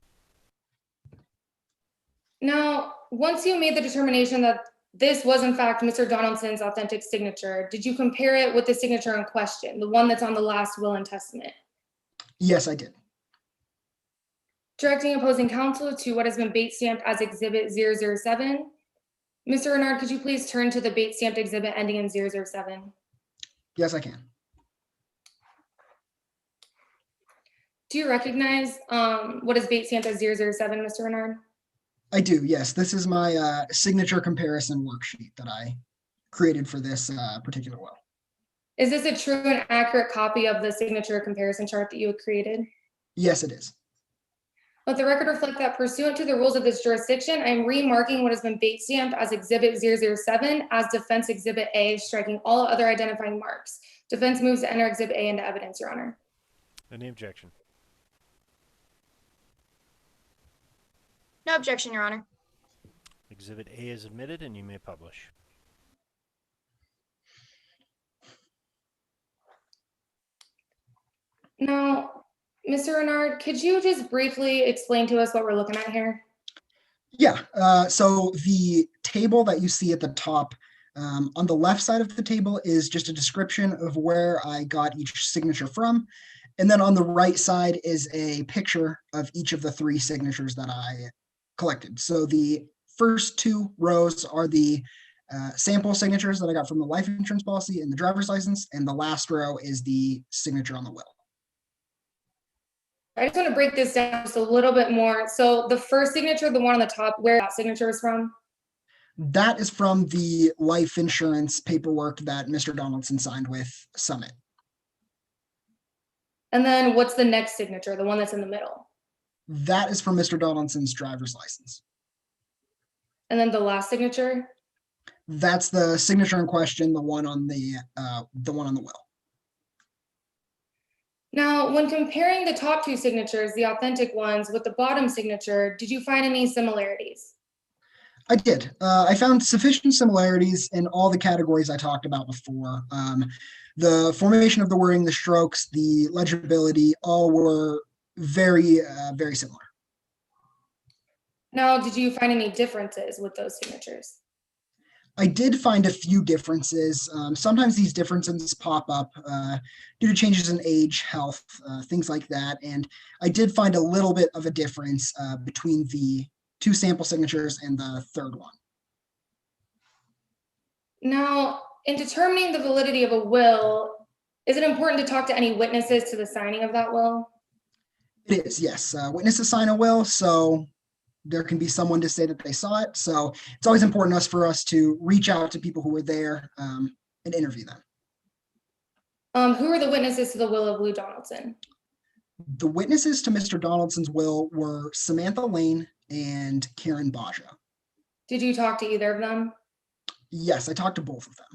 Now, once you made the determination that this was in fact Mr. Donaldson's authentic signature, did you compare it with the signature in question, the one that's on the last will and testament? Yes, I did. Directing opposing counsel to what has been bait stamped as Exhibit 007. Mr. Renard, could you please turn to the bait stamped exhibit ending in 007? Yes, I can. Do you recognize what is bait stamped as 007, Mr. Renard? I do, yes. This is my signature comparison worksheet that I created for this particular will. Is this a true and accurate copy of the signature comparison chart that you had created? Yes, it is. Let the record reflect that pursuant to the rules of this jurisdiction, I am remarking what has been bait stamped as Exhibit 007 as Defense Exhibit A, striking all other identifying marks. Defense moves to enter Exhibit A into evidence, Your Honor. Any objection? No objection, Your Honor. Exhibit A is admitted and you may publish. Now, Mr. Renard, could you just briefly explain to us what we're looking at here? Yeah, so the table that you see at the top on the left side of the table is just a description of where I got each signature from. And then on the right side is a picture of each of the 3 signatures that I collected. So the first 2 rows are the sample signatures that I got from the life insurance policy and the driver's license. And the last row is the signature on the will. I just want to break this down just a little bit more. So the first signature, the one on the top, where that signature is from? That is from the life insurance paperwork that Mr. Donaldson signed with Summit. And then what's the next signature, the one that's in the middle? That is from Mr. Donaldson's driver's license. And then the last signature? That's the signature in question, the one on the will. Now, when comparing the top two signatures, the authentic ones, with the bottom signature, did you find any similarities? I did. I found sufficient similarities in all the categories I talked about before. The formation of the wording, the strokes, the legibility, all were very similar. Now, did you find any differences with those signatures? I did find a few differences. Sometimes these differences pop up due to changes in age, health, things like that. And I did find a little bit of a difference between the two sample signatures and the third one. Now, in determining the validity of a will, is it important to talk to any witnesses to the signing of that will? It is, yes. Witnesses sign a will, so there can be someone to say that they saw it. So it's always important for us to reach out to people who were there and interview them. Who are the witnesses to the will of Lou Donaldson? The witnesses to Mr. Donaldson's will were Samantha Lane and Karen Baja. Did you talk to either of them? Yes, I talked to both of them.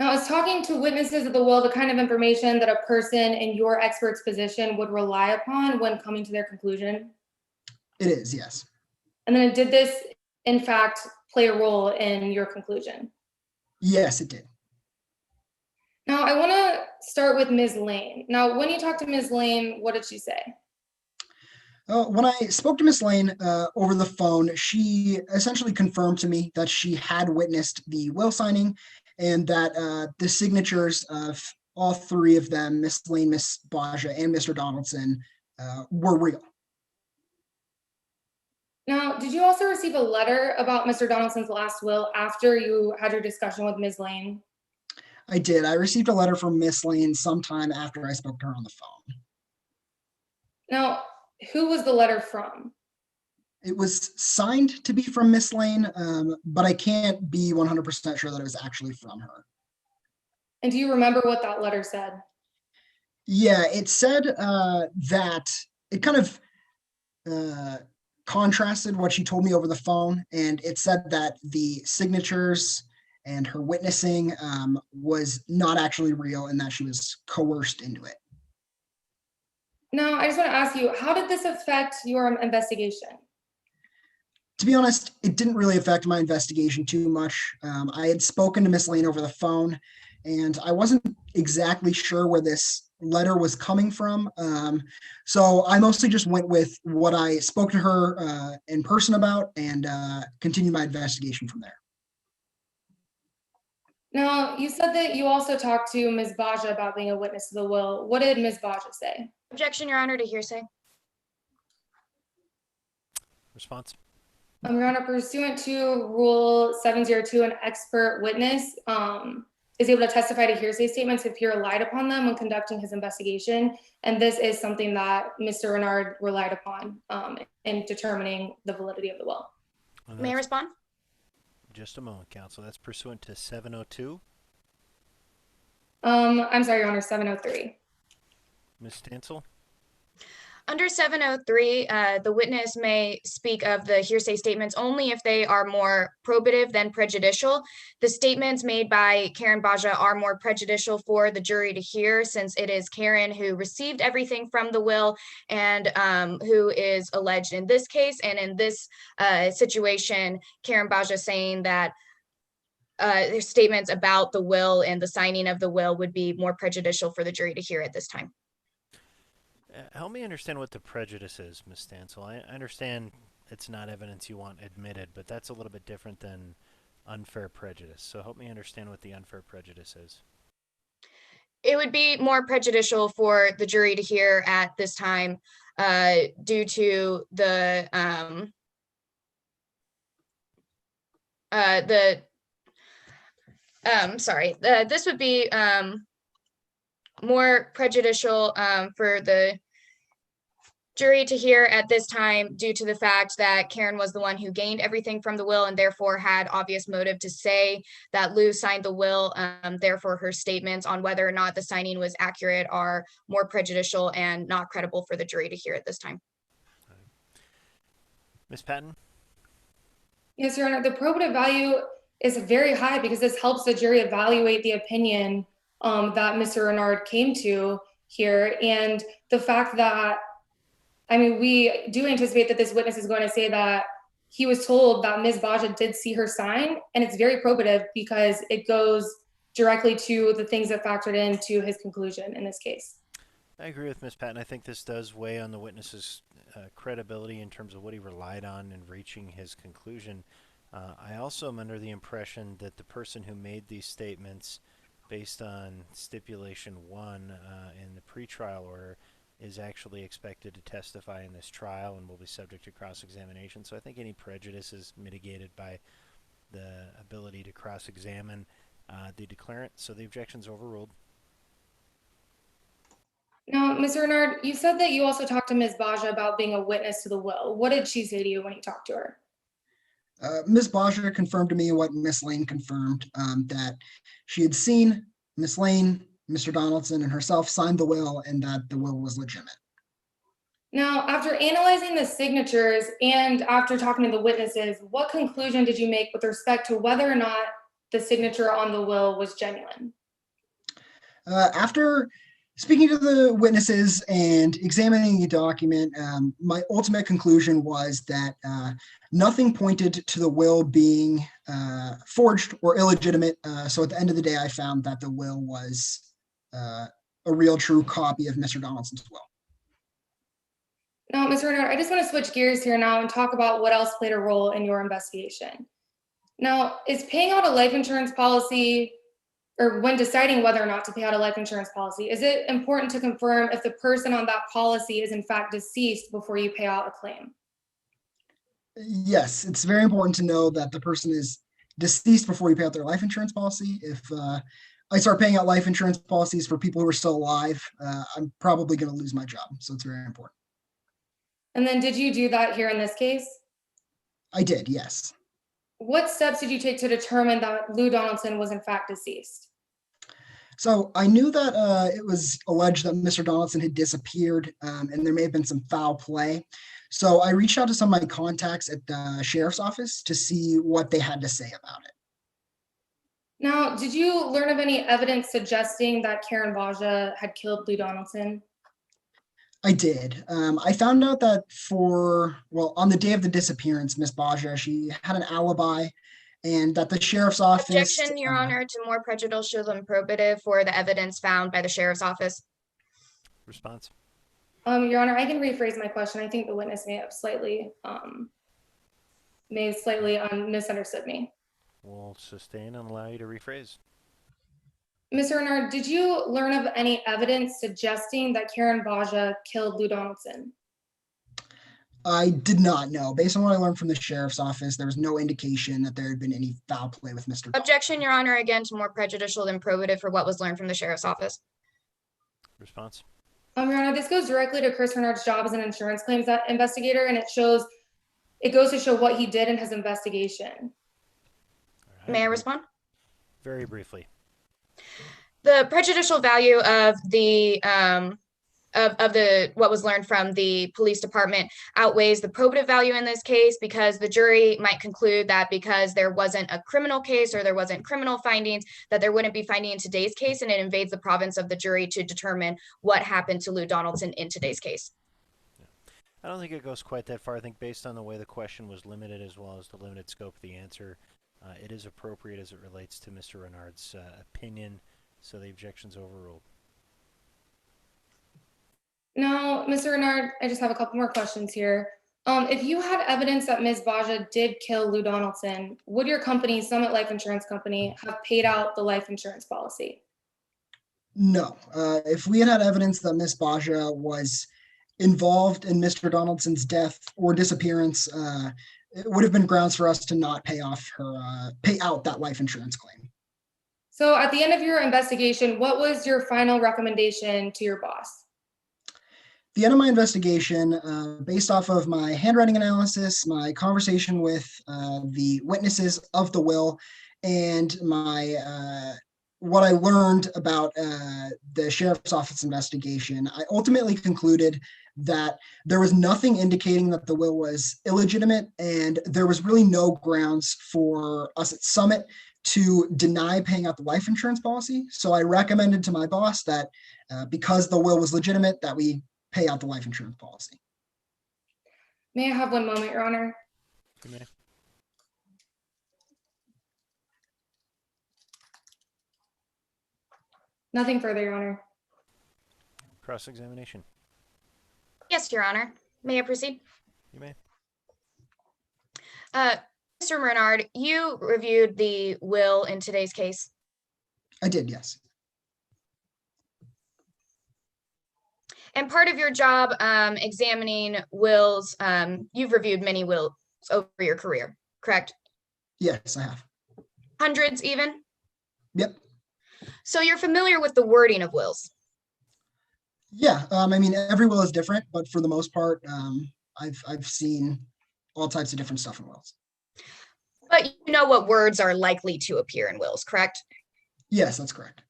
Now, is talking to witnesses of the will the kind of information that a person in your expert's position would rely upon when coming to their conclusion? It is, yes. And then did this, in fact, play a role in your conclusion? Yes, it did. Now, I want to start with Ms. Lane. Now, when you talked to Ms. Lane, what did she say? When I spoke to Miss Lane over the phone, she essentially confirmed to me that she had witnessed the will signing and that the signatures of all three of them, Miss Lane, Miss Baja, and Mr. Donaldson, were real. Now, did you also receive a letter about Mr. Donaldson's last will after you had your discussion with Ms. Lane? I did. I received a letter from Miss Lane sometime after I spoke to her on the phone. Now, who was the letter from? It was signed to be from Miss Lane, but I can't be 100% sure that it was actually from her. And do you remember what that letter said? Yeah, it said that it kind of contrasted what she told me over the phone, and it said that the signatures and her witnessing was not actually real and that she was coerced into it. Now, I just want to ask you, how did this affect your investigation? To be honest, it didn't really affect my investigation too much. I had spoken to Miss Lane over the phone, and I wasn't exactly sure where this letter was coming from. So I mostly just went with what I spoke to her in person about and continued my investigation from there. Now, you said that you also talked to Ms. Baja about being a witness to the will. What did Ms. Baja say? Objection, Your Honor, to hearsay. Response. Your Honor, pursuant to Rule 702, an expert witness is able to testify to hearsay statements if he relied upon them when conducting his investigation. And this is something that Mr. Renard relied upon in determining the validity of the will. May I respond? Just a moment, counsel. That's pursuant to 702. I'm sorry, Your Honor, 703. Ms. Stansel? Under 703, the witness may speak of the hearsay statements only if they are more probative than prejudicial. The statements made by Karen Baja are more prejudicial for the jury to hear, since it is Karen who received everything from the will and who is alleged in this case. And in this situation, Karen Baja saying that their statements about the will and the signing of the will would be more prejudicial for the jury to hear at this time. Help me understand what the prejudice is, Ms. Stansel. I understand it's not evidence you want admitted, but that's a little bit different than unfair prejudice. So help me understand what the unfair prejudice is. It would be more prejudicial for the jury to hear at this time due to the this would be more prejudicial for the jury to hear at this time due to the fact that Karen was the one who gained everything from the will and therefore had obvious motive to say that Lou signed the will. Therefore, her statements on whether or not the signing was accurate are more prejudicial and not credible for the jury to hear at this time. Ms. Patton? Yes, Your Honor, the probative value is very high because this helps the jury evaluate the opinion that Mr. Renard came to here. And the fact that, I mean, we do anticipate that this witness is going to say that he was told that Ms. Baja did see her sign, and it's very probative because it goes directly to the things that factored into his conclusion in this case. I agree with Ms. Patton. I think this does weigh on the witness's credibility in terms of what he relied on in reaching his conclusion. I also am under the impression that the person who made these statements based on stipulation 1 in the pretrial order is actually expected to testify in this trial and will be subject to cross-examination. So I think any prejudice is mitigated by the ability to cross-examine the declarant. So the objection's overruled. Now, Mr. Renard, you said that you also talked to Ms. Baja about being a witness to the will. What did she say to you when you talked to her? Ms. Baja confirmed to me what Miss Lane confirmed, that she had seen Miss Lane, Mr. Donaldson, and herself sign the will, and that the will was legitimate. Now, after analyzing the signatures and after talking to the witnesses, what conclusion did you make with respect to whether or not the signature on the will was genuine? After speaking to the witnesses and examining the document, my ultimate conclusion was that nothing pointed to the will being forged or illegitimate. So at the end of the day, I found that the will was a real, true copy of Mr. Donaldson's will. Now, Mr. Renard, I just want to switch gears here now and talk about what else played a role in your investigation. Now, is paying out a life insurance policy, or when deciding whether or not to pay out a life insurance policy, is it important to confirm if the person on that policy is in fact deceased before you pay out a claim? Yes, it's very important to know that the person is deceased before you pay out their life insurance policy. If I start paying out life insurance policies for people who are still alive, I'm probably going to lose my job. So it's very important. And then did you do that here in this case? I did, yes. What steps did you take to determine that Lou Donaldson was in fact deceased? So I knew that it was alleged that Mr. Donaldson had disappeared, and there may have been some foul play. So I reached out to some of my contacts at the sheriff's office to see what they had to say about it. Now, did you learn of any evidence suggesting that Karen Baja had killed Lou Donaldson? I did. I found out that on the day of the disappearance, Miss Baja, she had an alibi, and that the sheriff's office— Objection, Your Honor, to more prejudicial than probative for the evidence found by the sheriff's office. Response. Your Honor, I can rephrase my question. I think the witness may have slightly misunderstood me. We'll sustain and allow you to rephrase. Mr. Renard, did you learn of any evidence suggesting that Karen Baja killed Lou Donaldson? I did not know. Based on what I learned from the sheriff's office, there was no indication that there had been any foul play with Mr. Objection, Your Honor, again to more prejudicial than probative for what was learned from the sheriff's office. Response. Your Honor, this goes directly to Chris Renard's job as an insurance claims investigator, and it goes to show what he did in his investigation. Right. May I respond? Very briefly. The prejudicial value of the what was learned from the police department outweighs the probative value in this case, because the jury might conclude that because there wasn't a criminal case or there wasn't criminal findings, that there wouldn't be finding in today's case, and it invades the province of the jury to determine what happened to Lou Donaldson in today's case. I don't think it goes quite that far. I think based on the way the question was limited as well as the limited scope of the answer, it is appropriate as it relates to Mr. Renard's opinion, so the objection's overruled. Now, Mr. Renard, I just have a couple more questions here. If you had evidence that Ms. Baja did kill Lou Donaldson, would your company, Summit Life Insurance Company, have paid out the life insurance policy? No. If we had evidence that Miss Baja was involved in Mr. Donaldson's death or disappearance, it would have been grounds for us to not pay out that life insurance claim. So at the end of your investigation, what was your final recommendation to your boss? The end of my investigation, based off of my handwriting analysis, my conversation with the witnesses of the will, and my what I learned about the sheriff's office investigation, I ultimately concluded that there was nothing indicating that the will was illegitimate, and there was really no grounds for us at Summit to deny paying out the life insurance policy. So I recommended to my boss that because the will was legitimate, that we pay out the life insurance policy. May I have one moment, Your Honor? You may. Nothing further, Your Honor. Cross-examination. Yes, Your Honor. May I proceed? You may. Mr. Bernard, you reviewed the will in today's case. I did, yes. And part of your job examining wills, you've reviewed many wills over your career, correct? Yes, I have. Hundreds even? Yep. So you're familiar with the wording of wills? Yeah, I mean, every will is different, but for the most part, I've seen all types of different stuff in wills. But you know what words are likely to appear in wills, correct? Yes, that's correct.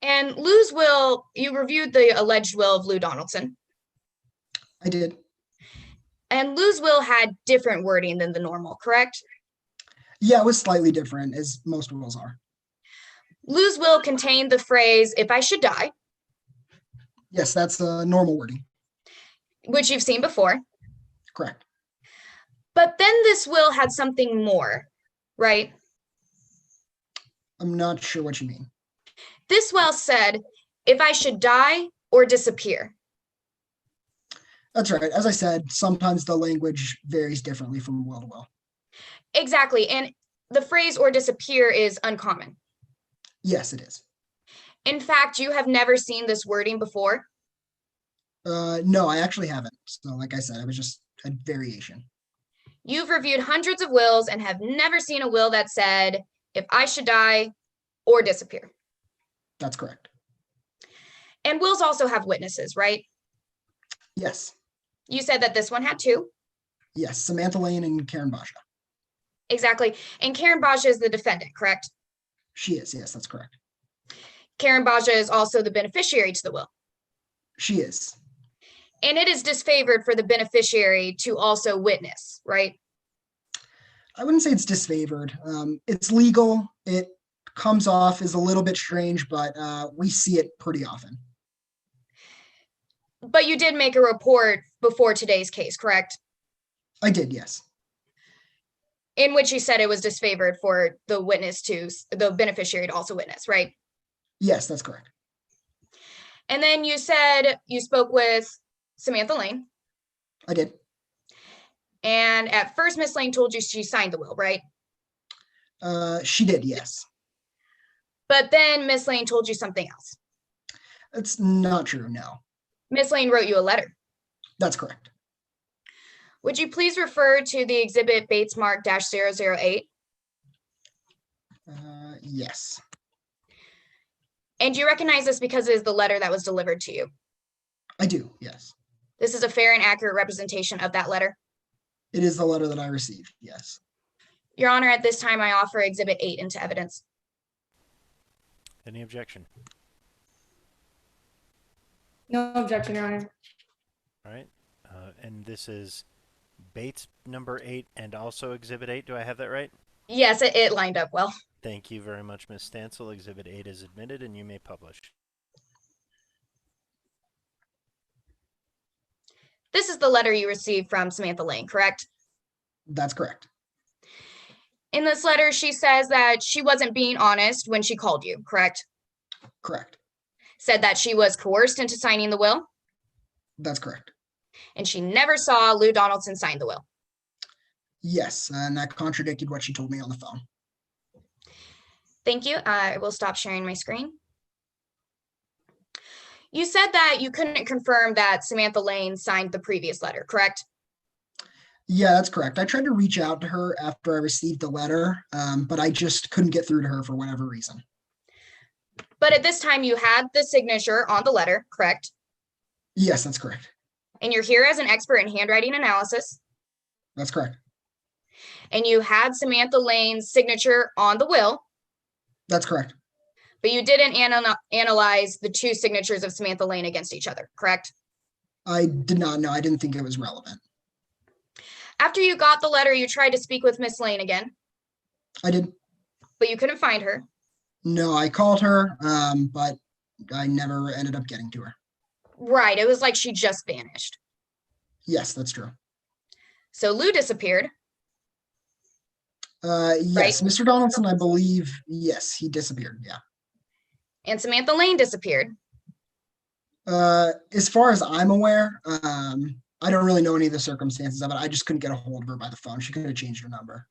And Lou's will, you reviewed the alleged will of Lou Donaldson. I did. And Lou's will had different wording than the normal, correct? Yeah, it was slightly different, as most wills are. Lou's will contained the phrase, "if I should die," Yes, that's normal wording. which you've seen before. Correct. But then this will had something more, right? I'm not sure what you mean. This will said, "if I should die or disappear." That's right. As I said, sometimes the language varies differently from will to will. Exactly. And the phrase "or disappear" is uncommon. Yes, it is. In fact, you have never seen this wording before. No, I actually haven't. So like I said, it was just a variation. You've reviewed hundreds of wills and have never seen a will that said, "if I should die or disappear." That's correct. And wills also have witnesses, right? Yes. You said that this one had two. Yes, Samantha Lane and Karen Basha. Exactly. And Karen Basha is the defendant, correct? She is. Yes, that's correct. Karen Basha is also the beneficiary to the will. She is. And it is disfavored for the beneficiary to also witness, right? I wouldn't say it's disfavored. It's legal. It comes off as a little bit strange, but we see it pretty often. But you did make a report before today's case, correct? I did, yes. In which you said it was disfavored for the witness to the beneficiary to also witness, right? Yes, that's correct. And then you said you spoke with Samantha Lane. I did. And at first, Miss Lane told you she signed the will, right? She did, yes. But then Miss Lane told you something else. That's not true, no. Miss Lane wrote you a letter. That's correct. Would you please refer to the exhibit Bates Mark -008? Yes. And do you recognize this because it is the letter that was delivered to you? I do, yes. This is a fair and accurate representation of that letter. It is the letter that I received, yes. Your Honor, at this time, I offer Exhibit 8 into evidence. Any objection? No objection, Your Honor. All right. And this is Bates number 8 and also Exhibit 8. Do I have that right? Yes, it lined up well. Thank you very much, Ms. Stansel. Exhibit 8 is admitted and you may publish. This is the letter you received from Samantha Lane, correct? That's correct. In this letter, she says that she wasn't being honest when she called you, correct? Correct. Said that she was coerced into signing the will, That's correct. and she never saw Lou Donaldson sign the will. Yes, and that contradicted what she told me on the phone. Thank you. I will stop sharing my screen. You said that you couldn't confirm that Samantha Lane signed the previous letter, correct? Yeah, that's correct. I tried to reach out to her after I received the letter, but I just couldn't get through to her for whatever reason. But at this time, you had the signature on the letter, correct? Yes, that's correct. And you're here as an expert in handwriting analysis. That's correct. And you had Samantha Lane's signature on the will, That's correct. but you didn't analyze the two signatures of Samantha Lane against each other, correct? I did not know. I didn't think it was relevant. After you got the letter, you tried to speak with Miss Lane again. I did. but you couldn't find her. No, I called her, but I never ended up getting to her. Right. It was like she just vanished. Yes, that's true. So Lou disappeared. Yes, Mr. Donaldson, I believe, yes, he disappeared. Yeah. And Samantha Lane disappeared. As far as I'm aware, I don't really know any of the circumstances of it. I just couldn't get a hold of her by the phone. She could have changed her number.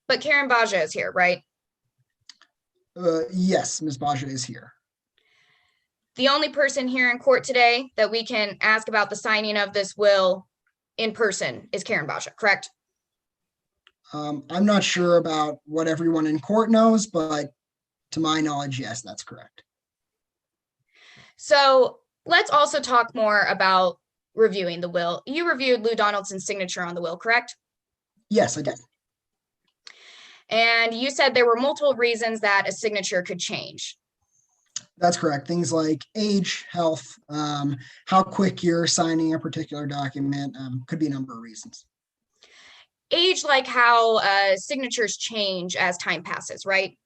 But Karen Baja is here, right? Yes, Ms. Baja is here. The only person here in court today that we can ask about the signing of this will in person is Karen Baja, correct? I'm not sure about what everyone in court knows, but to my knowledge, yes, that's correct. So let's also talk more about reviewing the will. You reviewed Lou Donaldson's signature on the will, correct? Yes, I did. And you said there were multiple reasons that a signature could change. That's correct. Things like age, health, how quick you're signing a particular document, could be a number of reasons. Age, like how signatures change as time passes, right?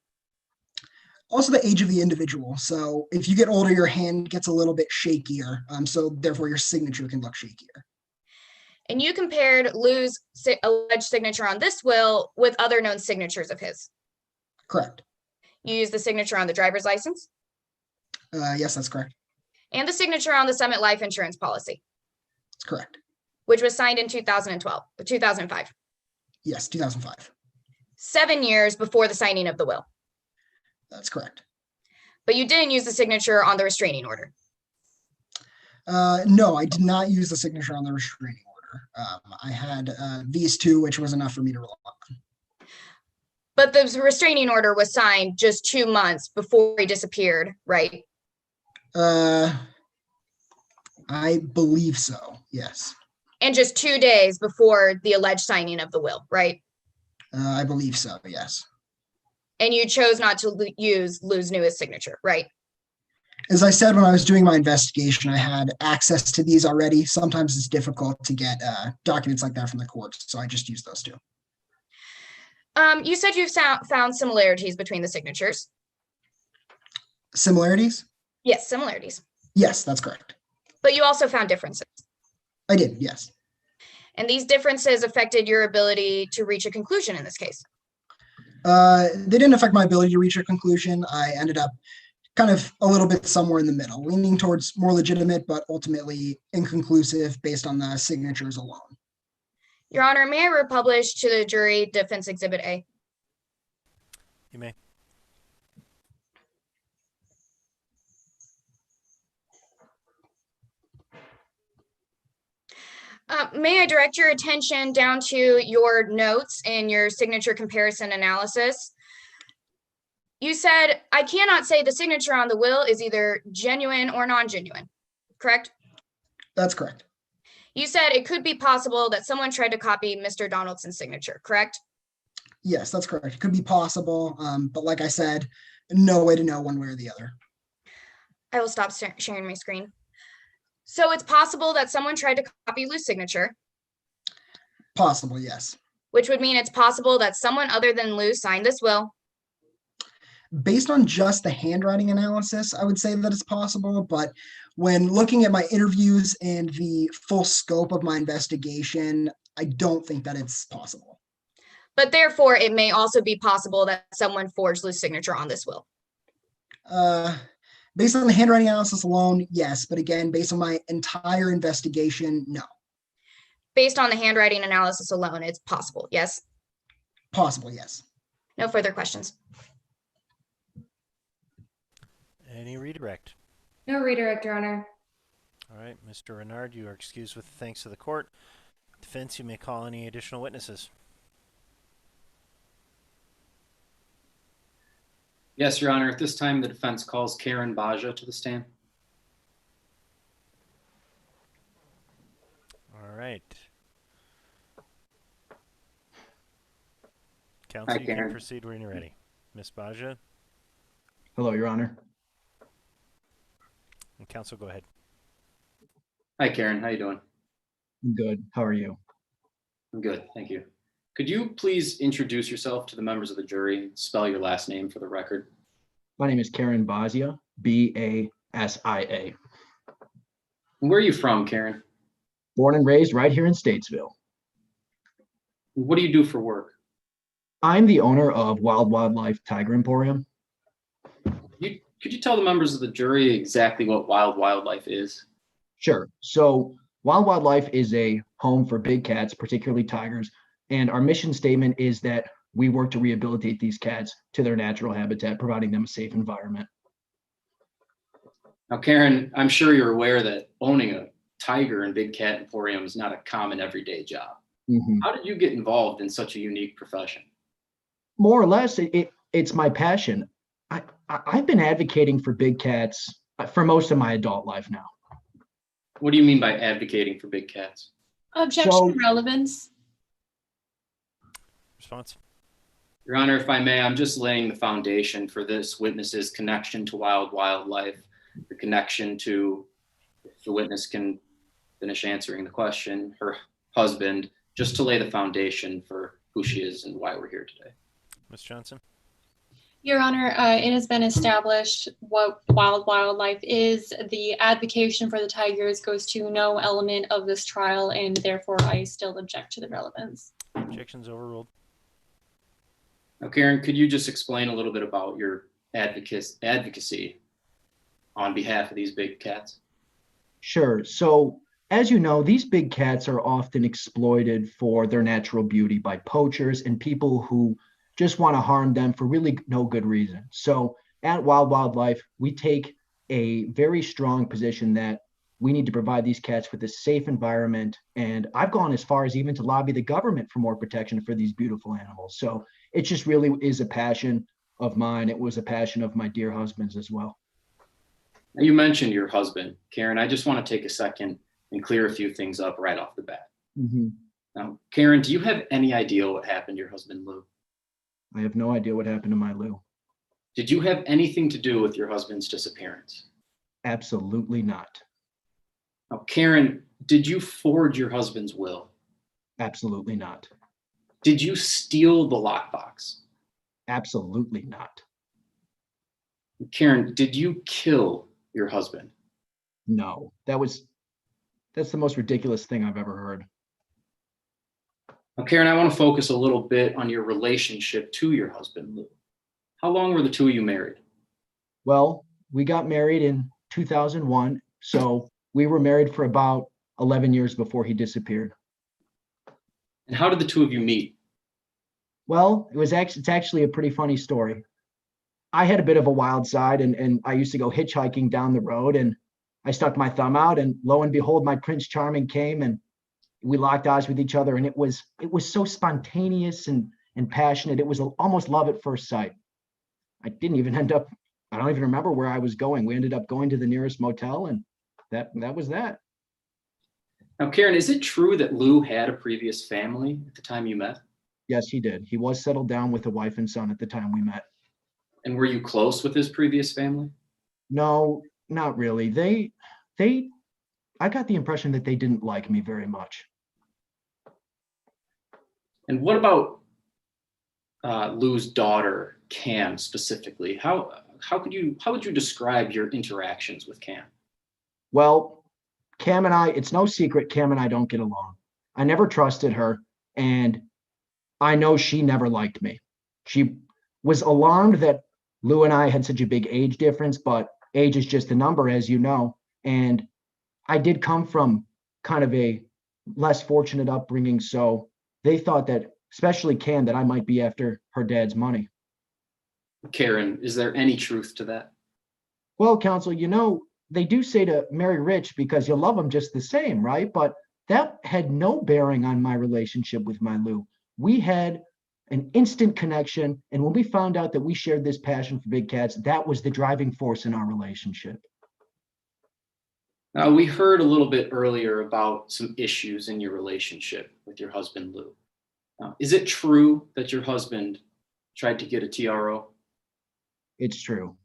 Also the age of the individual. So if you get older, your hand gets a little bit shakier. So therefore your signature can look shakier. And you compared Lou's alleged signature on this will with other known signatures of his. Correct. You used the signature on the driver's license? Yes, that's correct. And the signature on the Summit Life Insurance policy? That's correct. Which was signed in 2005. Yes, 2005. 7 years before the signing of the will. That's correct. But you didn't use the signature on the restraining order. No, I did not use the signature on the restraining order. I had these two, which was enough for me to rely on. But the restraining order was signed just 2 months before he disappeared, right? I believe so, yes. And just 2 days before the alleged signing of the will, right? I believe so, yes. And you chose not to use Lou's newest signature, right? As I said, when I was doing my investigation, I had access to these already. Sometimes it's difficult to get documents like that from the courts, so I just used those two. You said you've found similarities between the signatures. Similarities? Yes, similarities. Yes, that's correct. But you also found differences. I did, yes. And these differences affected your ability to reach a conclusion in this case. They didn't affect my ability to reach a conclusion. I ended up kind of a little bit somewhere in the middle, leaning towards more legitimate, but ultimately inconclusive based on the signatures alone. Your Honor, may I republish to the jury Defense Exhibit A? You may. May I direct your attention down to your notes in your signature comparison analysis? You said, I cannot say the signature on the will is either genuine or non-genuine, correct? That's correct. You said it could be possible that someone tried to copy Mr. Donaldson's signature, correct? Yes, that's correct. It could be possible, but like I said, no way to know one way or the other. I will stop sharing my screen. So it's possible that someone tried to copy Lou's signature. Possible, yes. Which would mean it's possible that someone other than Lou signed this will. Based on just the handwriting analysis, I would say that it's possible, but when looking at my interviews and the full scope of my investigation, I don't think that it's possible. But therefore, it may also be possible that someone forged Lou's signature on this will. Based on the handwriting analysis alone, yes, but again, based on my entire investigation, no. Based on the handwriting analysis alone, it's possible, yes? Possible, yes. No further questions. Any redirect? No redirect, Your Honor. All right, Mr. Renard, you are excused with thanks to the court. Defense, you may call any additional witnesses. Yes, Your Honor. At this time, the defense calls Karen Baja to the stand. All right. Counsel, Hi, you can Karen. proceed when you're ready. Ms. Baja Hello, Your Honor. and counsel, go ahead. Hi, Karen. How you doing? I'm good. How are you? I'm good. Thank you. Could you please introduce yourself to the members of the jury and spell your last name for the record? My name is Karen Basia, Basia. And where are you from, Karen? Born and raised right here in Statesville. What do you do for work? I'm the owner of Wild Wildlife Tiger Emporium. Could you tell the members of the jury exactly what wild wildlife is? Sure. So Wild Wildlife is a home for big cats, particularly tigers. And our mission statement is that we work to rehabilitate these cats to their natural habitat, providing them a safe environment. Now, Karen, I'm sure you're aware that owning a tiger and big cat emporium is not a common everyday job. Mhm. How did you get involved in such a unique profession? More or less, it's my passion. I've been advocating for big cats for most of my adult life now. What do you mean by advocating for big cats? Objection, So- relevance. Response. Your Honor, if I may, I'm just laying the foundation for this witness's connection to wild wildlife, the connection to, if the witness can finish answering the question, her husband, just to lay the foundation for who she is and why we're here today. Ms. Johnson. Your Honor, it has been established what wild wildlife is. The advocation for the tigers goes to no element of this trial, and therefore I still object to the relevance. Objection's overruled. Now, Karen, could you just explain a little bit about your advocacy on behalf of these big cats? Sure. So, as you know, these big cats are often exploited for their natural beauty by poachers and people who just want to harm them for really no good reason. So, at Wild Wildlife, we take a very strong position that we need to provide these cats with a safe environment. And I've gone as far as even to lobby the government for more protection for these beautiful animals. So, it just really is a passion of mine. It was a passion of my dear husband's as well. Now, you mentioned your husband, Karen. I just want to take a second and clear a few things up right off the bat. Mhm. Now, Karen, do you have any idea what happened to your husband, Lou? I have no idea what happened to my Lou. Did you have anything to do with your husband's disappearance? Absolutely not. Now, Karen, did you forge your husband's will? Absolutely not. Did you steal the lockbox? Absolutely not. Karen, did you kill your husband? No. That's the most ridiculous thing I've ever heard. Now, Karen, I want to focus a little bit on your relationship to your husband, Lou. How long were the two of you married? Well, we got married in 2001, so we were married for about 11 years before he disappeared. And how did the two of you meet? Well, it's actually a pretty funny story. I had a bit of a wild side, and I used to go hitchhiking down the road, and I stuck my thumb out, and lo and behold, my Prince Charming came, and we locked eyes with each other, and it was so spontaneous and passionate. It was almost love at first sight. I don't even remember where I was going. We ended up going to the nearest motel, and that was that. Now, Karen, is it true that Lou had a previous family at the time you met? Yes, he did. He was settled down with a wife and son at the time we met. And were you close with his previous family? No, not really. I got the impression that they didn't like me very much. And what about Lou's daughter, Cam, specifically? How would you describe your interactions with Cam? Well, Cam and I, it's no secret, Cam and I don't get along. I never trusted her, and I know she never liked me. She was alarmed that Lou and I had such a big age difference, but age is just a number, as you know. And I did come from kind of a less fortunate upbringing, so they thought that, especially Cam, that I might be after her dad's money. Karen, is there any truth to that? Well, counsel, they do say to marry rich because you love them just the same, right? But that had no bearing on my relationship with my Lou. We had an instant connection, and when we found out that we shared this passion for big cats, that was the driving force in our relationship. Now, we heard a little bit earlier about some issues in your relationship with your husband, Lou. Is it true that your husband tried to get a TRO? It's true.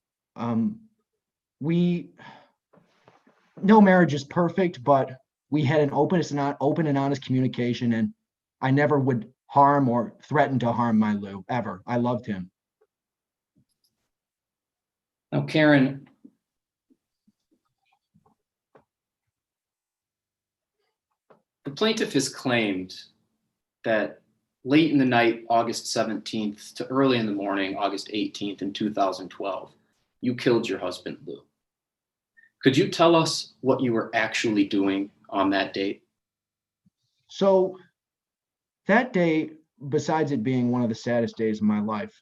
No marriage is perfect, but we had an open and honest communication, and I never would harm or threaten to harm my Lou, ever. I loved him. Now, Karen, the plaintiff has claimed that late in the night, August 17th to early in the morning, August 18th in 2012, you killed your husband, Lou. Could you tell us what you were actually doing on that date? So that day, besides it being one of the saddest days of my life,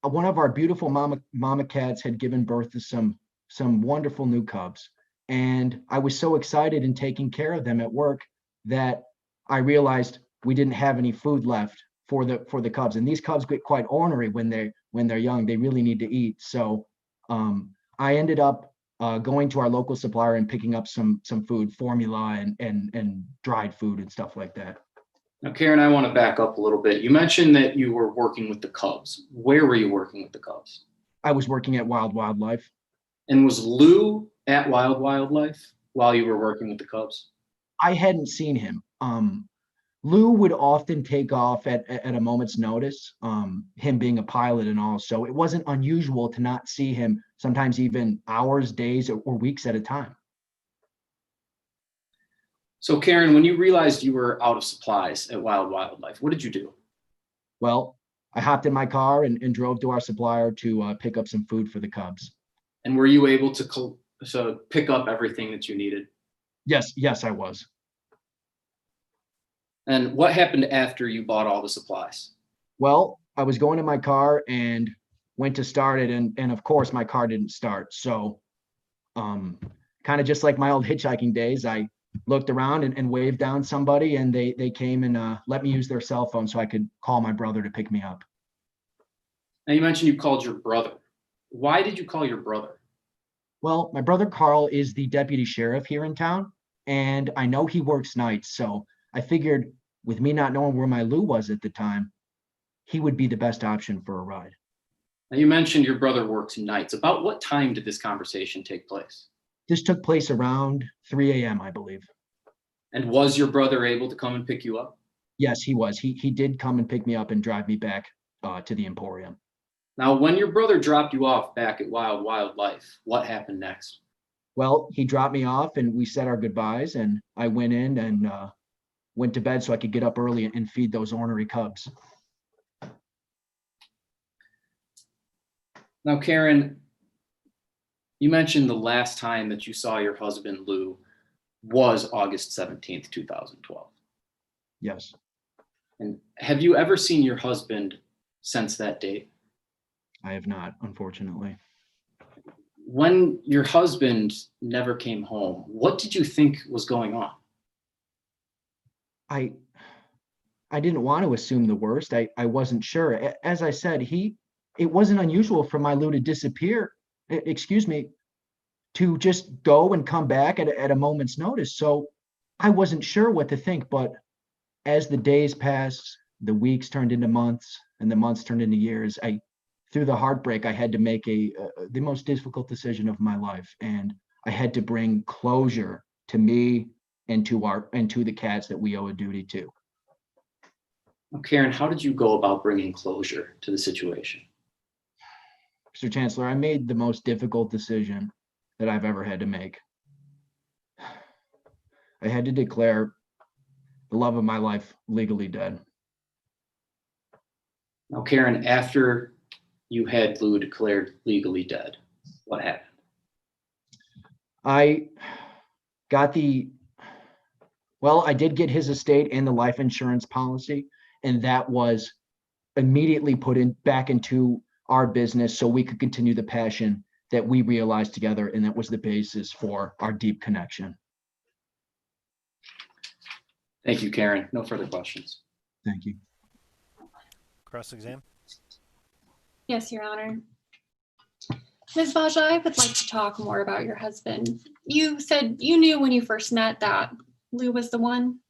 one of our beautiful mama cats had given birth to some wonderful new cubs. And I was so excited in taking care of them at work that I realized we didn't have any food left for the cubs. And these cubs get quite ornery when they're young. They really need to eat. So I ended up going to our local supplier and picking up some food, formula and dried food and stuff like that. Now, Karen, I want to back up a little bit. You mentioned that you were working with the Cubs. Where were you working with the Cubs? I was working at Wild Wildlife. And was Lou at Wild Wildlife while you were working with the Cubs? I hadn't seen him. Lou would often take off at a moment's notice, him being a pilot and all. So it wasn't unusual to not see him, sometimes even hours, days, or weeks at a time. So, Karen, when you realized you were out of supplies at Wild Wildlife, what did you do? Well, I hopped in my car and drove to our supplier to pick up some food for the cubs. And were you able to pick up everything that you needed? Yes, I was. And what happened after you bought all the supplies? Well, I was going to my car and went to start it, and of course my car didn't start. So kind of just like my old hitchhiking days, I looked around and waved down somebody, and they came and let me use their cell phone so I could call my brother to pick me up. Now, you mentioned you called your brother. Why did you call your brother? Well, my brother Carl is the deputy sheriff here in town, and I know he works nights, so I figured with me not knowing where my Lou was at the time, he would be the best option for a ride. Now, you mentioned your brother works nights. About what time did this conversation take place? This took place around 3 a.m., I believe. And was your brother able to come and pick you up? Yes, he was. He did come and pick me up and drive me back to the Emporium. Now, when your brother dropped you off back at Wild Wildlife, what happened next? Well, he dropped me off and we said our goodbyes, and I went in and went to bed so I could get up early and feed those ornery cubs. Now, Karen, you mentioned the last time that you saw your husband, Lou, was August 17th, 2012. Yes. And have you ever seen your husband since that date? I have not, unfortunately. When your husband never came home, what did you think was going on? I didn't want to assume the worst. I wasn't sure. As I said, it wasn't unusual for my Lou to disappear, to just go and come back at a moment's notice. So I wasn't sure what to think, but as the days passed, the weeks turned into months and the months turned into years. Through the heartbreak, I had to make the most difficult decision of my life. And I had to bring closure to me and to the cats that we owe a duty to. Well, Karen, how did you go about bringing closure to the situation? Mr. Chancellor, I made the most difficult decision that I've ever had to make. I had to declare the love of my life legally dead. Now, Karen, after you had Lou declared legally dead, what happened? I did get his estate and the life insurance policy, and that was immediately put back into our business so we could continue the passion that we realized together, and that was the basis for our deep connection. Thank you, Karen. No further questions. Thank you. Cross-exam? Yes, Your Honor. Ms. Vaja, I would like to talk more about your husband. You said you knew when you first met that Lou was the one.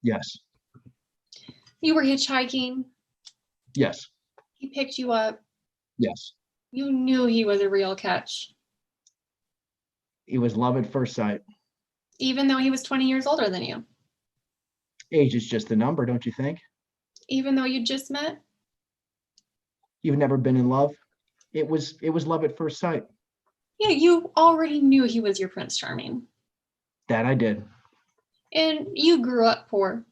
Yes. You were hitchhiking. Yes. He picked you up. Yes. You knew he was a real catch. It was love at first sight. Even though he was 20 years older than you. Age is just a number, don't you think? even though you just met? You've never been in love? It was love at first sight. Yeah, you already knew he was your Prince Charming. That I did. And you grew up poor.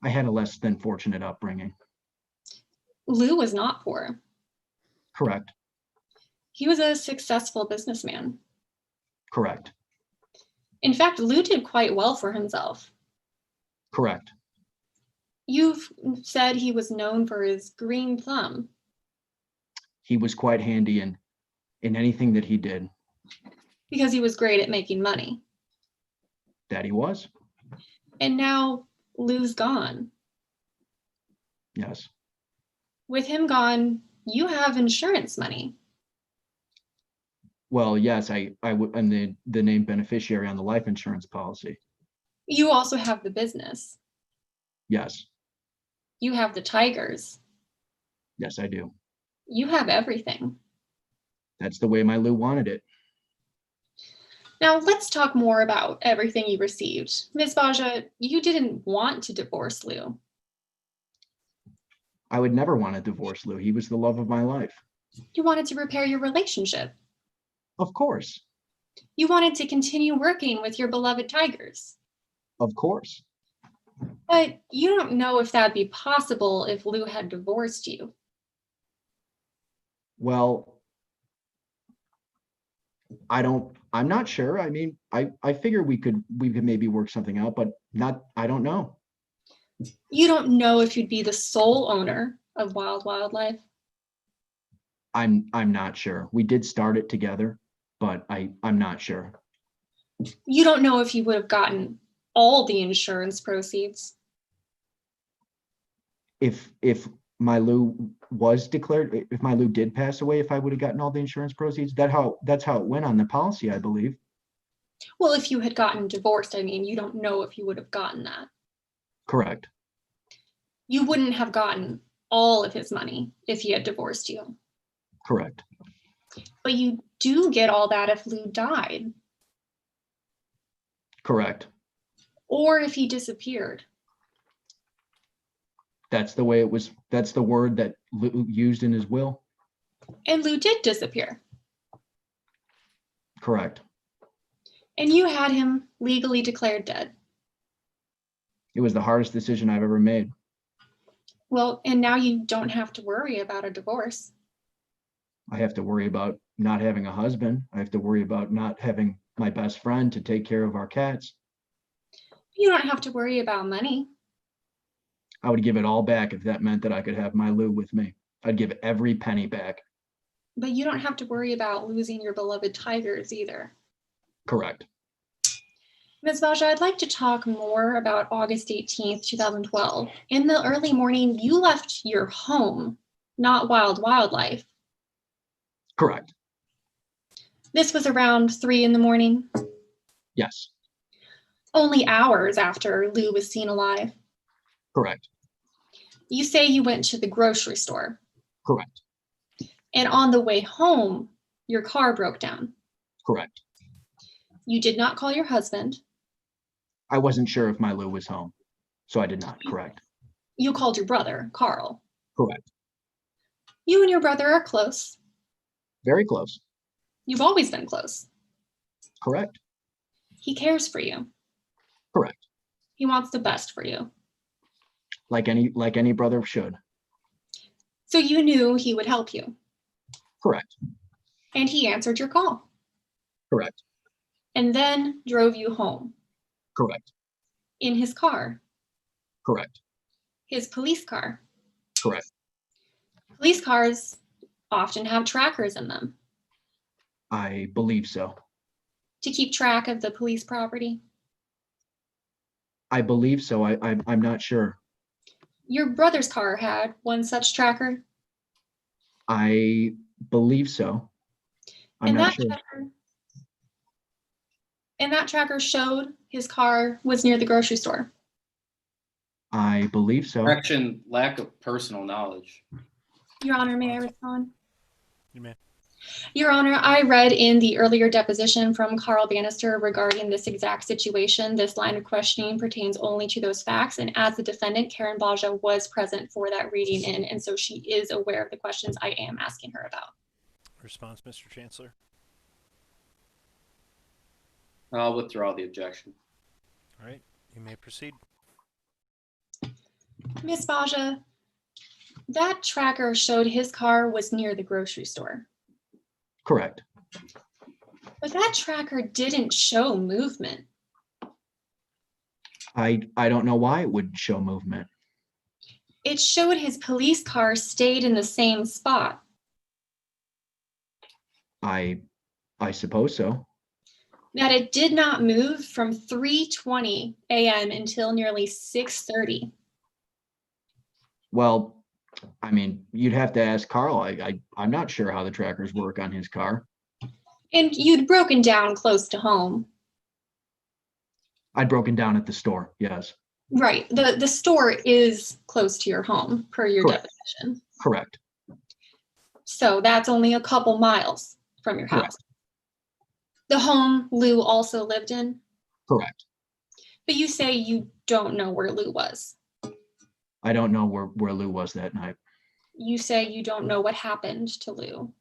I had a less than fortunate upbringing. Lou was not poor. Correct. He was a successful businessman. Correct. In fact, Lou did quite well for himself. Correct. You've said he was known for his green thumb. He was quite handy in anything that he did. Because he was great at making money. That he was. And now Lou's gone. Yes. With him gone, you have insurance money. Well, yes, I'm the named beneficiary on the life insurance policy. You also have the business. Yes. You have the tigers. Yes, I do. You have everything. That's the way my Lou wanted it. Now let's talk more about everything you received. Ms. Baja, you didn't want to divorce Lou. I would never want to divorce Lou. He was the love of my life. You wanted to repair your relationship. Of course. You wanted to continue working with your beloved tigers. Of course. But you don't know if that'd be possible if Lou had divorced you. Well, I'm not sure. I mean, I figure we could maybe work something out, but I don't know. You don't know if you'd be the sole owner of Wild Wildlife. I'm not sure. We did start it together, but I'm not sure. You don't know if you would have gotten all the insurance proceeds. If my Lou was declared, if my Lou did pass away, if I would have gotten all the insurance proceeds, that's how it went on the policy, I believe. Well, if you had gotten divorced, I mean, you don't know if you would have gotten that. Correct. You wouldn't have gotten all of his money if he had divorced you. Correct. But you do get all that if Lou died. Correct. Or if he disappeared. That's the way it was. That's the word that Lou used in his will. And Lou did disappear. Correct. And you had him legally declared dead. It was the hardest decision I've ever made. Well, and now you don't have to worry about a divorce. I have to worry about not having a husband. I have to worry about not having my best friend to take care of our cats. You don't have to worry about money. I would give it all back if that meant that I could have my Lou with me. I'd give every penny back. But you don't have to worry about losing your beloved tigers either. Correct. Ms. Baja, I'd like to talk more about August 18th, 2012. In the early morning, you left your home, not Wild Wildlife. Correct. This was around 3 in the morning, Yes. only hours after Lou was seen alive. Correct. You say you went to the grocery store, Correct. and on the way home, your car broke down. Correct. You did not call your husband. I wasn't sure if my Lou was home, so I did not. Correct. You called your brother, Carl. Correct. You and your brother are close. Very close. You've always been close. Correct. He cares for you. Correct. He wants the best for you. Like any brother should. So you knew he would help you. Correct. And he answered your call. Correct. And then drove you home Correct. in his car, Correct. his police car. Correct. Police cars often have trackers in them I believe so. to keep track of the police property. I believe so. I'm not sure. Your brother's car had one such tracker. I believe so. I'm And not sure. that tracker showed his car was near the grocery store. I believe so. Correction, lack of personal knowledge. Your Honor, may I respond? You may. Your Honor, I read in the earlier deposition from Carl Bannister regarding this exact situation. This line of questioning pertains only to those facts. And as the defendant, Karen Baja was present for that reading in, and so she is aware of the questions I am asking her about. Response, Mr. Chancellor? I'll withdraw the objection. All right, you may proceed. Ms. Baja, that tracker showed his car was near the grocery store, Correct. but that tracker didn't show movement. I don't know why it would show movement. It showed his police car stayed in the same spot. I suppose so. That it did not move from 3:20 a.m. until nearly 6:30. Well, I mean, you'd have to ask Carl. I'm not sure how the trackers work on his car. And you'd broken down close to home. I'd broken down at the store. Yes. Right. The store is close to your home per your Correct. deposition. Correct. So that's only a couple miles from your house. Correct. The home Lou also lived in, Correct. but you say you don't know where Lou was. I don't know where Lou was that night. You say you don't know what happened to Lou,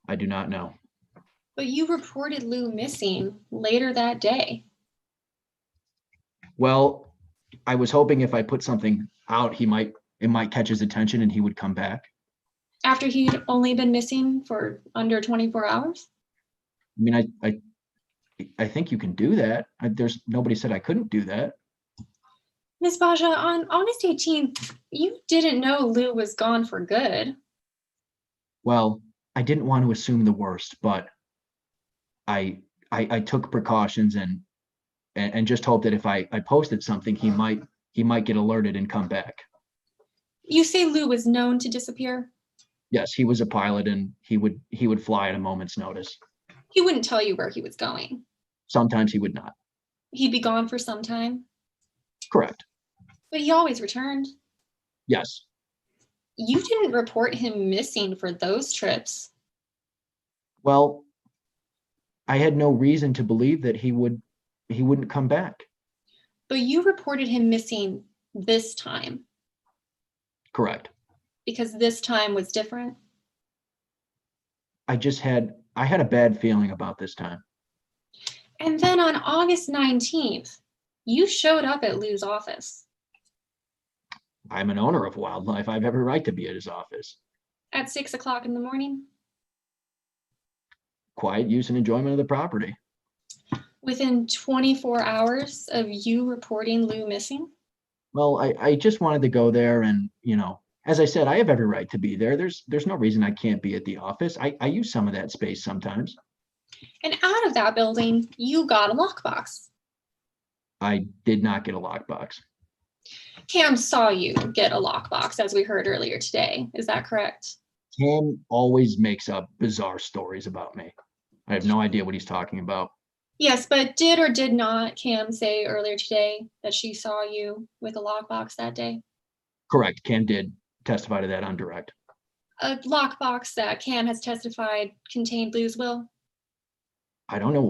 I do not know. but you reported Lou missing later that day. Well, I was hoping if I put something out, it might catch his attention and he would come back. After he'd only been missing for under 24 hours? I mean, I think you can do that. There's nobody said I couldn't do that. Ms. Baja, on August 18th, you didn't know Lou was gone for good. Well, I didn't want to assume the worst, but I took precautions and just hoped that if I posted something, he might get alerted and come back. You say Lou was known to disappear? Yes, he was a pilot and he would fly at a moment's notice. He wouldn't tell you where he was going. Sometimes he would not. He'd be gone for some time, Correct. but he always returned. Yes. You didn't report him missing for those trips. Well, I had no reason to believe that he wouldn't come back. But you reported him missing this time Correct. because this time was different. I had a bad feeling about this time. And then on August 19th, you showed up at Lou's office I'm an owner of wildlife. I have every right to be at his office. at 6 o'clock in the morning. Quiet use and enjoyment of the property. Within 24 hours of you reporting Lou missing? Well, I just wanted to go there and, as I said, I have every right to be there. There's no reason I can't be at the office. I use some of that space sometimes. And out of that building, you got a lockbox. I did not get a lockbox. Cam saw you get a lockbox, as we heard earlier today. Is that correct? Cam always makes up bizarre stories about me. I have no idea what he's talking about. Yes, but did or did not Cam say earlier today that she saw you with a lockbox that day? Correct. Cam did testify to that on direct. A lockbox that Cam has testified contained Lou's will? I don't know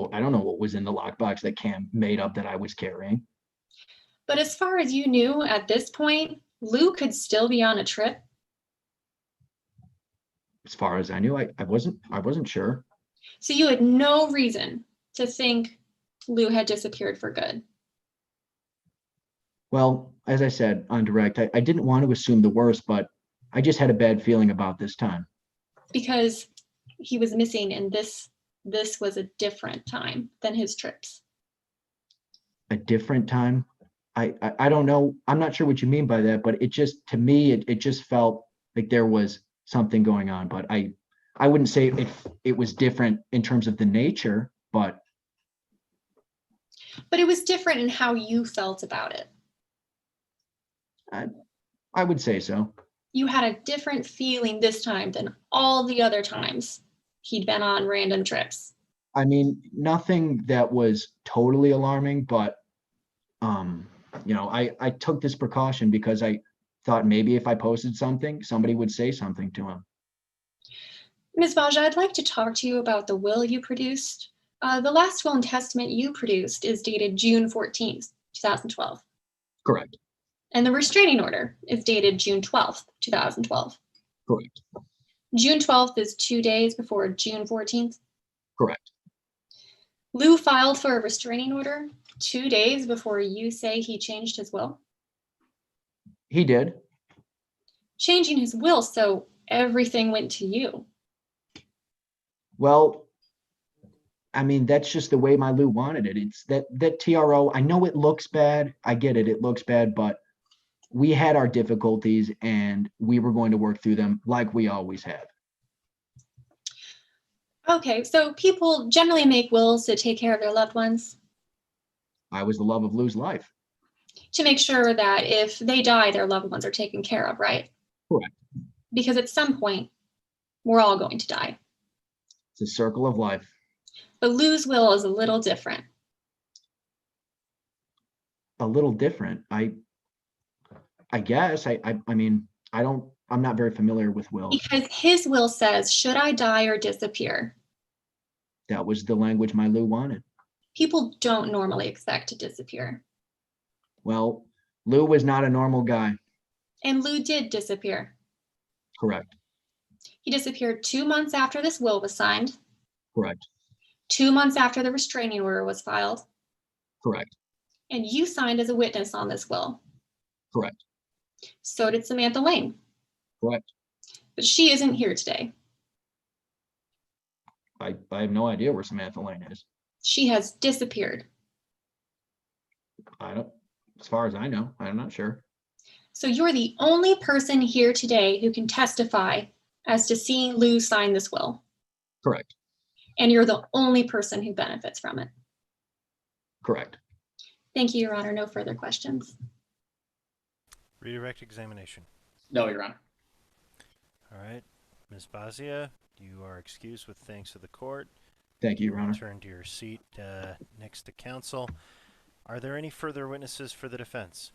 what was in the lockbox that Cam made up that I was carrying. But as far as you knew at this point, Lou could still be on a trip. As far as I knew, I wasn't sure. So you had no reason to think Lou had disappeared for good. Well, as I said on direct, I didn't want to assume the worst, but I just had a bad feeling about this time. Because he was missing and this was a different time than his trips. A different time? I don't know. I'm not sure what you mean by that, but to me, it just felt like there was something going on, but I wouldn't say it was different in terms of the nature, but it was different in how you felt about it. I would say so. You had a different feeling this time than all the other times he'd been on random trips. I mean, nothing that was totally alarming, but I took this precaution because I thought maybe if I posted something, somebody would say something to him. Ms. Baja, I'd like to talk to you about the will you produced. The last will and testament you produced is dated June 14th, 2012. Correct. And the restraining order is dated June 12th, 2012. Correct. June 12th is 2 days before June 14th. Correct. Lou filed for a restraining order 2 days before you say he changed his will. He did. Changing his will so everything went to you. Well, I mean, that's just the way my Lou wanted it. It's that TRO. I know it looks bad. I get it. It looks bad, but we had our difficulties and we were going to work through them like we always have. Okay, so people generally make wills to take care of their loved ones, I was the love of Lou's life. to make sure that if they die, their loved ones are taken care of, right? Correct. Because at some point, we're all going to die. It's a circle of life. But Lou's will is a little different. A little different. I guess. I mean, I'm not very familiar with wills. Because his will says, should I die or disappear? That was the language my Lou wanted. People don't normally expect to disappear. Well, Lou was not a normal guy. And Lou did disappear. Correct. He disappeared 2 months after this will was signed, Correct. 2 months after the restraining order was filed, Correct. and you signed as a witness on this will. Correct. So did Samantha Lane. Correct. But she isn't here today. I have no idea where Samantha Lane is. She has disappeared. As far as I know, I'm not sure. So you're the only person here today who can testify as to seeing Lou sign this will. Correct. And you're the only person who benefits from it. Correct. Thank you, Your Honor. No further questions. Redirect examination. No, Your Honor. All right. Ms. Bazia, you are excused with thanks to the court. Thank you, Your Honor. Return to your seat next to counsel. Are there any further witnesses for the defense?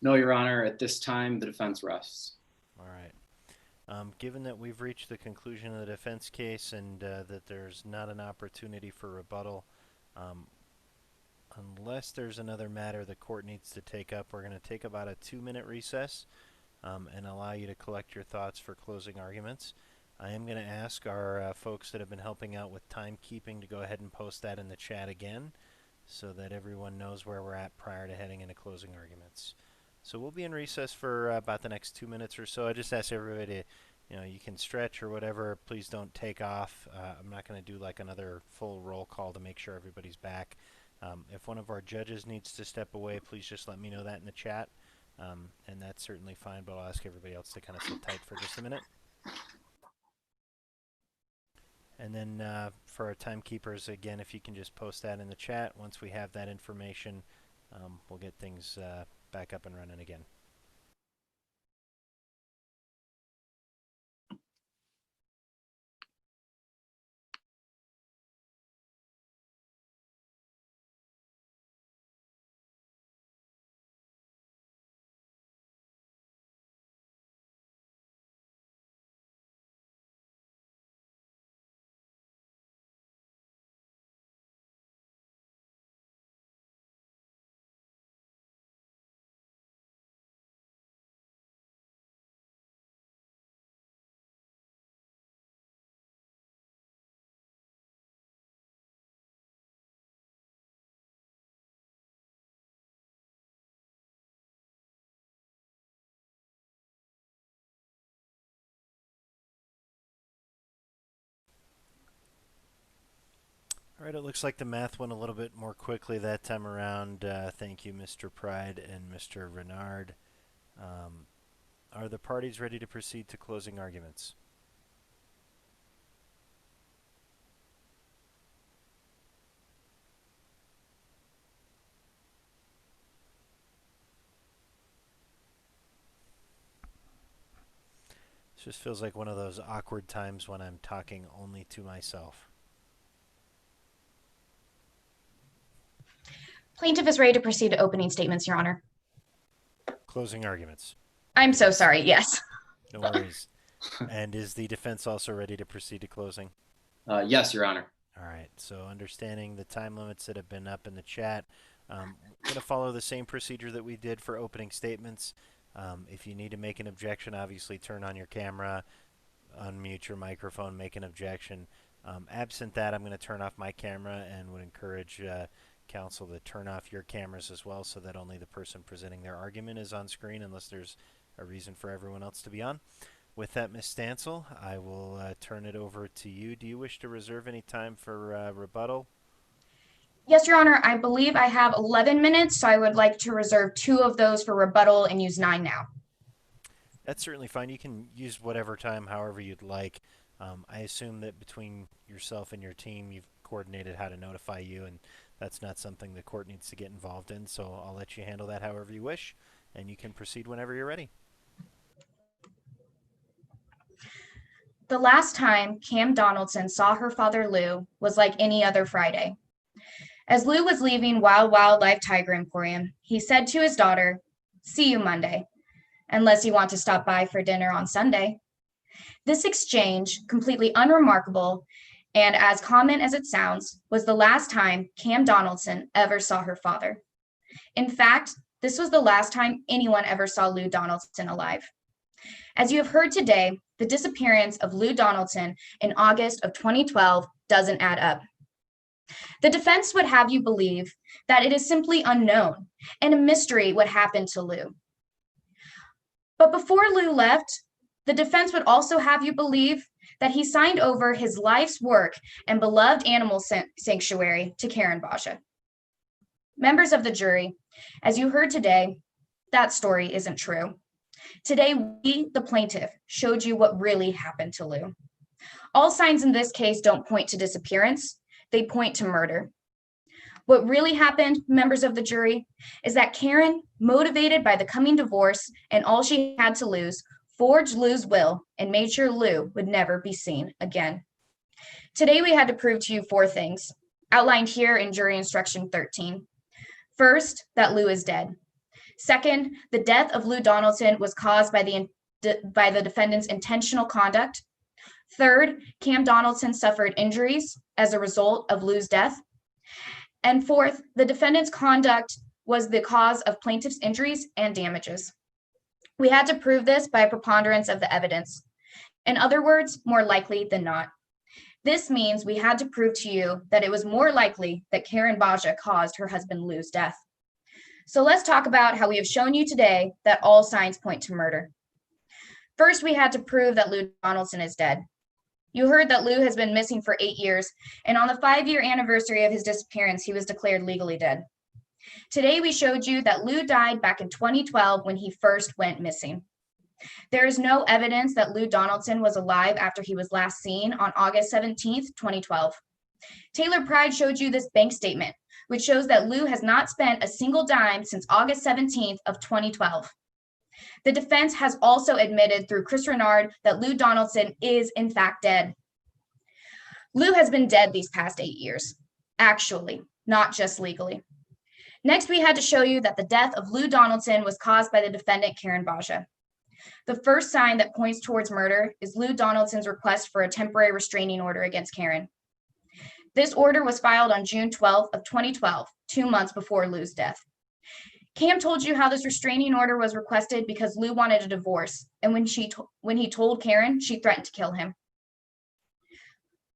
No, Your Honor. At this time, the defense rests. All right. Given that we've reached the conclusion of the defense case and that there's not an opportunity for rebuttal, unless there's another matter the court needs to take up, we're going to take about a 2-minute recess and allow you to collect your thoughts for closing arguments. I am going to ask our folks that have been helping out with timekeeping to go ahead and post that in the chat again so that everyone knows where we're at prior to heading into closing arguments. So we'll be in recess for about the next 2 minutes or so. I just ask everybody to, you can stretch or whatever. Please don't take off. I'm not going to do like another full roll call to make sure everybody's back. If one of our judges needs to step away, please just let me know that in the chat. And that's certainly fine, but I'll ask everybody else to kind of sit tight for just a minute. And then for our timekeepers, again, if you can just post that in the chat. Once we have that information, we'll get things back up and running again. All right, it looks like the math went a little bit more quickly that time around. Thank you, Mr. Pride and Mr. Renard. Are the parties ready to proceed to closing arguments? This just feels like one of those awkward times when I'm talking only to myself. Plaintiff is ready to proceed to opening statements, Your Honor. Closing arguments. I'm so sorry. Yes. No worries. And is the defense also ready to proceed to closing? Yes, Your Honor. All right. So understanding the time limits that have been up in the chat, going to follow the same procedure that we did for opening statements. If you need to make an objection, obviously turn on your camera, unmute your microphone, make an objection. Absent that, I'm going to turn off my camera and would encourage counsel to turn off your cameras as well so that only the person presenting their argument is on screen unless there's a reason for everyone else to be on. With that, Ms. Stansel, I will turn it over to you. Do you wish to reserve any time for rebuttal? Yes, Your Honor, I believe I have 11 minutes, so I would like to reserve 2 of those for rebuttal and use 9 now. That's certainly fine. You can use whatever time, however you'd like. I assume that between yourself and your team, you've coordinated how to notify you, and that's not something the court needs to get involved in, so I'll let you handle that however you wish, and you can proceed whenever you're ready. The last time Cam Donaldson saw her father Lou was like any other Friday. As Lou was leaving Wild Wildlife Tiger Emporium, he said to his daughter, "See you Monday, unless you want to stop by for dinner on Sunday." This exchange, completely unremarkable and as common as it sounds, was the last time Cam Donaldson ever saw her father. In fact, this was the last time anyone ever saw Lou Donaldson alive. As you have heard today, the disappearance of Lou Donaldson in August of 2012 doesn't add up. The defense would have you believe that it is simply unknown and a mystery what happened to Lou. But before Lou left, the defense would also have you believe that he signed over his life's work and beloved animal sanctuary to Karen Baja. Members of the jury, as you heard today, that story isn't true. Today, we, the plaintiff, showed you what really happened to Lou. All signs in this case don't point to disappearance, they point to murder. What really happened, members of the jury, is that Karen, motivated by the coming divorce and all she had to lose, forged Lou's will and made sure Lou would never be seen again. Today, we had to prove to you 4 things, outlined here in jury instruction 13. First, that Lou is dead. Second, the death of Lou Donaldson was caused by the defendant's intentional conduct. Third, Cam Donaldson suffered injuries as a result of Lou's death. And fourth, the defendant's conduct was the cause of plaintiff's injuries and damages. We had to prove this by a preponderance of the evidence. In other words, more likely than not. This means we had to prove to you that it was more likely that Karen Baja caused her husband Lou's death. So let's talk about how we have shown you today that all signs point to murder. First, we had to prove that Lou Donaldson is dead. You heard that Lou has been missing for 8 years, and on the 5-year anniversary of his disappearance, he was declared legally dead. Today, we showed you that Lou died back in 2012 when he first went missing. There is no evidence that Lou Donaldson was alive after he was last seen on August 17th, 2012. Taylor Pride showed you this bank statement, which shows that Lou has not spent a single dime since August 17th of 2012. The defense has also admitted through Chris Renard that Lou Donaldson is in fact dead. Lou has been dead these past 8 years, actually, not just legally. Next, we had to show you that the death of Lou Donaldson was caused by the defendant, Karen Baja. The first sign that points towards murder is Lou Donaldson's request for a temporary restraining order against Karen. This order was filed on June 12th of 2012, 2 months before Lou's death. Cam told you how this restraining order was requested because Lou wanted a divorce, and when he told Karen, she threatened to kill him.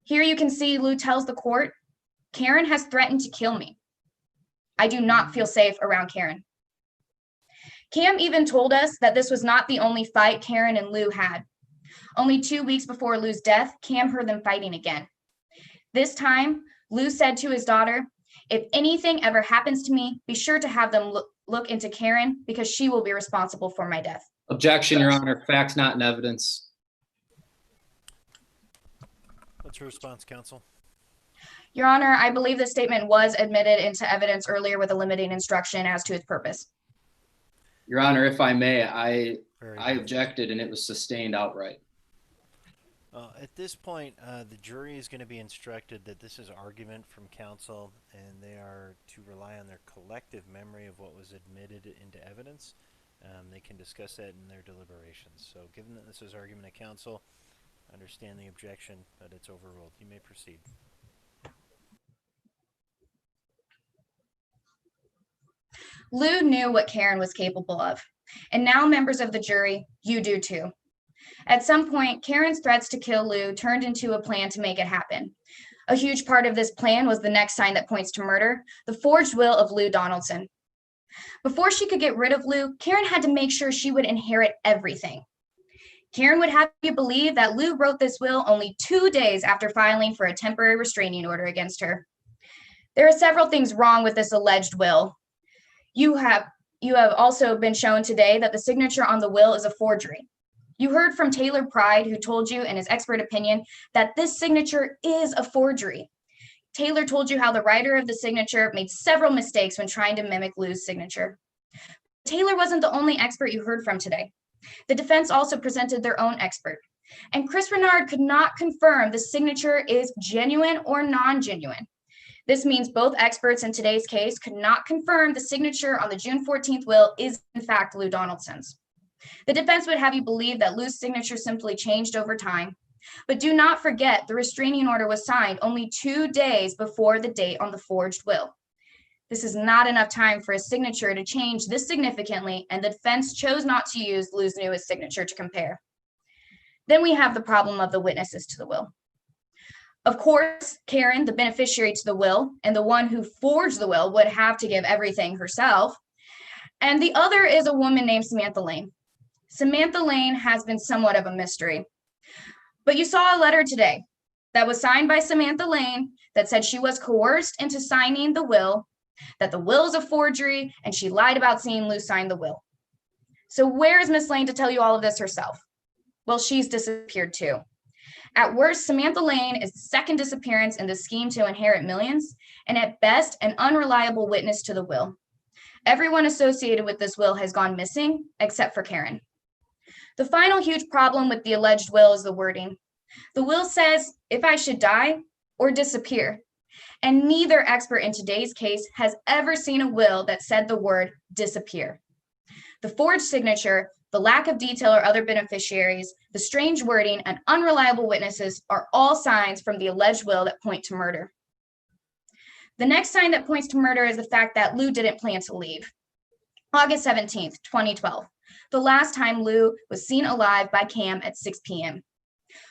Here you can see Lou tells the court, "Karen has threatened to kill me. I do not feel safe around Karen." Cam even told us that this was not the only fight Karen and Lou had. Only 2 weeks before Lou's death, Cam heard them fighting again. This time, Lou said to his daughter, "If anything ever happens to me, be sure to have them look into Karen because she will be responsible for my death." Objection, Your Honor. Facts not in evidence. What's your response, counsel? Your Honor, I believe this statement was admitted into evidence earlier with a limiting instruction as to its purpose. Your Honor, if I may, I Very objected and it was sustained outright. At this point, the jury is going to be instructed that this is argument from counsel, and they are to rely on their collective memory of what was admitted into evidence. They can discuss that in their deliberations. So given that this is argument of counsel, I understand the objection, but it's overruled. You may proceed. Lou knew what Karen was capable of, and now members of the jury, you do too. At some point, Karen's threats to kill Lou turned into a plan to make it happen. A huge part of this plan was the next sign that points to murder, the forged will of Lou Donaldson. Before she could get rid of Lou, Karen had to make sure she would inherit everything. Karen would have you believe that Lou wrote this will only 2 days after filing for a temporary restraining order against her. There are several things wrong with this alleged will. You have also been shown today that the signature on the will is a forgery. You heard from Taylor Pride, who told you in his expert opinion that this signature is a forgery. Taylor told you how the writer of the signature made several mistakes when trying to mimic Lou's signature. Taylor wasn't the only expert you heard from today. The defense also presented their own expert. And Chris Renard could not confirm the signature is genuine or non-genuine. This means both experts in today's case could not confirm the signature on the June 14th will is in fact Lou Donaldson's. The defense would have you believe that Lou's signature simply changed over time. But do not forget the restraining order was signed only 2 days before the date on the forged will. This is not enough time for a signature to change this significantly, and the defense chose not to use Lou's newest signature to compare. Then we have the problem of the witnesses to the will. Of course, Karen, the beneficiary to the will, and the one who forged the will would have to give everything herself. And the other is a woman named Samantha Lane. Samantha Lane has been somewhat of a mystery. But you saw a letter today that was signed by Samantha Lane that said she was coerced into signing the will, that the will is a forgery, and she lied about seeing Lou sign the will. So where is Miss Lane to tell you all of this herself? Well, she's disappeared too. At worst, Samantha Lane is the second disappearance in the scheme to inherit millions, and at best, an unreliable witness to the will. Everyone associated with this will has gone missing, except for Karen. The final huge problem with the alleged will is the wording. The will says, if I should die or disappear, and neither expert in today's case has ever seen a will that said the word disappear. The forged signature, the lack of detail or other beneficiaries, the strange wording, and unreliable witnesses are all signs from the alleged will that point to murder. The next sign that points to murder is the fact that Lou didn't plan to leave. August 17th, 2012, the last time Lou was seen alive by Cam at 6 p.m.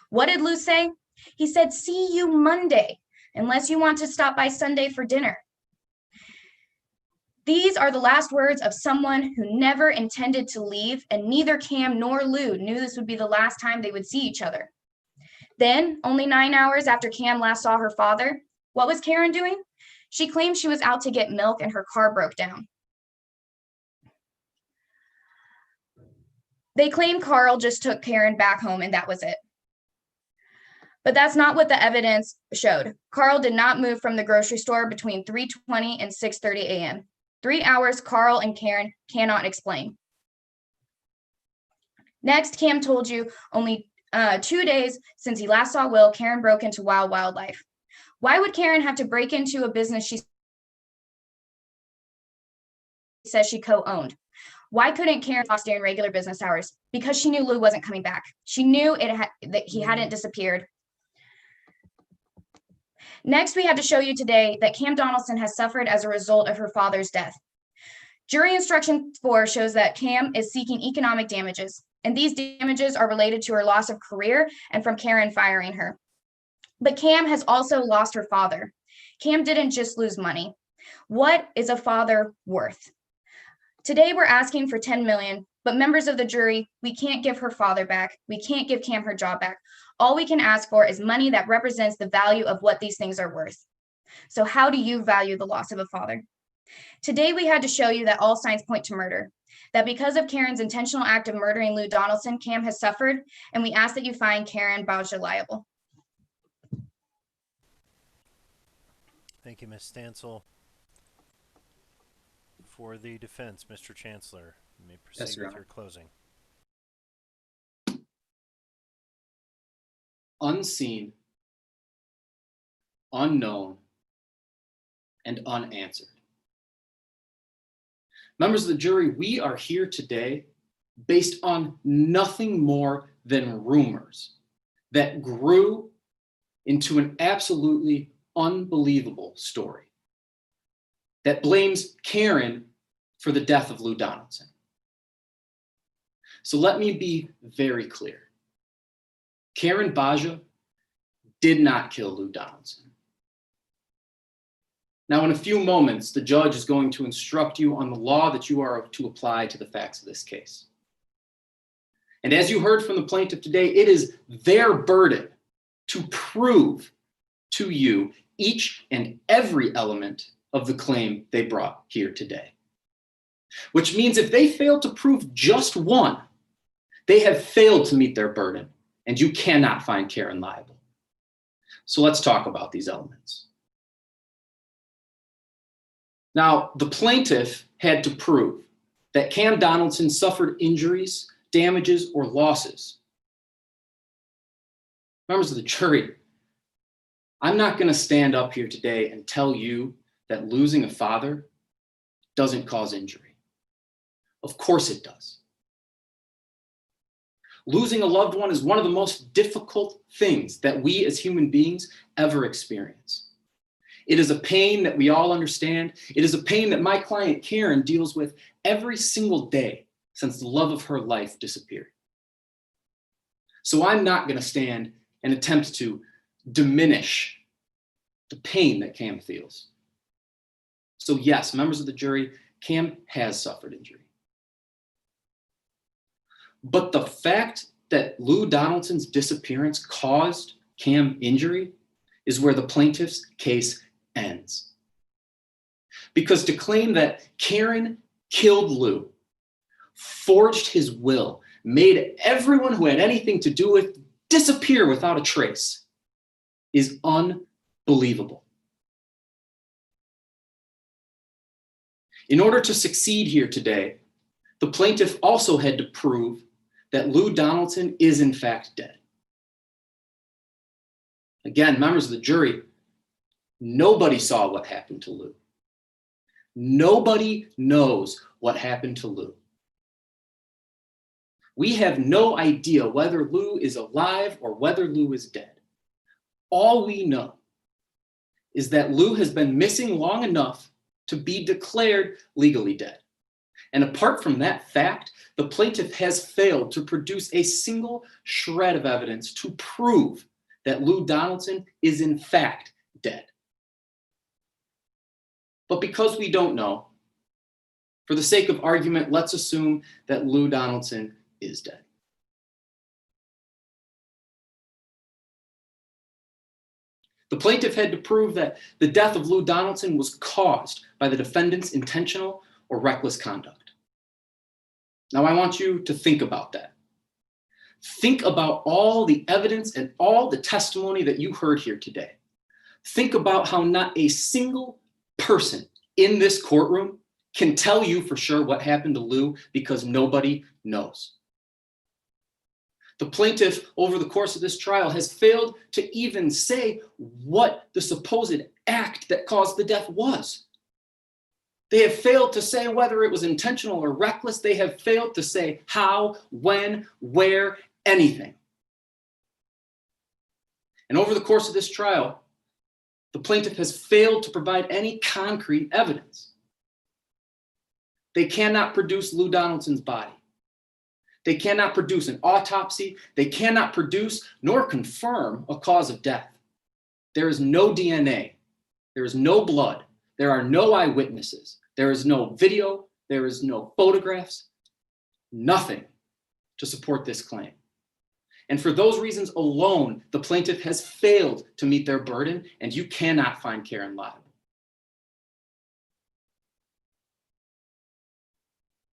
What did Lou say? He said, "See you Monday, unless you want to stop by Sunday for dinner." These are the last words of someone who never intended to leave, and neither Cam nor Lou knew this would be the last time they would see each other. Then, only 9 hours after Cam last saw her father, what was Karen doing? She claimed she was out to get milk and her car broke down. They claim Carl just took Karen back home and that was it. But that's not what the evidence showed. Carl did not move from the grocery store between 3:20 and 6:30 a.m. 3 hours Carl and Karen cannot explain. Next, Cam told you only 2 days since he last saw Will, Karen broke into Wild Wildlife. Why would Karen have to break into a business she says she co-owned? Why couldn't Karen boss during regular business hours? Because she knew Lou wasn't coming back. She knew that he hadn't disappeared. Next, we have to show you today that Cam Donaldson has suffered as a result of her father's death. Jury instruction 4 shows that Cam is seeking economic damages, and these damages are related to her loss of career and from Karen firing her. But Cam has also lost her father. Cam didn't just lose money. What is a father worth? Today, we're asking for $10 million, but members of the jury, we can't give her father back. We can't give Cam her job back. All we can ask for is money that represents the value of what these things are worth. So how do you value the loss of a father? Today, we had to show you that all signs point to murder, that because of Karen's intentional act of murdering Lou Donaldson, Cam has suffered, and we ask that you find Karen Baja liable. Thank you, Ms. Stansel. For the defense, Mr. Chancellor, you may proceed Yes, Your with Honor. your closing. Unseen, unknown, and unanswered. Members of the jury, we are here today based on nothing more than rumors that grew into an absolutely unbelievable story that blames Karen for the death of Lou Donaldson. So let me be very clear. Karen Baja did not kill Lou Donaldson. Now, in a few moments, the judge is going to instruct you on the law that you are to apply to the facts of this case. And as you heard from the plaintiff today, it is their burden to prove to you each and every element of the claim they brought here today. Which means if they fail to prove just one, they have failed to meet their burden, and you cannot find Karen liable. So let's talk about these elements. Now, the plaintiff had to prove that Cam Donaldson suffered injuries, damages, or losses. Members of the jury, I'm not going to stand up here today and tell you that losing a father doesn't cause injury. Of course it does. Losing a loved one is one of the most difficult things that we as human beings ever experience. It is a pain that we all understand. It is a pain that my client Karen deals with every single day since the love of her life disappeared. So I'm not going to stand and attempt to diminish the pain that Cam feels. So yes, members of the jury, Cam has suffered injury. But the fact that Lou Donaldson's disappearance caused Cam injury is where the plaintiff's case ends. Because to claim that Karen killed Lou, forged his will, made everyone who had anything to do with disappear without a trace is unbelievable. In order to succeed here today, the plaintiff also had to prove that Lou Donaldson is in fact dead. Again, members of the jury, nobody saw what happened to Lou. Nobody knows what happened to Lou. We have no idea whether Lou is alive or whether Lou is dead. All we know is that Lou has been missing long enough to be declared legally dead. And apart from that fact, the plaintiff has failed to produce a single shred of evidence to prove that Lou Donaldson is in fact dead. But because we don't know, for the sake of argument, let's assume that Lou Donaldson is dead. The plaintiff had to prove that the death of Lou Donaldson was caused by the defendant's intentional or reckless conduct. Now, I want you to think about that. Think about all the evidence and all the testimony that you heard here today. Think about how not a single person in this courtroom can tell you for sure what happened to Lou because nobody knows. The plaintiff, over the course of this trial, has failed to even say what the supposed act that caused the death was. They have failed to say whether it was intentional or reckless. They have failed to say how, when, where, anything. And over the course of this trial, the plaintiff has failed to provide any concrete evidence. They cannot produce Lou Donaldson's body. They cannot produce an autopsy. They cannot produce nor confirm a cause of death. There is no DNA. There is no blood. There are no eyewitnesses. There is no video. There is no photographs. Nothing to support this claim. And for those reasons alone, the plaintiff has failed to meet their burden, and you cannot find Karen liable.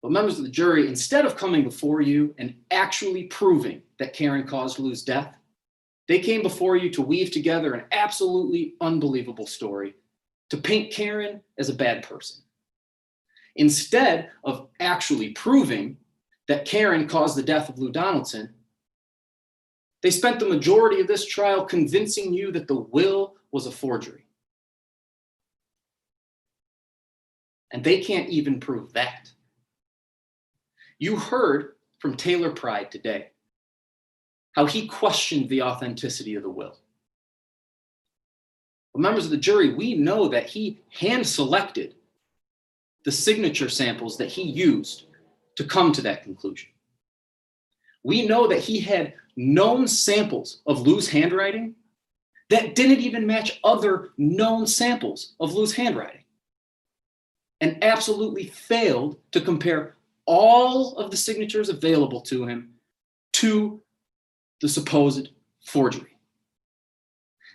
But members of the jury, instead of coming before you and actually proving that Karen caused Lou's death, they came before you to weave together an absolutely unbelievable story to paint Karen as a bad person. Instead of actually proving that Karen caused the death of Lou Donaldson, they spent the majority of this trial convincing you that the will was a forgery. And they can't even prove that. You heard from Taylor Pride today how he questioned the authenticity of the will. But members of the jury, we know that he hand-selected the signature samples that he used to come to that conclusion. We know that he had known samples of Lou's handwriting that didn't even match other known samples of Lou's handwriting, and absolutely failed to compare all of the signatures available to him to the supposed forgery.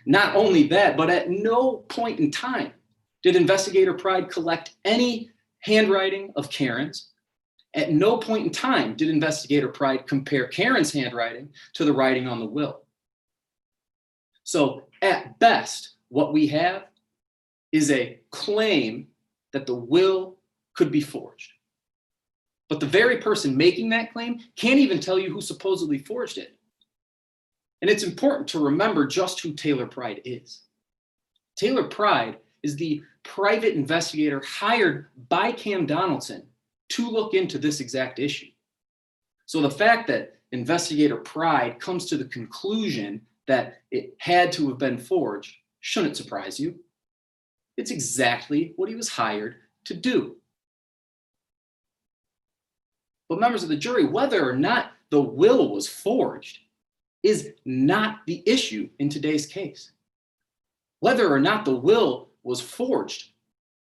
Not only that, but at no point in time did Investigator Pride collect any handwriting of Karen's. At no point in time did Investigator Pride compare Karen's handwriting to the writing on the will. So at best, what we have is a claim that the will could be forged. But the very person making that claim can't even tell you who supposedly forged it. And it's important to remember just who Taylor Pride is. Taylor Pride is the private investigator hired by Cam Donaldson to look into this exact issue. So the fact that Investigator Pride comes to the conclusion that it had to have been forged shouldn't surprise you. It's exactly what he was hired to do. But members of the jury, whether or not the will was forged is not the issue in today's case. Whether or not the will was forged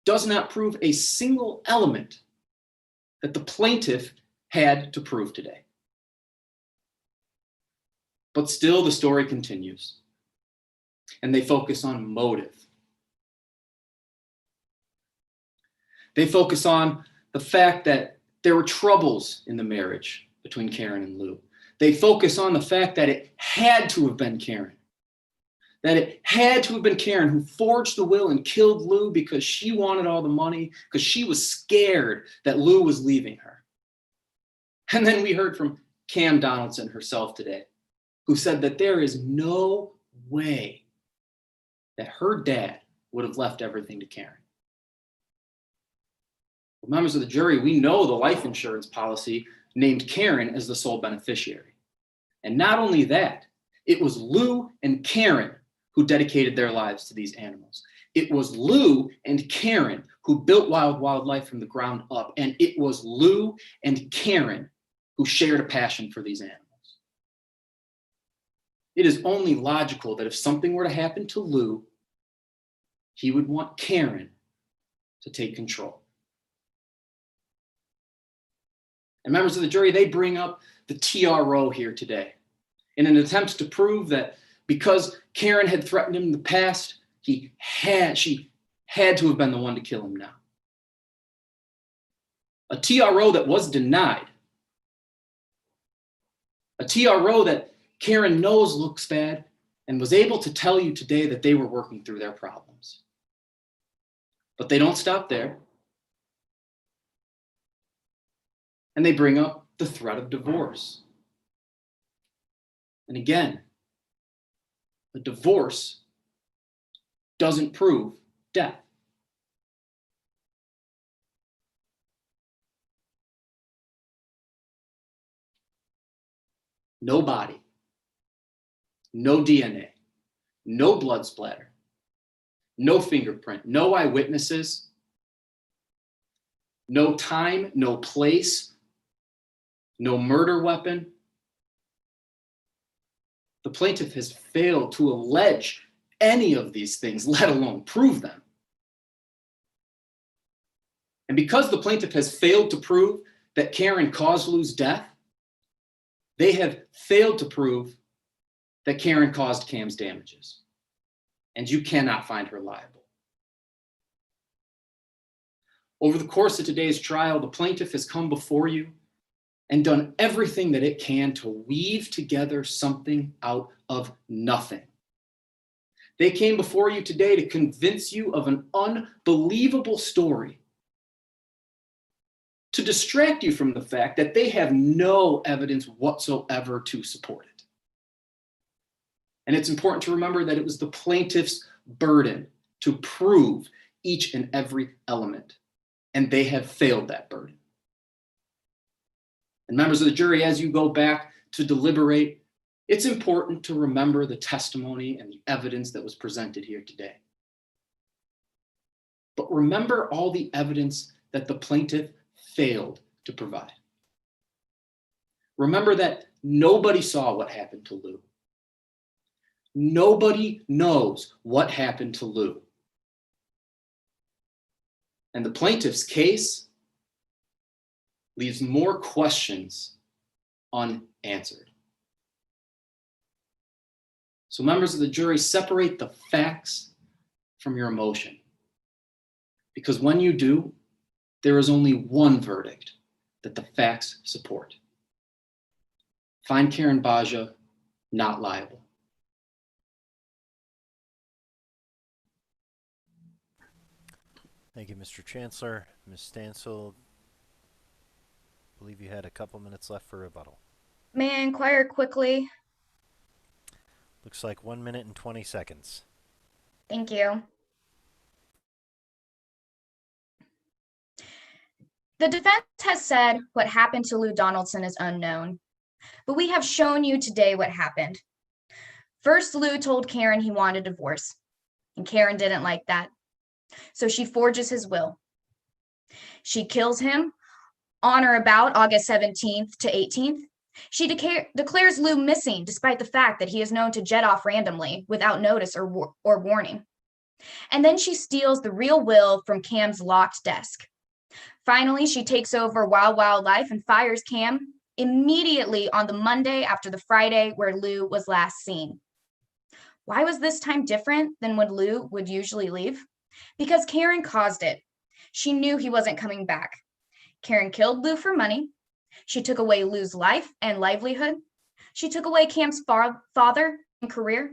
does not prove a single element that the plaintiff had to prove today. But still, the story continues, and they focus on motive. They focus on the fact that there were troubles in the marriage between Karen and Lou. They focus on the fact that it had to have been Karen. That it had to have been Karen who forged the will and killed Lou because she wanted all the money, because she was scared that Lou was leaving her. And then we heard from Cam Donaldson herself today, who said that there is no way that her dad would have left everything to Karen. Well, members of the jury, we know the life insurance policy named Karen as the sole beneficiary. And not only that, it was Lou and Karen who dedicated their lives to these animals. It was Lou and Karen who built Wild Wildlife from the ground up. And it was Lou and Karen who shared a passion for these animals. It is only logical that if something were to happen to Lou, he would want Karen to take control. And members of the jury, they bring up the TRO here today in an attempt to prove that because Karen had threatened him in the past, she had to have been the one to kill him now. A TRO that was denied. A TRO that Karen knows looks bad and was able to tell you today that they were working through their problems. But they don't stop there. And they bring up the threat of divorce. And again, a divorce doesn't prove death. No body, no DNA, no blood splatter, no fingerprint, no eyewitnesses, no time, no place, no murder weapon. The plaintiff has failed to allege any of these things, let alone prove them. And because the plaintiff has failed to prove that Karen caused Lou's death, they have failed to prove that Karen caused Cam's damages. And you cannot find her liable. Over the course of today's trial, the plaintiff has come before you and done everything that it can to weave together something out of nothing. They came before you today to convince you of an unbelievable story, to distract you from the fact that they have no evidence whatsoever to support it. And it's important to remember that it was the plaintiff's burden to prove each and every element, and they have failed that burden. And members of the jury, as you go back to deliberate, it's important to remember the testimony and the evidence that was presented here today. But remember all the evidence that the plaintiff failed to provide. Remember that nobody saw what happened to Lou. Nobody knows what happened to Lou. And the plaintiff's case leaves more questions unanswered. So members of the jury, separate the facts from your emotion. Because when you do, there is only one verdict that the facts support. Find Karen Baja not liable. Thank you, Mr. Chancellor. Ms. Stansel, I believe you had a couple minutes left for rebuttal. May I inquire quickly? Looks like 1 minute and 20 seconds. Thank you. The defense has said what happened to Lou Donaldson is unknown, but we have shown you today what happened. First, Lou told Karen he wanted a divorce, and Karen didn't like that. So she forges his will. She kills him on or about August 17th to 18th. She declares Lou missing despite the fact that he is known to jet off randomly without notice or warning. And then she steals the real will from Cam's locked desk. Finally, she takes over Wild Wild Life and fires Cam immediately on the Monday after the Friday where Lou was last seen. Why was this time different than when Lou would usually leave? Because Karen caused it. She knew he wasn't coming back. Karen killed Lou for money. She took away Lou's life and livelihood. She took away Cam's father and career.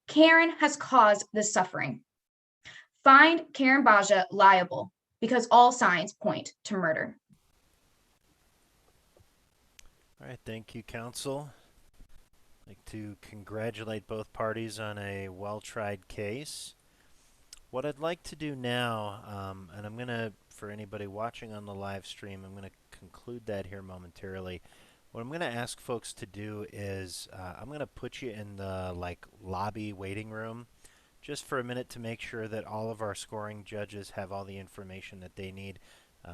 Karen has caused this suffering. Find Karen Baja liable because all signs point to murder. All right, thank you, counsel. I'd like to congratulate both parties on a well-tried case. What I'd like to do now, and I'm going to, for anybody watching on the live stream, I'm going to conclude that here momentarily. What I'm going to ask folks to do is I'm going to put you in the lobby waiting room just for a minute to make sure that all of our scoring judges have all the information that they need.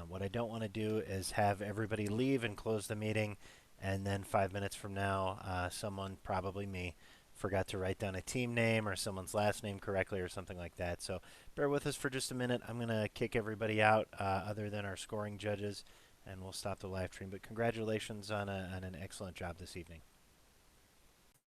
What I don't want to do is have everybody leave and close the meeting, and then 5 minutes from now, someone, probably me, forgot to write down a team name or someone's last name correctly or something like that. So bear with us for just a minute. I'm going to kick everybody out other than our scoring judges, and we'll stop the live stream. But congratulations on an excellent job this evening.